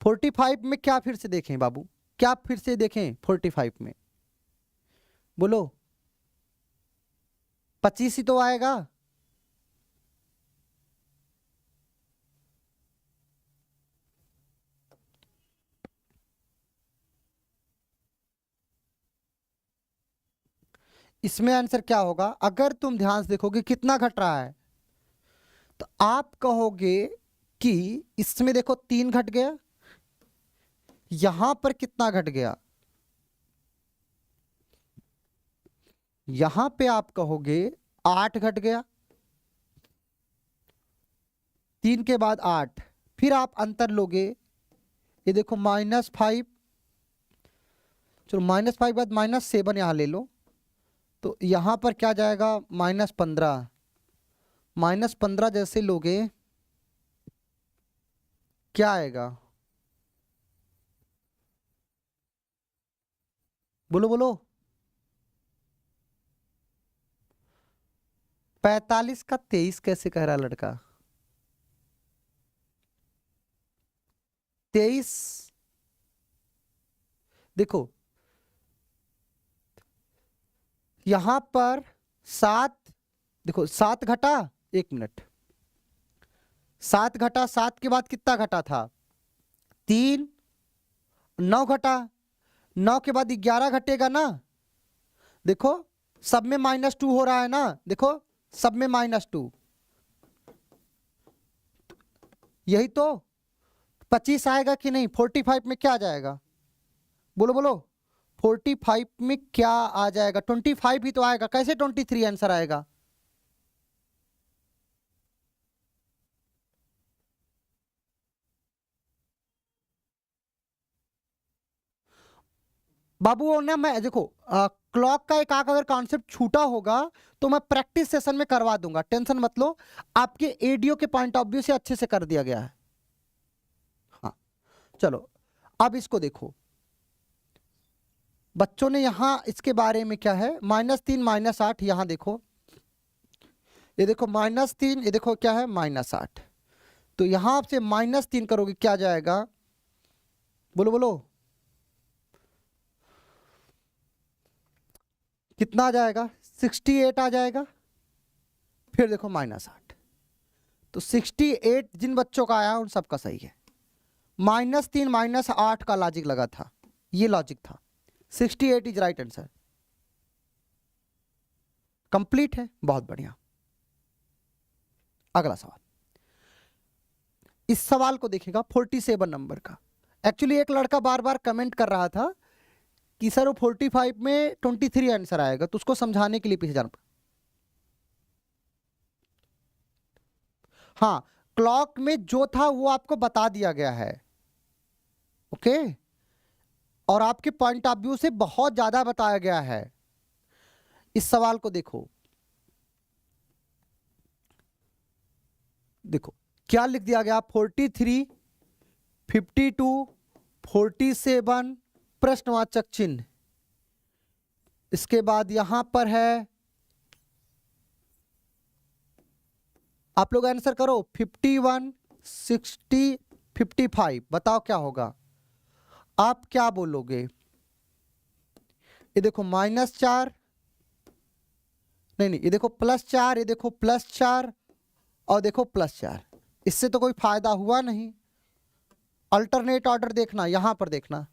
45 में क्या फिर से देखें बाबू, क्या फिर से देखें 45 में, बोलो 25 ही तो आएगा, इसमें आंसर क्या होगा, अगर तुम ध्यान से देखोगे कितना घट रहा है, तो आप कहोगे कि इसमें देखो 3 घट गया, यहां पर कितना घट गया, यहां पे आप कहोगे 8 घट गया, 3 के बाद 8, फिर आप अंतर लोगे, ये देखो -5, चलो -5 बाद -7 यहां ले लो, तो यहां पर क्या जाएगा, -15, -15 जैसे लोगे क्या आएगा, बोलो बोलो, 45 का 23 कैसे कह रहा लड़का, 23, देखो यहां पर 7, देखो 7 घटा, 1 मिनट, 7 घटा, 7 के बाद कितना घटा था 3, 9 घटा, 9 के बाद 11 घटेगा ना, देखो सब में -2 हो रहा है ना, देखो सब में -2, यही तो 25 आएगा कि नहीं, 45 में क्या आ जाएगा, बोलो बोलो, 45 में क्या आ जाएगा, 25 ही तो आएगा, कैसे 23 आंसर आएगा। बाबू वो ना, मैं देखो क्लॉक का एक आंख अगर कॉन्सेप्ट छूटा होगा तो मैं प्रैक्टिस सेशन में करवा दूंगा, टेंशन मत लो, आपके एडीओ के पॉइंट ऑफ व्यू से अच्छे से कर दिया गया है। हाँ चलो अब इसको देखो, बच्चों ने यहां इसके बारे में क्या है, -3 -8, यहां देखो, ये देखो -3, ये देखो क्या है -8, तो यहां से -3 करोगे क्या जाएगा, बोलो बोलो कितना आ जाएगा, 68 आ जाएगा, फिर देखो -8, तो 68 जिन बच्चों का आया उन सबका सही है, -3 -8 का लॉजिक लगा था, ये लॉजिक था, 68 इज राइट आंसर, कंप्लीट है, बहुत बढ़िया। अगला सवाल, इस सवाल को देखिएगा 47 नंबर का, एक्चुअली एक लड़का बार बार कमेंट कर रहा था कि सर वो 45 में 23 आंसर आएगा, तो उसको समझाने के लिए पीछे जाना। हाँ क्लॉक में जो था वो आपको बता दिया गया है, ओके, और आपके पॉइंट ऑफ व्यू से बहुत ज्यादा बताया गया है। इस सवाल को देखो, देखो क्या लिख दिया गया, 43, 52, 47, प्रश्नवाचक चिन्ह, इसके बाद यहां पर है, आप लोग आंसर करो, 51, 60, 55, बताओ क्या होगा, आप क्या बोलोगे, ये देखो -4, नहीं ये देखो +4, ये देखो +4 और देखो +4, इससे तो कोई फायदा हुआ नहीं, अल्टरनेट ऑर्डर देखना, यहां पर देखना,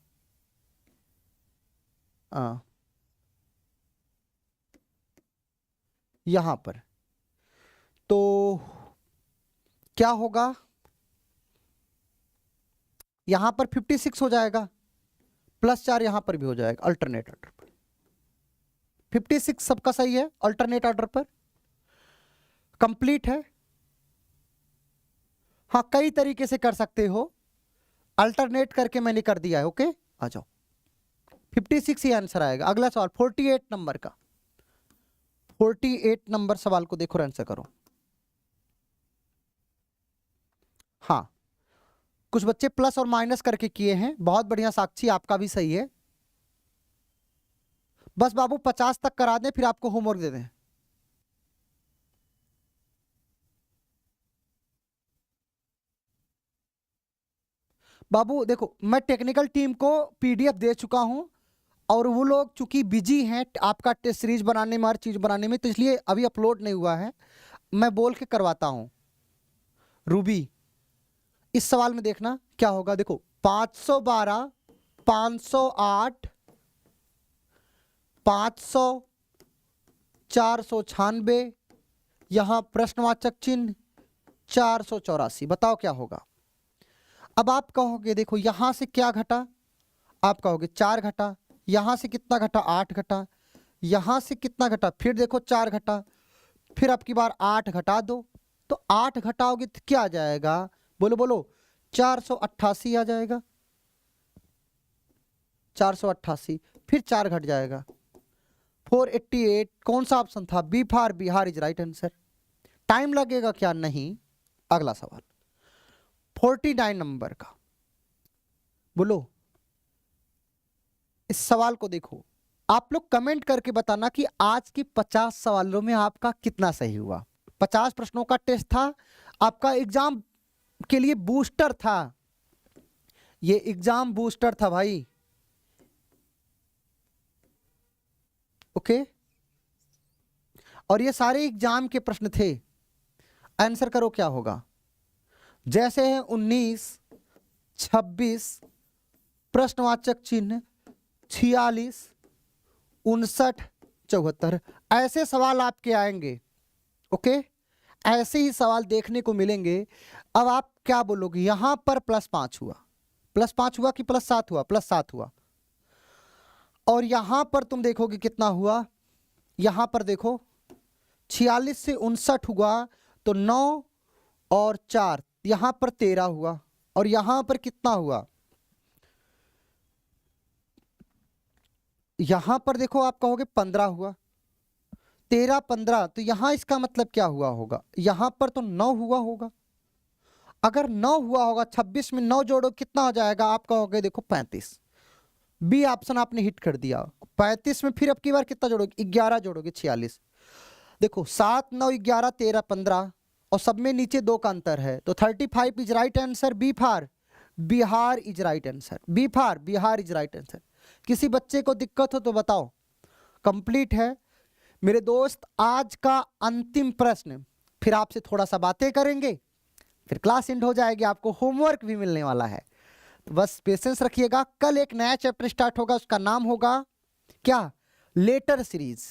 यहां पर तो क्या होगा, यहां पर 56 हो जाएगा, +4 यहां पर भी हो जाएगा, अल्टरनेट ऑर्डर पर 56 सबका सही है, अल्टरनेट ऑर्डर पर कंप्लीट है। हाँ कई तरीके से कर सकते हो, अल्टरनेट करके मैंने कर दिया है, ओके आ जाओ, 56 ही आंसर आएगा। अगला सवाल 48 नंबर का, 48 नंबर सवाल को देखो, आंसर करो। हाँ कुछ बच्चे प्लस और माइनस करके किए हैं, बहुत बढ़िया साक्षी, आपका भी सही है, बस बाबू 50 तक करा दें फिर आपको होमवर्क दे दें। बाबू देखो मैं टेक्निकल टीम को पीडीएफ दे चुका हूं, और वो लोग चूंकि बिजी हैं आपका टेस्ट सीरीज बनाने में, हर चीज बनाने में, तो इसलिए अभी अपलोड नहीं हुआ है, मैं बोल के करवाता हूं। रूबी इस सवाल में देखना क्या होगा, देखो 512, 508, 500, 496, यहां प्रश्नवाचक चिन्ह 484, बताओ क्या होगा। अब आप कहोगे देखो यहां से क्या घटा, आप कहोगे 4 घटा, यहां से कितना घटा 8 घटा, यहां से कितना घटा, फिर देखो 4 घटा, फिर आपकी बार 8 घटा दो, तो 8 घटाओगे तो क्या आ जाएगा, बोलो बोलो 488 आ जाएगा, 488, फिर 4 घट जाएगा 488, कौन सा ऑप्शन था, B for Bihar is right answer. Time लगेगा क्या, नहीं। अगला सवाल 49 नंबर का, बोलो इस सवाल को देखो, आप लोग कमेंट करके बताना कि आज की 50 सवालों में आपका कितना सही हुआ। 50 प्रश्नों का टेस्ट था, आपका एग्जाम के लिए बूस्टर था, ये एग्जाम बूस्टर था भाई। ओके, और ये सारे एग्जाम के प्रश्न थे। आंसर करो क्या होगा। जैसे है 19, 26, प्रश्नवाचक चिन्ह 46, 59, 74, ऐसे सवाल आपके आएंगे। ओके, ऐसे ही सवाल देखने को मिलेंगे। अब आप क्या बोलोगे, यहां पर +5 हुआ, +5 हुआ कि +7 हुआ? +7 हुआ। और यहां पर तुम देखोगे कितना हुआ, यहां पर देखो 46 से 59 हुआ तो 9 और 4, यहां पर 13 हुआ। और यहां पर कितना हुआ, यहां पर देखो आप कहोगे 15 हुआ, 13, 15, तो यहां इसका मतलब क्या हुआ होगा, यहां पर तो 9 हुआ होगा। अगर 9 हुआ होगा, 26 में 9 जोड़ो कितना हो जाएगा, आप कहोगे देखो 35। बी ऑप्शन आपने हिट कर दिया। 35 में फिर अब की बार कितना जोड़ोगे, 11 जोड़ोगे, 46। देखो 7, 9, 11, 13, 15 और सब में नीचे 2 का अंतर है, तो 35 is right answer. B for Bihar is right answer. B for Bihar is right answer. किसी बच्चे को दिक्कत हो तो बताओ। कंप्लीट है मेरे दोस्त। आज का अंतिम प्रश्न, फिर आपसे थोड़ा सा बातें करेंगे, फिर क्लास एंड हो जाएगी, आपको होमवर्क भी मिलने वाला है। तो बस पेशेंस रखिएगा। कल एक नया चैप्टर स्टार्ट होगा, उसका नाम होगा क्या, लेटर सीरीज।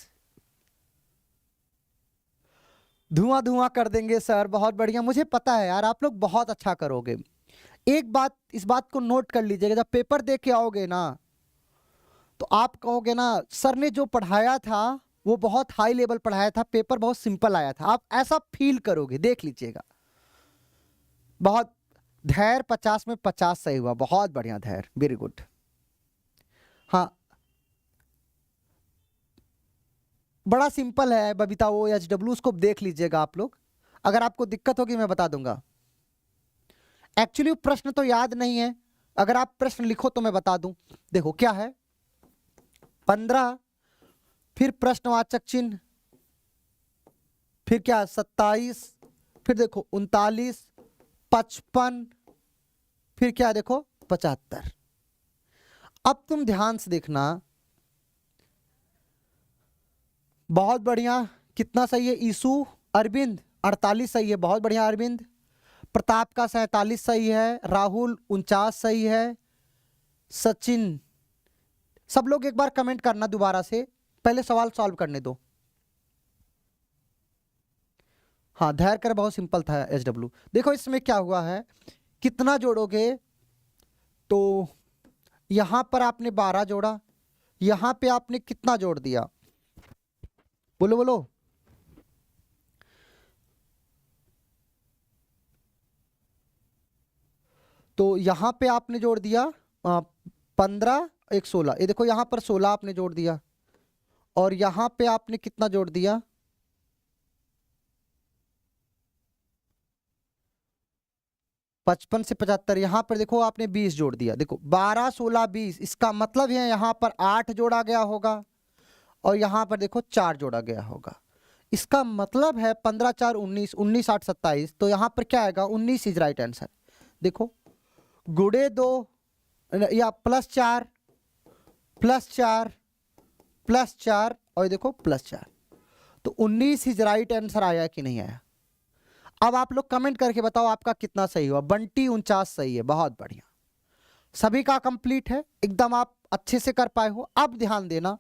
धुआं धुआं कर देंगे सर, बहुत बढ़िया। मुझे पता है यार, आप लोग बहुत अच्छा करोगे। एक बात, इस बात को नोट कर लीजिएगा, जब पेपर दे के आओगे ना तो आप कहोगे ना सर ने जो पढ़ाया था वो बहुत हाई लेवल पढ़ाया था, पेपर बहुत सिंपल आया था। आप ऐसा फील करोगे, देख लीजिएगा। बहुत धैर्य, 50 में 50 सही हुआ, बहुत बढ़िया धैर्य, वेरी गुड। हाँ, बड़ा सिंपल है बबीता, वो HW, उसको देख लीजिएगा आप लोग। अगर आपको दिक्कत होगी मैं बता दूंगा। एक्चुअली प्रश्न तो याद नहीं है, अगर आप प्रश्न लिखो तो मैं बता दूं। देखो क्या है, 15, फिर प्रश्नवाचक चिन्ह, फिर क्या 27, फिर देखो 39, 55, फिर क्या देखो 75। अब तुम ध्यान से देखना, बहुत बढ़िया। कितना सही है, ईसु अरविंद 48 सही है, बहुत बढ़िया अरविंद। प्रताप का 47 सही है, राहुल 49 सही है, सचिन। सब लोग एक बार कमेंट करना दोबारा से, पहले सवाल सॉल्व करने दो। हाँ, धैर्य कर, बहुत सिंपल था HW। देखो इसमें क्या हुआ है, कितना जोड़ोगे, तो यहां पर आपने 12 जोड़ा, यहां पे आपने कितना जोड़ दिया, बोलो बोलो। तो यहां पे आपने जोड़ दिया 15, 1, 16। ये देखो यहां पर 16 आपने जोड़ दिया, और यहां पे आपने कितना जोड़ दिया, 55 से 75। यहां पर देखो आपने 20 जोड़ दिया। देखो 12, 16, 20, इसका मतलब है यहां पर 8 जोड़ा गया होगा, और यहां पर देखो 4 जोड़ा गया होगा। इसका मतलब है 15, 4, 19, 19, 8, 27, तो यहां पर क्या आएगा, 19 इज राइट आंसर। देखो गुड़े 2 या +4, +4, +4, और देखो +4, तो 19 इज राइट आंसर आया कि नहीं आया। अब आप लोग कमेंट करके बताओ आपका कितना सही हुआ। बंटी 49 सही है, बहुत बढ़िया। सभी का कंप्लीट है एकदम, आप अच्छे से कर पाए हो। अब ध्यान देना,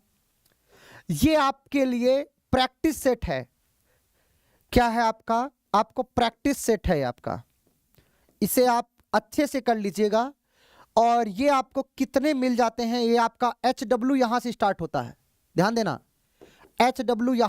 ये आपके लिए प्रैक्टिस सेट है। क्या है आपका, आपको प्रैक्टिस सेट है आपका, इसे आप अच्छे से कर लीजिएगा। और ये आपको कितने मिल जाते हैं, ये आपका HW यहां से स्टार्ट होता है, ध्यान देना। HW यहां